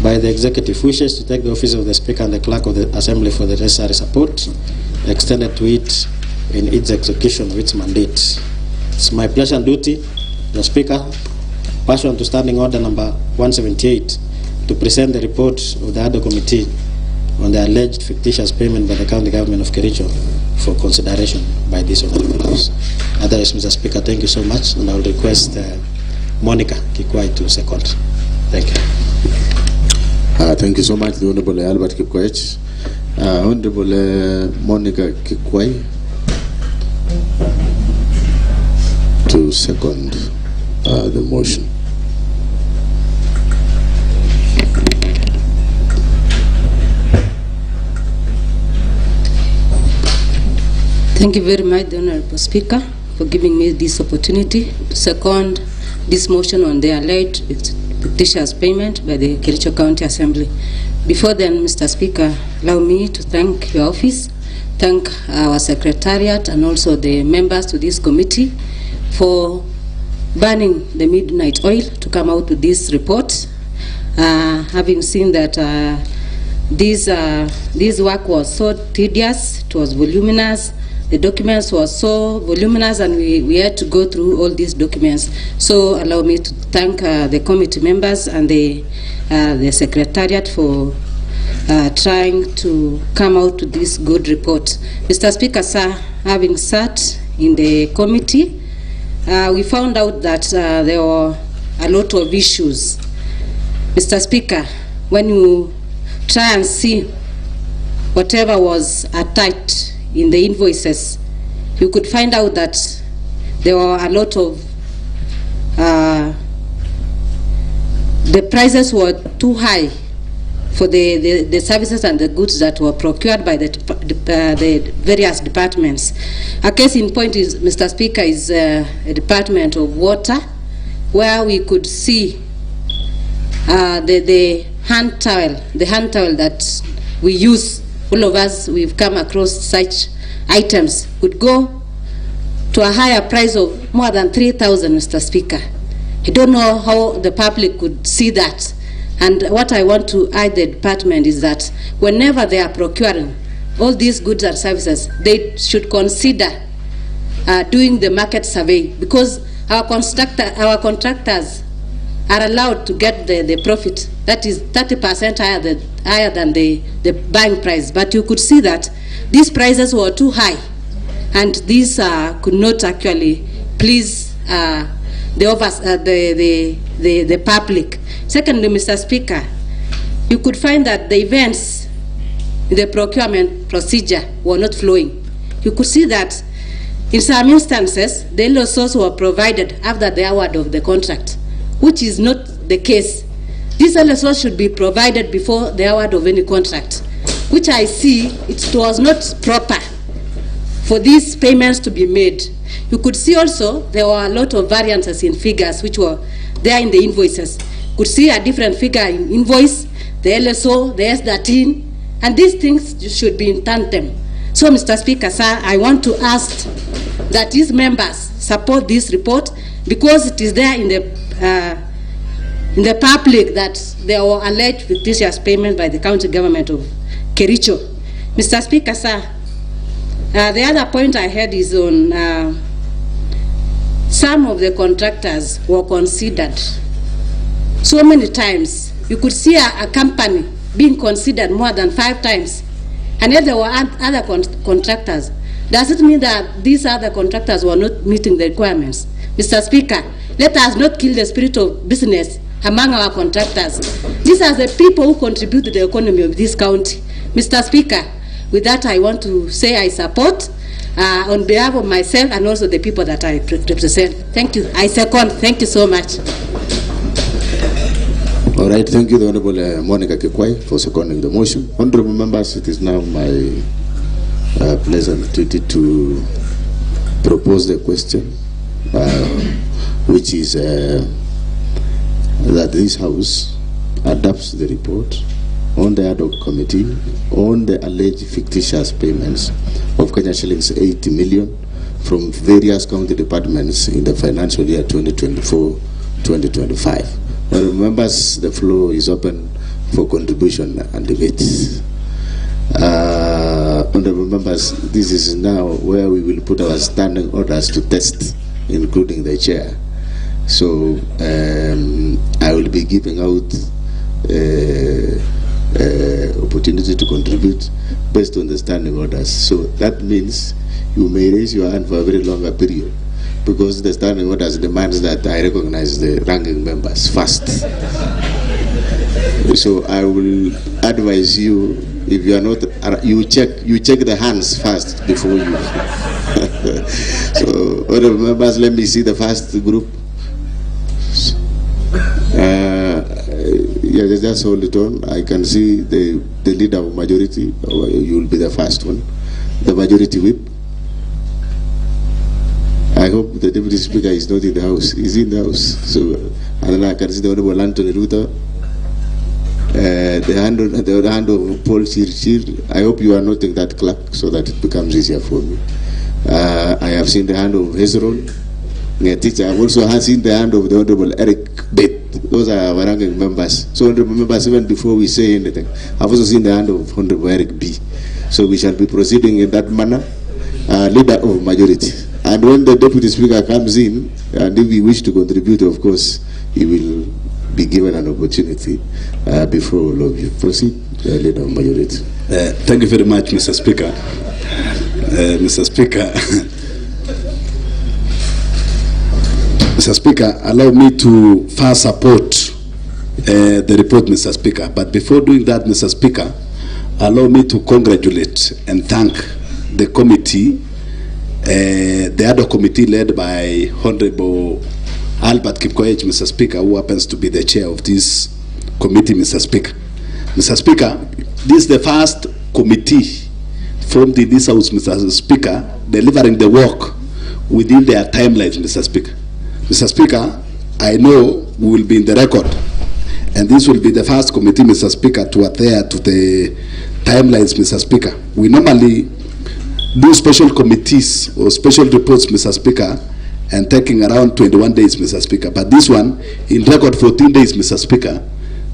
by the Executive wishes to take the office of the Speaker and the Clerk of the Assembly for the necessary support extended to it in its execution of its mandate. It's my pleasure and duty, the Speaker, pursuant to Standing Order number 178, to present the report of the Ad-hoc Committee on the alleged fictitious payment by the County Government of Kericho for consideration by this Honorable House. Otherwise, Mr. Speaker, thank you so much, and I will request Monica Kikwai to second. Thank you. Thank you so much, the Honorable Albert Kikwai. Honorable Monica Kikwai to second the motion. Thank you very much, the Honorable Speaker, for giving me this opportunity to second this motion on the alleged fictitious payment by the Kericho County Assembly. Before then, Mr. Speaker, allow me to thank your office, thank our Secretariat and also the members to this committee for burning the midnight oil to come out with this report. Having seen that this work was so tedious, it was voluminous, the documents were so voluminous, and we had to go through all these documents. So allow me to thank the committee members and the Secretariat for trying to come out with this good report. Mr. Speaker, sir, having sat in the committee, we found out that there were a lot of issues. Mr. Speaker, when you try and see whatever was attached in the invoices, you could find out that there were a lot of the prices were too high for the services and the goods that were procured by the various departments. A case in point is, Mr. Speaker, is a Department of Water, where we could see the hand towel that we use. All of us, we've come across such items, could go to a higher price of more than 3,000, Mr. Speaker. I don't know how the public could see that. And what I want to urge the department is that whenever they are procuring all these goods and services, they should consider doing the market survey, because our contractors are allowed to get the profit that is 30% higher than the buying price. But you could see that these prices were too high, and these could not actually please the public. Secondly, Mr. Speaker, you could find that the events in the procurement procedure were not flowing. You could see that in some instances, the LSOs were provided after the award of the contract, which is not the case. These LSOs should be provided before the award of any contract, which I see it was not proper for these payments to be made. You could see also there were a lot of variances in figures which were there in the invoices. You could see a different figure in invoice, the LSO, the S13, and these things should be in tandem. So, Mr. Speaker, sir, I want to ask that these members support this report, because it is there in the public that there were alleged fictitious payment by the county government of Kericho. Mr. Speaker, sir, the other point I had is on some of the contractors were considered. So many times, you could see a company being considered more than 5 times, and yet there were other contractors. Does it mean that these other contractors were not meeting the requirements? Mr. Speaker, let us not kill the spirit of business among our contractors. These are the people who contribute to the economy of this county. Mr. Speaker, with that I want to say I support on behalf of myself and also the people that I represent. Thank you. I second. Thank you so much. All right, thank you, the Honorable Monica Kikwai, for seconding the motion. Honorable members, it is now my pleasant duty to propose the question, which is that this House adopts the report on the Ad-hoc committee on the alleged fictitious payments of Kenya shillings 80 million from various county departments in the financial year 2024-2025. Well, members, the floor is open for contribution and debate. Honorable members, this is now where we will put our standing orders to test, including the chair. So I will be giving out opportunity to contribute based on the standing orders. So that means you may raise your hand for a very longer period, because the standing orders demands that I recognize the ranking members first. So I will advise you, if you are not, you check the hands first before you. So, honorable members, let me see the first group. Yeah, just hold it on. I can see the leader of majority. You will be the first one. The majority whip. I hope the Deputy Speaker is not in the House. He's in the House. So, and then I can see the Honorable Anthony Ruta. The hand of Paul Chirchir. I hope you are noting that clerk so that it becomes easier for me. I have seen the hand of Hezron. Teacher. I have also seen the hand of the Honorable Eric Bate. Those are our ranking members. So, honorable members, even before we say anything, I've also seen the hand of Honorable Eric B. So we shall be proceeding in that manner. Leader of majority. And when the Deputy Speaker comes in, and if he wishes to contribute, of course, he will be given an opportunity before all of you. Proceed, Leader of majority. Thank you very much, Mr. Speaker. Mr. Speaker, Mr. Speaker, allow me to first support the report, Mr. Speaker. But before doing that, Mr. Speaker, allow me to congratulate and thank the committee, the Ad-hoc committee led by Honorable Albert Kipkoech, Mr. Speaker, who happens to be the chair of this committee, Mr. Speaker. Mr. Speaker, this is the first committee formed in this House, Mr. Speaker, delivering the work within their timelines, Mr. Speaker. Mr. Speaker, I know we will be in the record, and this will be the first committee, Mr. Speaker, to adhere to the timelines, Mr. Speaker. We normally do special committees or special reports, Mr. Speaker, and taking around 21 days, Mr. Speaker. But this one, in record 14 days, Mr. Speaker,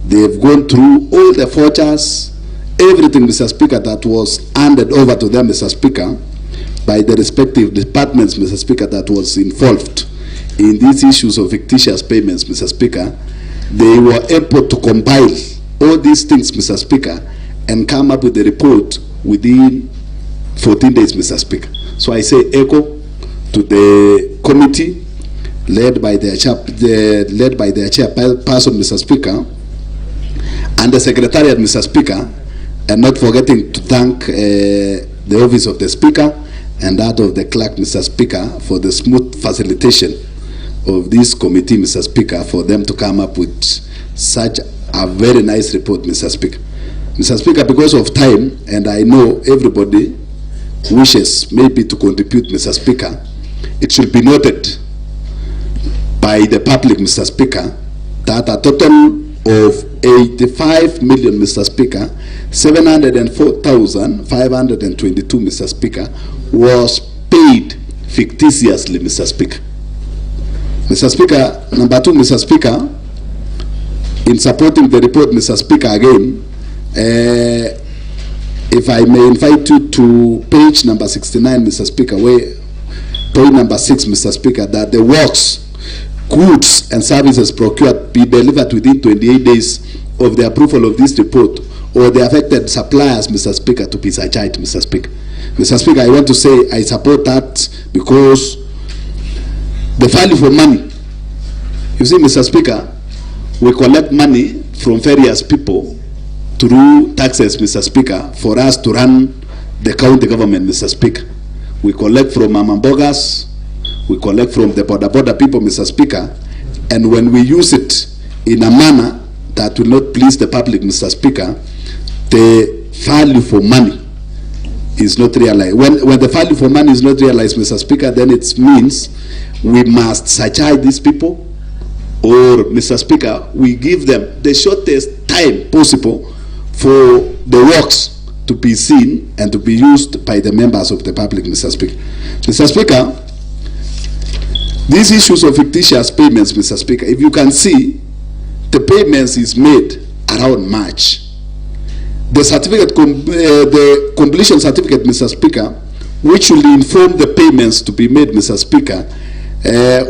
they have gone through all the vouchers, everything, Mr. Speaker, that was handed over to them, Mr. Speaker, by the respective departments, Mr. Speaker, that was involved in these issues of fictitious payments, Mr. Speaker. They were able to compile all these things, Mr. Speaker, and come up with a report within 14 days, Mr. Speaker. So I say echo to the committee led by their chairperson, Mr. Speaker, and the secretariat, Mr. Speaker, and not forgetting to thank the office of the Speaker and that of the clerk, Mr. Speaker, for the smooth facilitation of this committee, Mr. Speaker, for them to come up with such a very nice report, Mr. Speaker. Mr. Speaker, because of time, and I know everybody wishes maybe to contribute, Mr. Speaker, it should be noted by the public, Mr. Speaker, that a total of 85 million, Mr. Speaker, 704,522, Mr. Speaker, was paid fictitiously, Mr. Speaker. Mr. Speaker, number 2, Mr. Speaker, in supporting the report, Mr. Speaker, again, if I may invite you to page number 69, Mr. Speaker, where point number 6, Mr. Speaker, that the works, goods and services procured be delivered within 28 days of the approval of this report, or the affected suppliers, Mr. Speaker, to be surcharged, Mr. Speaker. Mr. Speaker, I want to say I support that because the value for money, you see, Mr. Speaker, we collect money from various people through taxes, Mr. Speaker, for us to run the county government, Mr. Speaker. We collect from Amambogas, we collect from the border people, Mr. Speaker, and when we use it in a manner that will not please the public, Mr. Speaker, the value for money is not realized. When the value for money is not realized, Mr. Speaker, then it means we must surcharge these people, or, Mr. Speaker, we give them the shortest time possible for the works to be seen and to be used by the members of the public, Mr. Speaker. Mr. Speaker, these issues of fictitious payments, Mr. Speaker, if you can see, the payments is made around March. The certificate, the completion certificate, Mr. Speaker, which will inform the payments to be made, Mr. Speaker,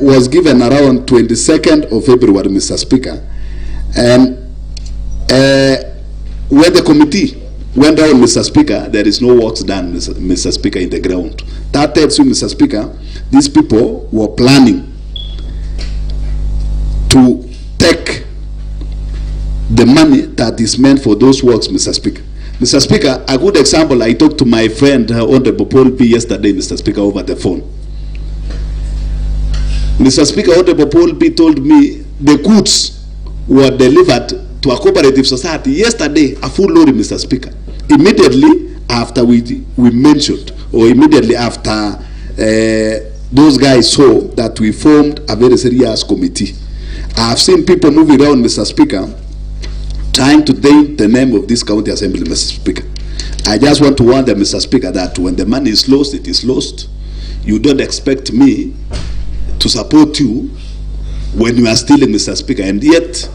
was given around 22nd of February, Mr. Speaker. And when the committee went down, Mr. Speaker, there is no works done, Mr. Speaker, in the ground. That tells you, Mr. Speaker, these people were planning to take the money that is meant for those works, Mr. Speaker. Mr. Speaker, a good example, I talked to my friend, Honorable Paul B. yesterday, Mr. Speaker, over the phone. Mr. Speaker, Honorable Paul B. told me the goods were delivered to a cooperative society yesterday, a full lorry, Mr. Speaker. Immediately after we mentioned, or immediately after those guys saw that we formed a very serious committee. I have seen people moving around, Mr. Speaker, trying to taint the name of this county assembly, Mr. Speaker. I just want to warn them, Mr. Speaker, that when the money is lost, it is lost. You don't expect me to support you when you are stealing, Mr. Speaker, and yet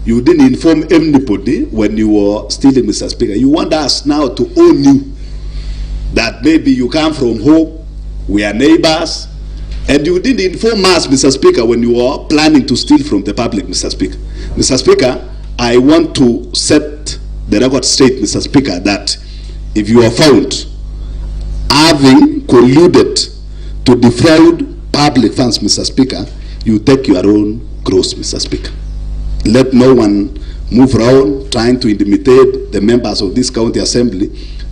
you didn't inform anybody when you were stealing, Mr. Speaker. You want us now to own you, that maybe you come from home, we are neighbors, and you didn't inform us, Mr. Speaker, when you were planning to steal from the public, Mr. Speaker. Mr. Speaker, I want to set the record straight, Mr. Speaker, that if you are found having colluded to defraud public funds, Mr. Speaker, you take your own cross, Mr. Speaker. Let no one move around trying to intimidate the members of this county assembly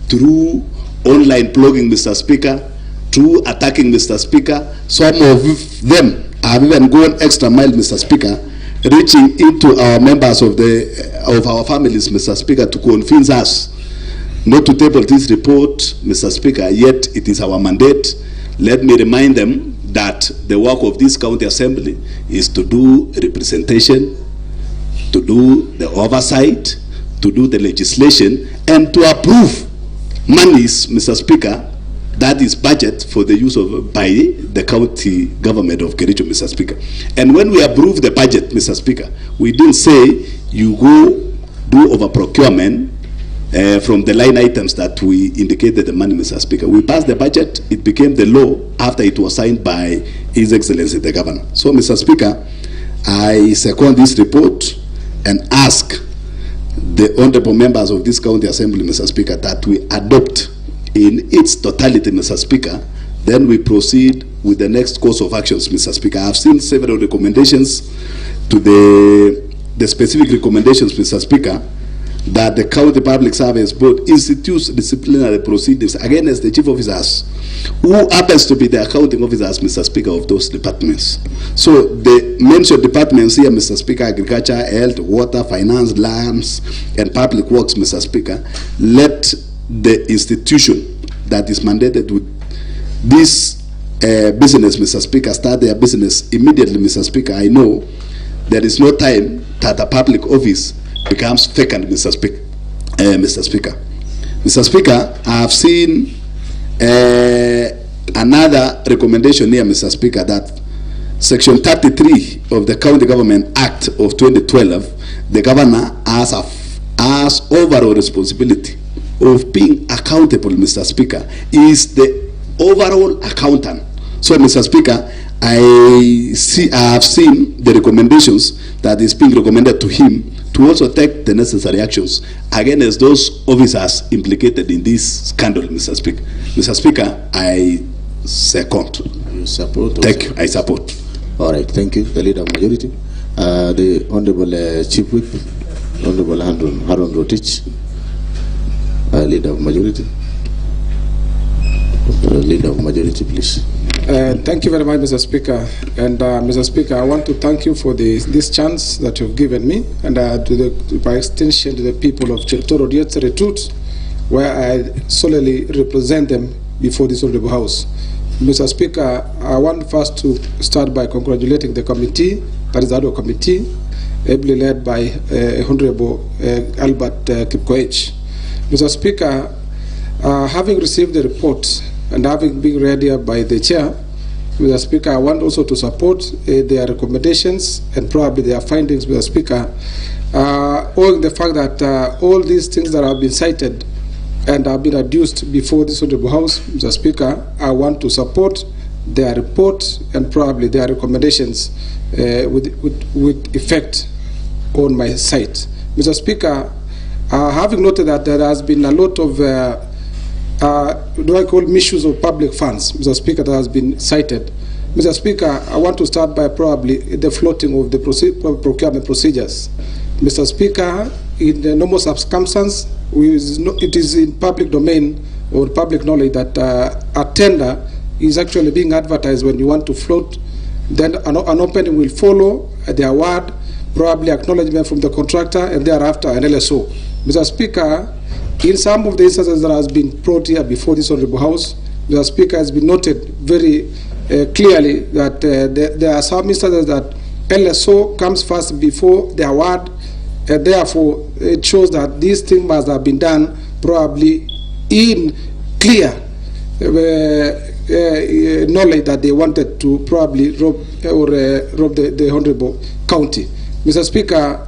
through online blogging, Mr. Speaker, through attacking, Mr. Speaker. Some of them have even gone extra mile, Mr. Speaker, reaching into our members of our families, Mr. Speaker, to convince us not to table this report, Mr. Speaker, yet it is our mandate. Let me remind them that the work of this county assembly is to do representation, to do the oversight, to do the legislation, and to approve monies, Mr. Speaker, that is budget for the use of by the county government of Kericho, Mr. Speaker. And when we approve the budget, Mr. Speaker, we didn't say you go do over procurement from the line items that we indicated the money, Mr. Speaker. We passed the budget, it became the law after it was signed by His Excellency the Governor. So, Mr. Speaker, I second this report and ask the honorable members of this county assembly, Mr. Speaker, that we adopt in its totality, Mr. Speaker, then we proceed with the next course of actions, Mr. Speaker. I have seen several recommendations to the specific recommendations, Mr. Speaker, that the County Public Service Board institutes disciplinary proceedings against the chief officers who happens to be the accounting officers, Mr. Speaker, of those departments. So the mentioned departments here, Mr. Speaker, agriculture, health, water, finance, lands, and public works, Mr. Speaker, let the institution that is mandated with this business, Mr. Speaker, start their business immediately, Mr. Speaker. I know there is no time that a public office becomes vacant, Mr. Speaker. Mr. Speaker. Mr. Speaker, I have seen another recommendation here, Mr. Speaker, that Section 33 of the County Government Act of 2012, the governor has overall responsibility of being accountable, Mr. Speaker, is the overall accountant. So, Mr. Speaker, I have seen the recommendations that is being recommended to him to also take the necessary actions against those officers implicated in this scandal, Mr. Speaker. Mr. Speaker, I second. You support? Thank you. I support. All right. Thank you. The Leader of Majority. The Honorable Chief Whip, Honorable Harun Rotich, Leader of Majority. Leader of Majority, please. Thank you very much, Mr. Speaker. And Mr. Speaker, I want to thank you for this chance that you've given me, and by extension to the people of Cheptoro Retreat, where I solely represent them before this Honorable House. Mr. Speaker, I want first to start by congratulating the committee, that is the Ad-hoc committee, ably led by Honorable Albert Kipkoech. Mr. Speaker, having received the report and having been read here by the chair, Mr. Speaker, I want also to support their recommendations and probably their findings, Mr. Speaker, owing the fact that all these things that have been cited and have been adduced before this Honorable House, Mr. Speaker, I want to support their report and probably their recommendations with effect on my side. Mr. Speaker, having noted that there has been a lot of misuse of public funds, Mr. Speaker, that has been cited. Mr. Speaker, I want to start by probably the floating of the procurement procedures. Mr. Speaker, in the normal circumstance, it is in public domain or public knowledge that a tender is actually being advertised when you want to float. Then an opening will follow, the award, probably acknowledgement from the contractor, and thereafter an LSO. Mr. Speaker, in some of the instances that has been brought here before this Honorable House, the Speaker has been noted very clearly that there are some instances that LSO comes first before the award, and therefore it shows that this thing must have been done probably in clear knowledge that they wanted to probably rob the Honorable County. Mr. Speaker,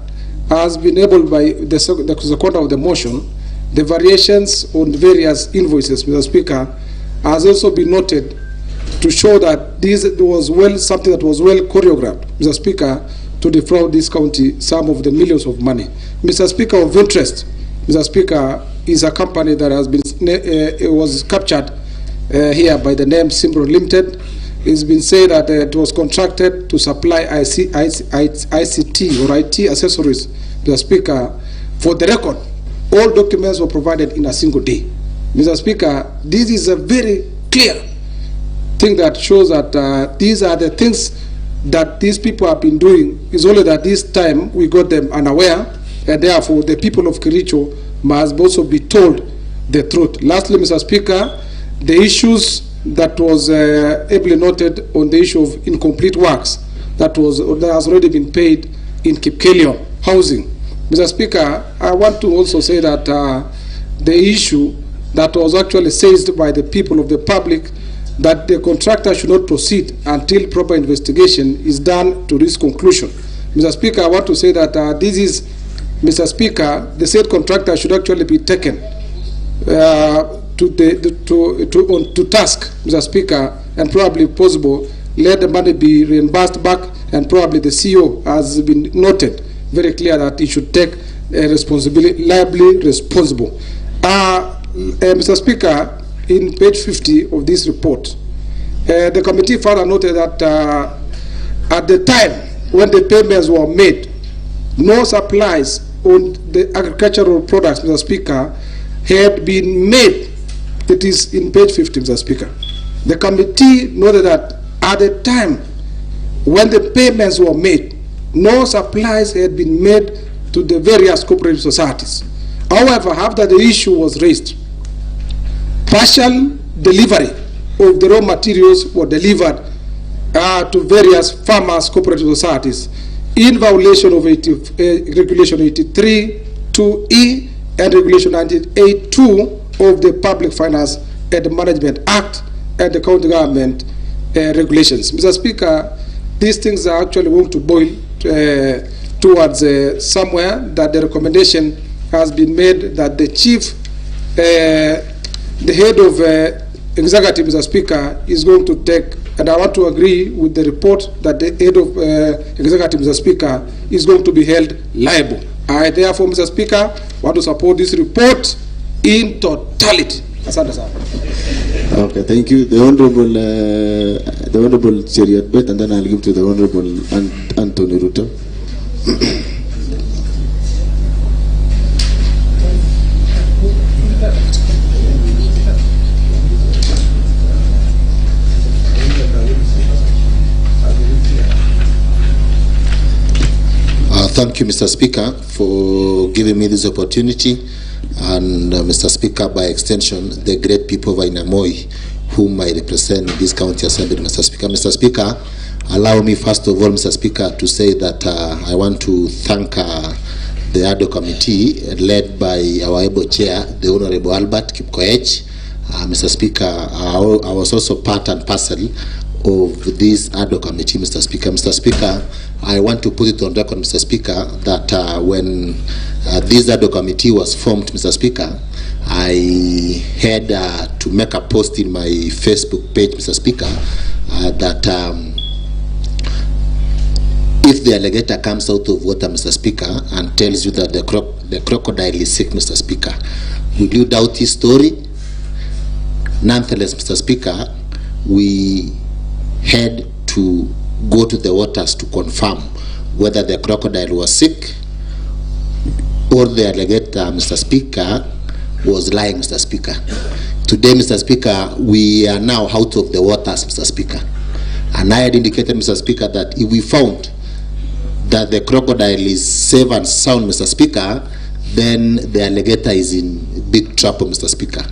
has been able by the seconder of the motion, the variations on various invoices, Mr. Speaker, has also been noted to show that this was something that was well choreographed, Mr. Speaker, to defraud this county some of the millions of money. Mr. Speaker, of interest, Mr. Speaker, is a company that has been it was captured here by the name Simbro Limited. It's been said that it was contracted to supply ICT or IT accessories, Mr. Speaker. For the record, all documents were provided in a single day. Mr. Speaker, this is a very clear thing that shows that these are the things that these people have been doing. It's only that this time we got them unaware, and therefore the people of Kericho must also be told the truth. Lastly, Mr. Speaker, the issues that was ably noted on the issue of incomplete works that has already been paid in Kipkelion housing. Mr. Speaker, I want to also say that the issue that was actually seized by the people of the public, that the contractor should not proceed until proper investigation is done to this conclusion. Mr. Speaker, I want to say that this is, Mr. Speaker, the said contractor should actually be taken to task, Mr. Speaker, and probably if possible, let the money be reimbursed back, and probably the CEO has been noted very clear that he should take responsibility, liably responsible. Mr. Speaker, in page 50 of this report, the committee further noted that at the time when the payments were made, no supplies on the agricultural products, Mr. Speaker, had been made. It is in page 50, Mr. Speaker. The committee noted that at the time when the payments were made, no supplies had been made to the various cooperative societies. However, after the issue was raised, partial delivery of the raw materials were delivered to various farmers' cooperative societies in violation of Regulation 83(2)E and Regulation 98(2) of the Public Finance and Management Act and the County Government regulations. Mr. Speaker, these things are actually going to boil towards somewhere that the recommendation has been made that the chief the head of executive, Mr. Speaker, is going to take, and I want to agree with the report that the head of executive, Mr. Speaker, is going to be held liable. I therefore, Mr. Speaker, want to support this report in totality. Asante sana. Okay, thank you. The Honorable Cheriot Bet, and then I'll give to the Honorable Anthony Ruto. Thank you, Mr. Speaker, for giving me this opportunity, and Mr. Speaker, by extension, the great people of Ainamoi, whom I represent in this county assembly, Mr. Speaker. Mr. Speaker, allow me first of all, Mr. Speaker, to say that I want to thank the Ad-hoc committee led by our able chair, the Honorable Albert Kipkoech. Mr. Speaker, I was also part and parcel of this Ad-hoc committee, Mr. Speaker. Mr. Speaker, I want to put it on record, Mr. Speaker, that when this Ad-hoc committee was formed, Mr. Speaker, I had to make a post in my Facebook page, Mr. Speaker, that if the alligator comes out of water, Mr. Speaker, and tells you that the crocodile is sick, Mr. Speaker, will you doubt his story? Nonetheless, Mr. Speaker, we had to go to the waters to confirm whether the crocodile was sick or the alligator, Mr. Speaker, was lying, Mr. Speaker. Today, Mr. Speaker, we are now out of the waters, Mr. Speaker. And I had indicated, Mr. Speaker, that if we found that the crocodile is safe and sound, Mr. Speaker, then the alligator is in big trouble, Mr. Speaker.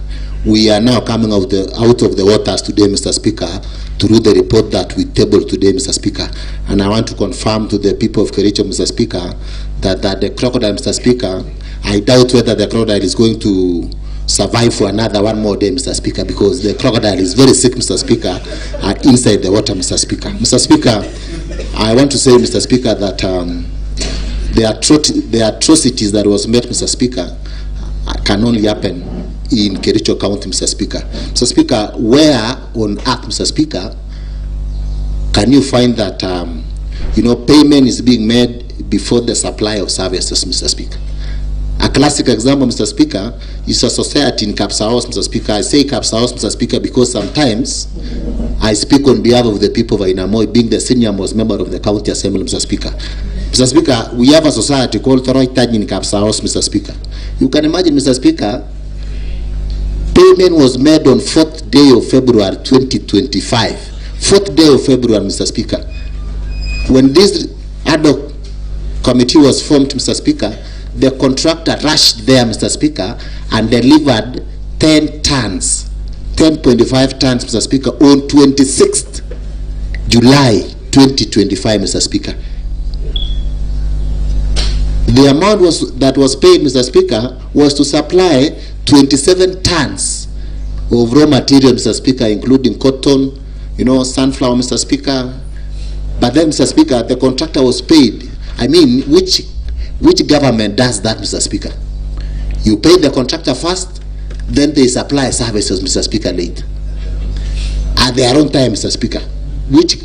We are now coming out of the waters today, Mr. Speaker, through the report that we tabled today, Mr. Speaker. And I want to confirm to the people of Kericho, Mr. Speaker, that the crocodile, Mr. Speaker, I doubt whether the crocodile is going to survive for another one more day, Mr. Speaker, because the crocodile is very sick, Mr. Speaker, inside the water, Mr. Speaker. Mr. Speaker, I want to say, Mr. Speaker, that the atrocities that was made, Mr. Speaker, can only happen in Kericho County, Mr. Speaker. Mr. Speaker, where on earth, Mr. Speaker, can you find that, payment is being made before the supply of services, Mr. Speaker? A classic example, Mr. Speaker, is a society in Kapsaos, Mr. Speaker. I say Kapsaos, Mr. Speaker, because sometimes I speak on behalf of the people of Ainamoi, being the senior most member of the county assembly, Mr. Speaker. Mr. Speaker, we have a society called Toroitaj in Kapsaos, Mr. Speaker. You can imagine, Mr. Speaker, payment was made on 4th day of February 2025. 4th day of February, Mr. Speaker. When this Ad-hoc committee was formed, Mr. Speaker, the contractor rushed there, Mr. Speaker, and delivered 10 tons, 10.5 tons, Mr. Speaker, on 26th July 2025, Mr. Speaker. The amount that was paid, Mr. Speaker, was to supply 27 tons of raw material, Mr. Speaker, including cotton, sunflower, Mr. Speaker. But then, Mr. Speaker, the contractor was paid. I mean, which government does that, Mr. Speaker? You pay the contractor first, then they supply services, Mr. Speaker, later. At their own time, Mr. Speaker. Which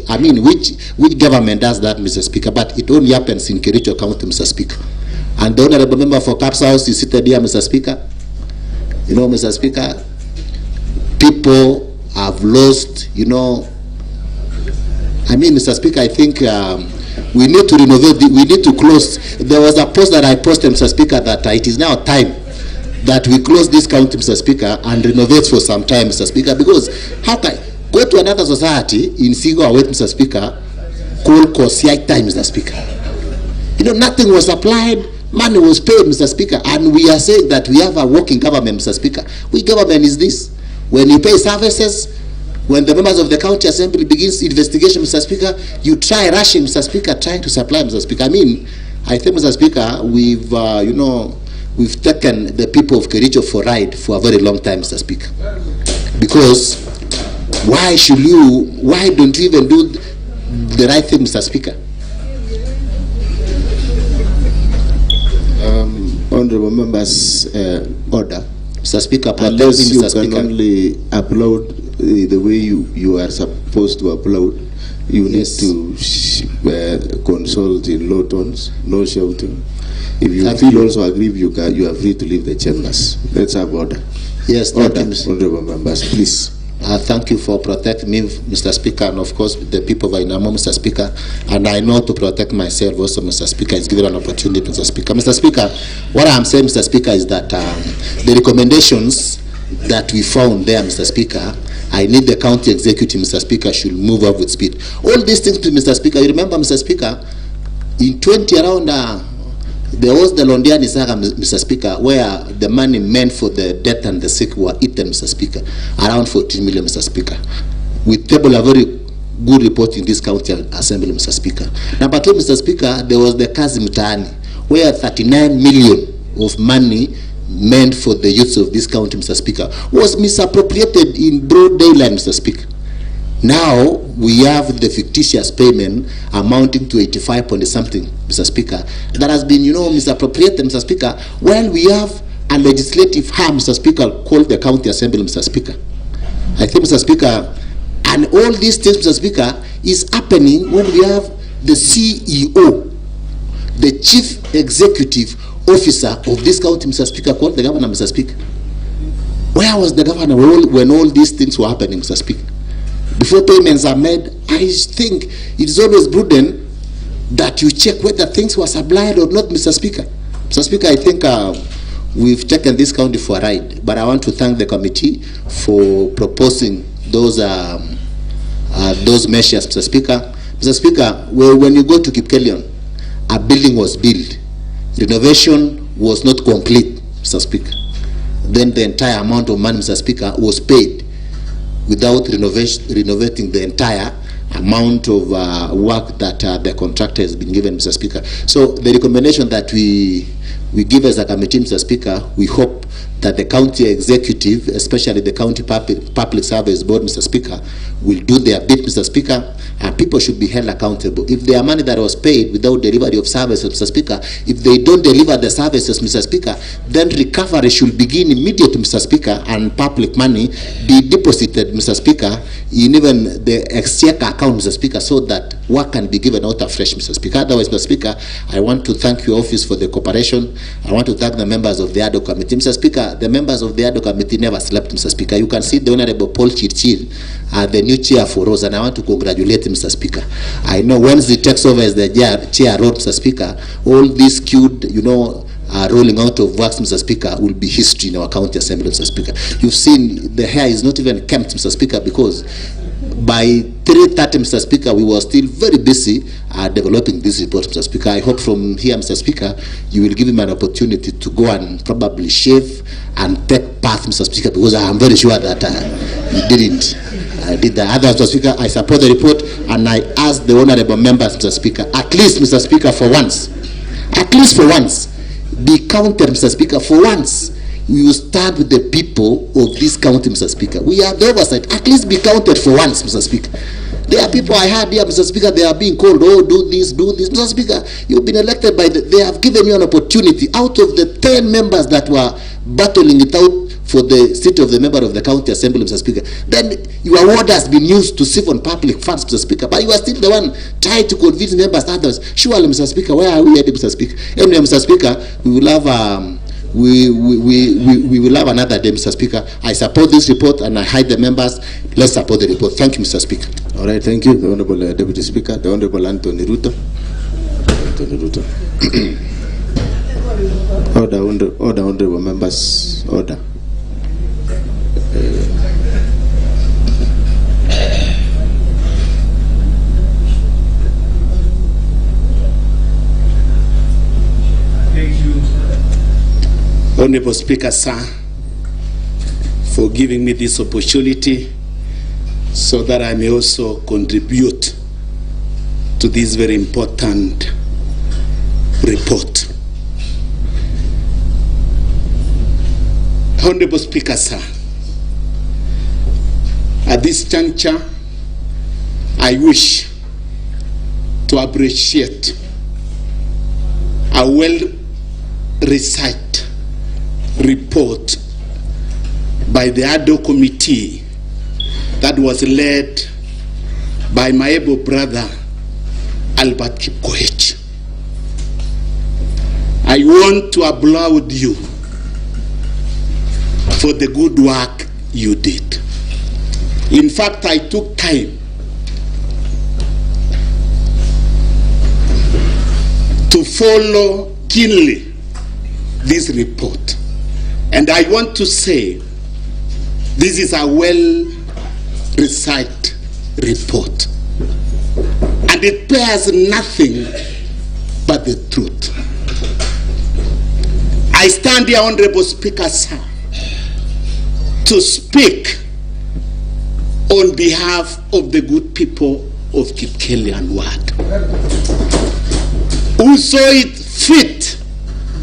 government does that, Mr. Speaker? But it only happens in Kericho County, Mr. Speaker. And the Honorable Member for Kapsaos is seated here, Mr. Speaker. Mr. Speaker, people have lost, Mr. Speaker, I think we need to renovate, we need to close. There was a post that I posted, Mr. Speaker, that it is now time that we close this county, Mr. Speaker, and renovate for some time, Mr. Speaker, because how can go to another society in Sigo Await, Mr. Speaker, called Kosiai time, Mr. Speaker. Nothing was applied, money was paid, Mr. Speaker, and we are saying that we have a working government, Mr. Speaker. Which government is this? When you pay services, when the members of the county assembly begins investigation, Mr. Speaker, you try rushing, Mr. Speaker, trying to supply, Mr. Speaker. I think, Mr. Speaker, we've taken the people of Kericho for a ride for a very long time, Mr. Speaker. Because why don't you even do the right thing, Mr. Speaker? Honorable members, order. Mr. Speaker, unless you can only upload the way you are supposed to upload, you need to consult in low tones, no shouting. If you feel also aggrieved, you are free to leave the chambers. Let's have order. Yes, thank you, honorable members, please. Thank you for protecting me, Mr. Speaker, and of course the people of Inamo, Mr. Speaker. And I know to protect myself also, Mr. Speaker, is given an opportunity, Mr. Speaker. Mr. Speaker, what I'm saying, Mr. Speaker, is that the recommendations that we found there, Mr. Speaker, I need the county executive, Mr. Speaker, should move up with speed. All these things, Mr. Speaker, you remember, Mr. Speaker, in 20 around, there was the Londiani saga, Mr. Speaker, where the money meant for the death and the sick were eaten, Mr. Speaker, around 14 million, Mr. Speaker. We table a very good report in this county assembly, Mr. Speaker. Number two, Mr. Speaker, there was the Kazi Mtaani, where 39 million of money meant for the youths of this county, Mr. Speaker, was misappropriated in broad daylight, Mr. Speaker. Now we have the fictitious payment amounting to 85 point something, Mr. Speaker, that has been, misappropriated, Mr. Speaker, while we have a legislative arm, Mr. Speaker, called the county assembly, Mr. Speaker. I think, Mr. Speaker, and all these things, Mr. Speaker, is happening when we have the CEO, the chief executive officer of this county, Mr. Speaker, called the governor, Mr. Speaker. Where was the governor when all these things were happening, Mr. Speaker? Before payments are made, I think it is always prudent that you check whether things were supplied or not, Mr. Speaker. Mr. Speaker, I think we've taken this county for a ride, but I want to thank the committee for proposing those measures, Mr. Speaker. Mr. Speaker, when you go to Kipkelion, a building was built. Renovation was not complete, Mr. Speaker. Then the entire amount of money, Mr. Speaker, was paid without renovating the entire amount of work that the contractor has been given, Mr. Speaker. So the recommendation that we give as a committee, Mr. Speaker, we hope that the county executive, especially the county public service board, Mr. Speaker, will do their bit, Mr. Speaker, and people should be held accountable. If there are money that was paid without delivery of services, Mr. Speaker, if they don't deliver the services, Mr. Speaker, then recovery should begin immediately, Mr. Speaker, and public money be deposited, Mr. Speaker, in even the exchequer account, Mr. Speaker, so that work can be given out afresh, Mr. Speaker. Otherwise, Mr. Speaker, I want to thank your office for the cooperation. I want to thank the members of the Ad-hoc committee. Mr. Speaker, the members of the Ad-hoc committee never slept, Mr. Speaker. You can see the Honorable Paul Chirchir, the new chair for us, and I want to congratulate him, Mr. Speaker. I know once he takes over as the chair role, Mr. Speaker, all these queued, rolling out of works, Mr. Speaker, will be history in our county assembly, Mr. Speaker. You've seen the hair is not even kempt, Mr. Speaker, because by 3:30, Mr. Speaker, we were still very busy developing this report, Mr. Speaker. I hope from here, Mr. Speaker, you will give him an opportunity to go and probably shave and take path, Mr. Speaker, because I am very sure that he didn't. Did the other, Mr. Speaker. I support the report, and I ask the honorable members, Mr. Speaker, at least, Mr. Speaker, for once, be counted, Mr. Speaker, for once. We will start with the people of this county, Mr. Speaker. We have the oversight. At least be counted for once, Mr. Speaker. There are people I heard here, Mr. Speaker, they are being called, do this. Mr. Speaker, you've been elected by they have given you an opportunity. Out of the 10 members that were battling it out for the seat of the member of the county assembly, Mr. Speaker, then your award has been used to save on public funds, Mr. Speaker, but you are still the one trying to convince members, others. Surely, Mr. Speaker, where are we heading, Mr. Speaker? Anyway, Mr. Speaker, we will have we will have another day, Mr. Speaker. I support this report and I hide the members. Let's support the report. Thank you, Mr. Speaker. All right, thank you, the Honorable Deputy Speaker, the Honorable Anthony Ruto. Order, honorable members, order. Honorable Speaker, sir, for giving me this opportunity so that I may also contribute to this very important report. Honorable Speaker, sir, at this juncture, I wish to appreciate a well-researched report by the Ad-hoc committee that was led by my able brother, Albert Kipkoech. I want to applaud you for the good work you did. In fact, I took time to follow keenly this report. And I want to say this is a well-researched report. And it bears nothing but the truth. I stand here, Honorable Speaker, sir, to speak on behalf of the good people of Kipkelian Ward, who saw it fit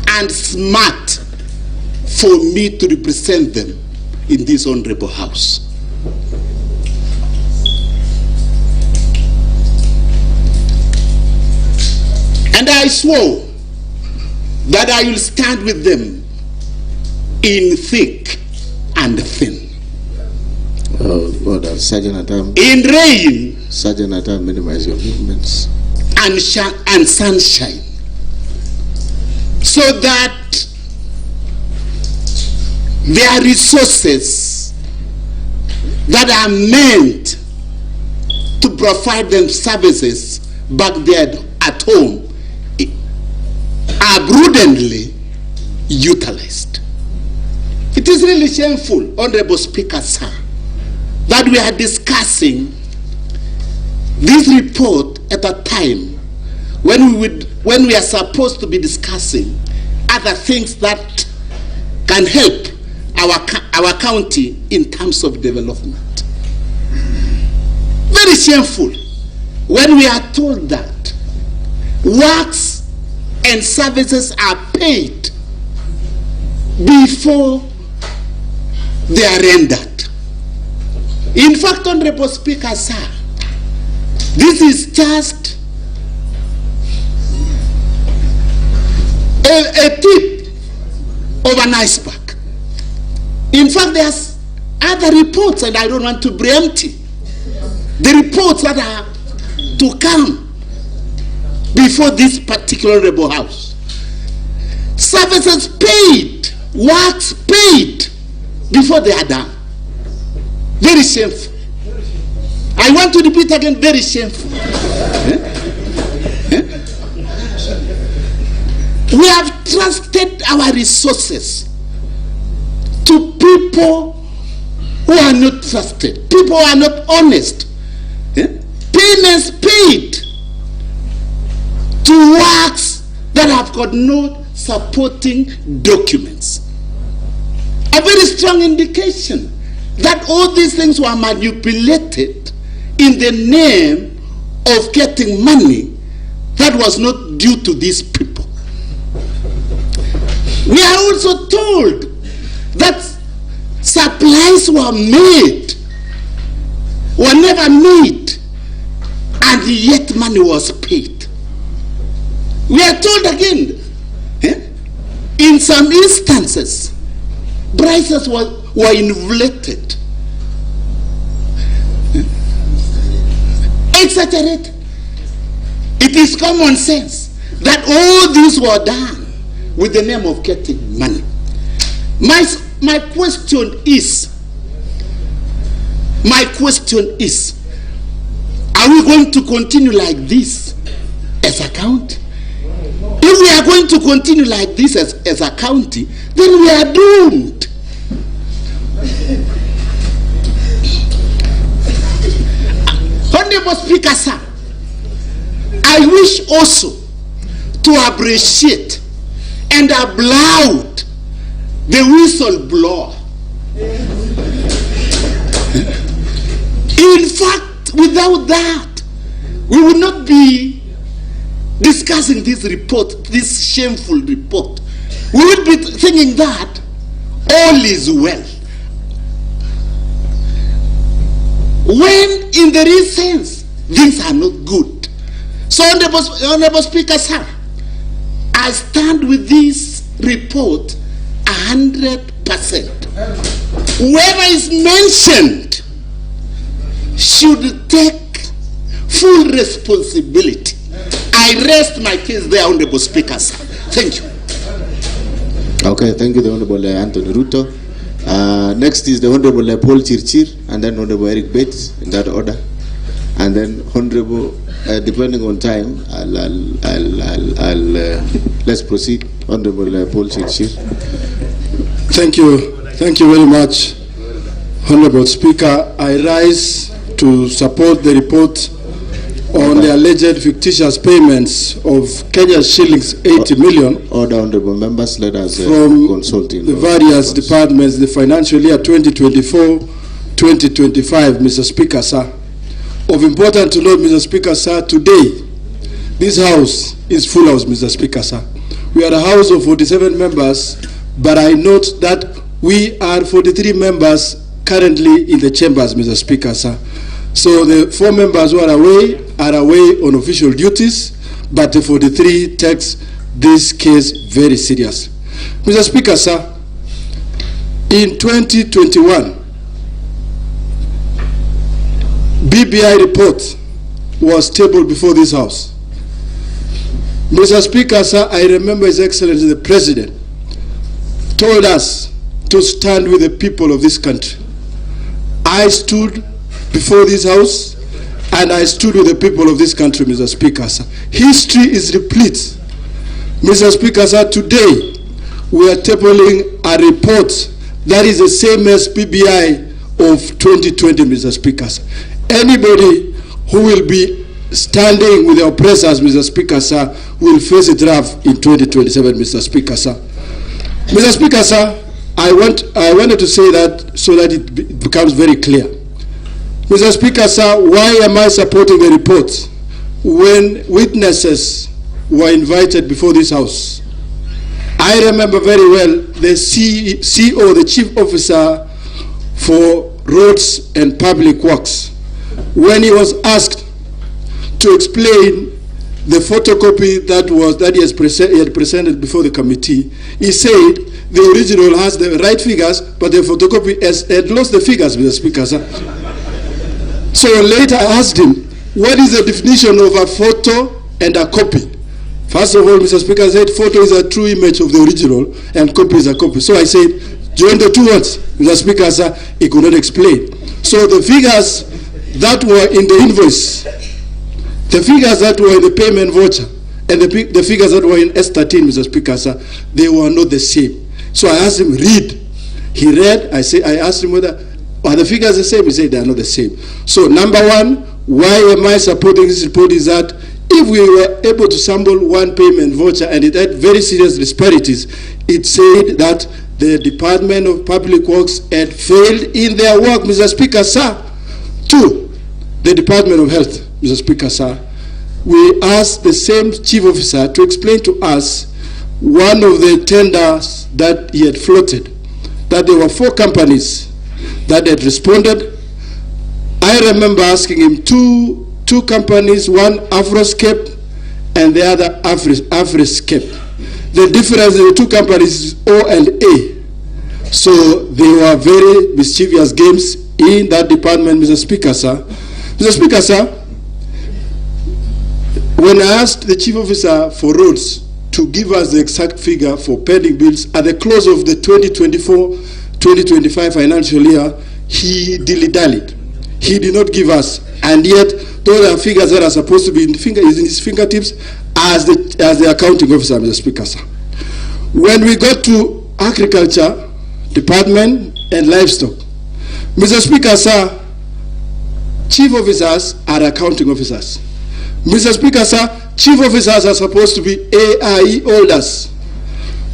and smart for me to represent them in this honorable house. And I swore that I will stand with them in thick and thin. Order, Sergeant Atam. In rain. Sergeant Atam, minimize your movements. And sunshine. So that there are resources that are meant to provide them services back there at home are prudently utilized. It is really shameful, Honorable Speaker, sir, that we are discussing this report at a time when we are supposed to be discussing other things that can help our county in terms of development. Very shameful when we are told that works and services are paid before they are rendered. In fact, Honorable Speaker, sir, this is just a tip of an iceberg. In fact, there's other reports, and I don't want to preempt it. The reports that are to come before this particular honorable house. Services paid, works paid before they are done. Very shameful. I want to repeat again, very shameful. We have trusted our resources to people who are not trusted, people who are not honest. Payments paid to works that have got no supporting documents. A very strong indication that all these things were manipulated in the name of getting money that was not due to these people. We are also told that supplies were never made, and yet money was paid. We are told again, in some instances, prices were inflated, exaggerated. It is common sense that all these were done with the name of getting money. My question is, are we going to continue like this as a county? If we are going to continue like this as a county, then we are doomed. Honorable Speaker, sir, I wish also to appreciate and applaud the whistleblower. In fact, without that, we would not be discussing this report, this shameful report. We would be thinking that all is well. When in the real sense, things are not good. So, Honorable Speaker, sir, I stand with this report 100%. whoever is mentioned should take full responsibility. I rest my case there, Honorable Speaker, sir. Thank you. Okay, thank you, the Honorable Anthony Ruto. Next is the Honorable Paul Chirchir, and then Honorable Eric Bates, in that order. And then Honorable, depending on time, let's proceed. Honorable Paul Chirchir. Thank you very much, Honorable Speaker. I rise to support the report on the alleged fictitious payments of Kenya shillings 80 million Order, honorable members, let us from consult in the various departments, the financial year 2024-2025, Mr. Speaker, sir. Of important to note, Mr. Speaker, sir, today, this House is full house, Mr. Speaker, sir. We are a House of 47 members, but I note that we are 43 members currently in the chambers, Mr. Speaker, sir. So the 4 members who are away on official duties, but the 43 takes this case very serious. Mr. Speaker, sir, in 2021, BBI report was tabled before this House. Mr. Speaker, sir, I remember His Excellency the President told us to stand with the people of this country. I stood before this House, and I stood with the people of this country, Mr. Speaker, sir. History is replete. Mr. Speaker, sir, today we are tabling a report that is the same as PBI of 2020, Mr. Speaker, sir. Anybody who will be standing with the oppressors, Mr. Speaker, sir, will face it rough in 2027, Mr. Speaker, sir. Mr. Speaker, sir, I wanted to say that so that it becomes very clear. Mr. Speaker, sir, why am I supporting the report when witnesses were invited before this House? I remember very well the CEO, the Chief Officer for Roads and Public Works, when he was asked to explain the photocopy that he had presented before the committee, he said the original has the right figures, but the photocopy had lost the figures, Mr. Speaker, sir. So later I asked him, what is the definition of a photo and a copy? First of all, Mr. Speaker, I said photo is a true image of the original and copy is a copy. So I said, join the two words. Mr. Speaker, sir, he could not explain. So the figures that were in the invoice, the figures that were in the payment voucher, and the figures that were in S13, Mr. Speaker, sir, they were not the same. So I asked him, read. He read. I asked him whether, are the figures the same? He said they are not the same. So number one, why am I supporting this report is that if we were able to sample one payment voucher and it had very serious disparities, it said that the Department of Public Works had failed in their work, Mr. Speaker, sir. 2, the Department of Health, Mr. Speaker, sir. We asked the same chief officer to explain to us one of the tenders that he had floated, that there were 4 companies that had responded. I remember asking him two companies, one Afroscape and the other Afriscape. The difference in the 2 companies is O and A. So they were very mischievous games in that department, Mr. Speaker, sir. Mr. Speaker, sir, when I asked the chief officer for roads to give us the exact figure for pending bills at the close of the 2024-2025 financial year, he dilly-dallied. He did not give us, and yet those are figures that are supposed to be in his fingertips as the accounting officer, Mr. Speaker, sir. When we got to Agriculture Department and Livestock, Mr. Speaker, sir, chief officers are accounting officers. Mr. Speaker, sir, chief officers are supposed to be AIE holders.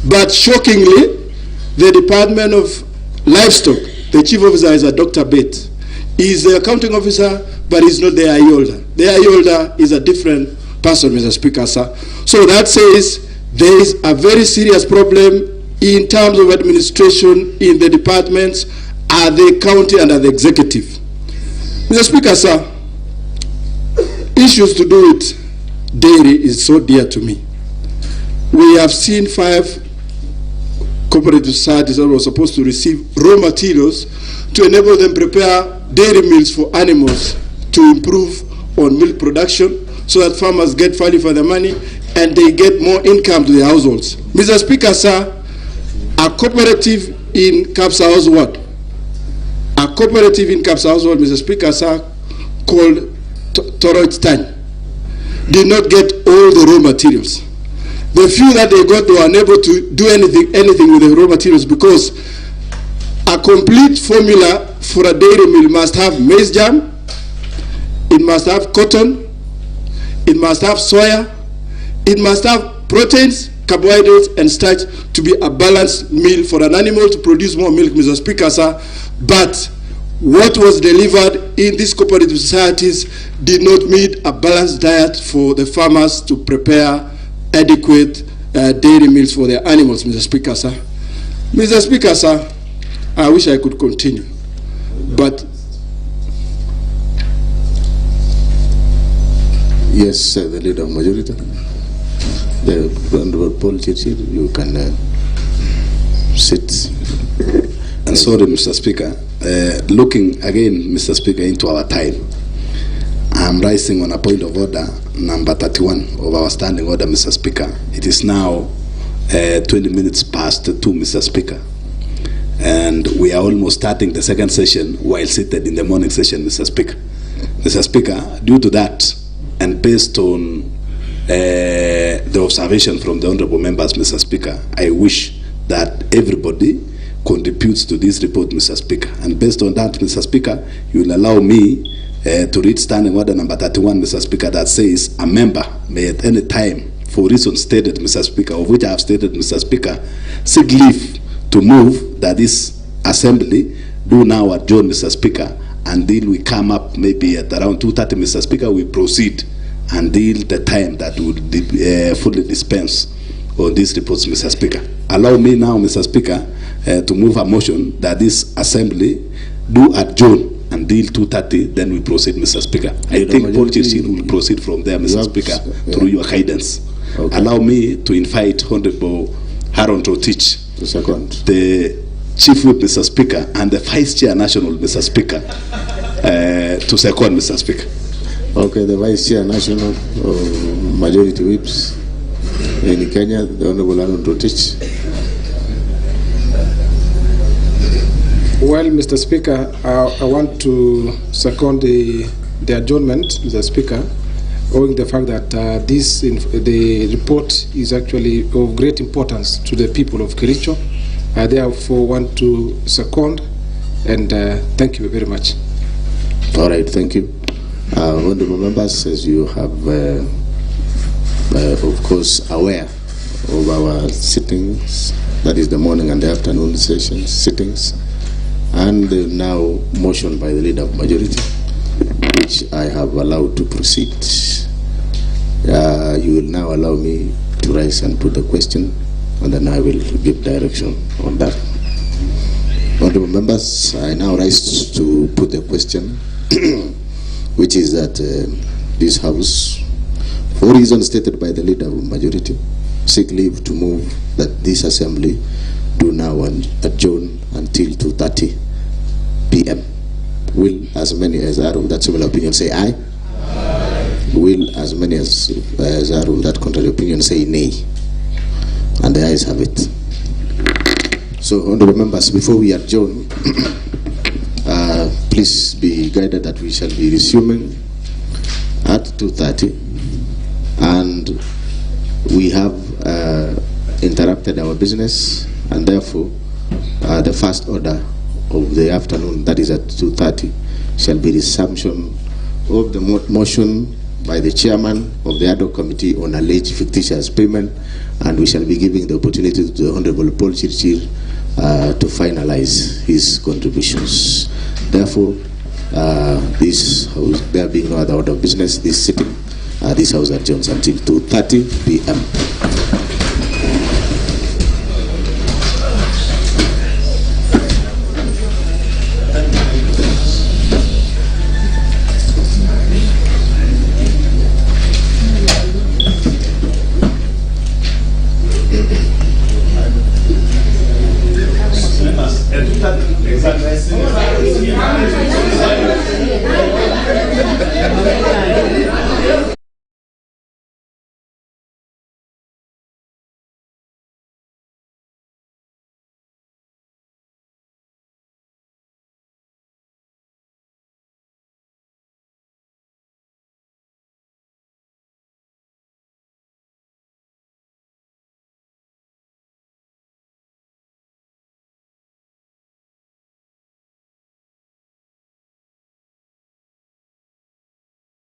But shockingly, the Department of Livestock, the chief officer is a Dr. Bates. He is the accounting officer, but he's not the AIE holder. The AIE holder is a different person, Mr. Speaker, sir. So that says there is a very serious problem in terms of administration in the departments at the county and at the executive. Mr. Speaker, sir, issues to do with dairy is so dear to me. We have seen 5 cooperative societies that were supposed to receive raw materials to enable them prepare dairy meals for animals to improve on milk production so that farmers get value for their money and they get more income to their households. Mr. Speaker, sir, a cooperative in Kapsa's ward, a cooperative in Kapsa's ward, Mr. Speaker, sir, called Toroitstany, did not get all the raw materials. The few that they got, they were unable to do anything with the raw materials because a complete formula for a dairy meal must have maize germ, it must have cotton, it must have soya, it must have proteins, carbohydrates, and starch to be a balanced meal for an animal to produce more milk, Mr. Speaker, sir. But what was delivered in these cooperative societies did not meet a balanced diet for the farmers to prepare adequate dairy meals for their animals, Mr. Speaker, sir. Mr. Speaker, sir, I wish I could continue, but yes, the leader of majority, the Honorable Paul Chirchir, you can sit. And sorry, Mr. Speaker, looking again, Mr. Speaker, into our time, I'm rising on a point of order number 31 of our standing order, Mr. Speaker. It is now 20 minutes past 2, Mr. Speaker. And we are almost starting the second session while seated in the morning session, Mr. Speaker. Mr. Speaker, due to that, and based on the observation from the honorable members, Mr. Speaker, I wish that everybody contributes to this report, Mr. Speaker. And based on that, Mr. Speaker, you will allow me to read standing order number 31, Mr. Speaker, that says a member may at any time, for reasons stated, Mr. Speaker, of which I have stated, Mr. Speaker, seek leave to move that this assembly do now adjourn, Mr. Speaker, until we come up maybe at around 2:30, Mr. Speaker, we proceed until the time that would fully dispense on these reports, Mr. Speaker. Allow me now, Mr. Speaker, to move a motion that this assembly do adjourn until 2:30, then we proceed, Mr. Speaker. I think Paul Chirchir will proceed from there, Mr. Speaker, through your guidance. Okay. Allow me to invite Honorable Haron Rotich, the Chief Whip, Mr. Speaker, and the Vice Chair National, Mr. Speaker, to second, Mr. Speaker. Okay, the Vice Chair National Majority Whips in Kenya, the Honorable Haron Rotich. Well, Mr. Speaker, I want to second the adjournment, Mr. Speaker, owing the fact that the report is actually of great importance to the people of Kericho. I therefore want to second, and thank you very much. All right, thank you. Honorable members, as you have, of course, aware of our sittings, that is the morning and the afternoon sessions, sittings, and now motion by the leader of majority, which I have allowed to proceed. You will now allow me to rise and put the question, and then I will give direction on that. Honorable members, I now rise to put the question, which is that this House, for reasons stated by the leader of majority, seek leave to move that this assembly do now adjourn until 2:30 p.m. Will as many as are of that similar opinion say aye? Aye. Will as many as are of that contrary opinion say nay? And the ayes have it. So, honorable members, before we adjourn, please be guided that we shall be resuming at 2:30, and we have interrupted our business, and therefore the first order of the afternoon, that is at 2:30, shall be resumption of the motion by the chairman of the Ad-hoc committee on alleged fictitious payment, and we shall be giving the opportunity to the Honorable Paul Chirchir to finalize his contributions. Therefore, this House, there being no other order of business, this sitting, this House adjourns until 2:30 p.m.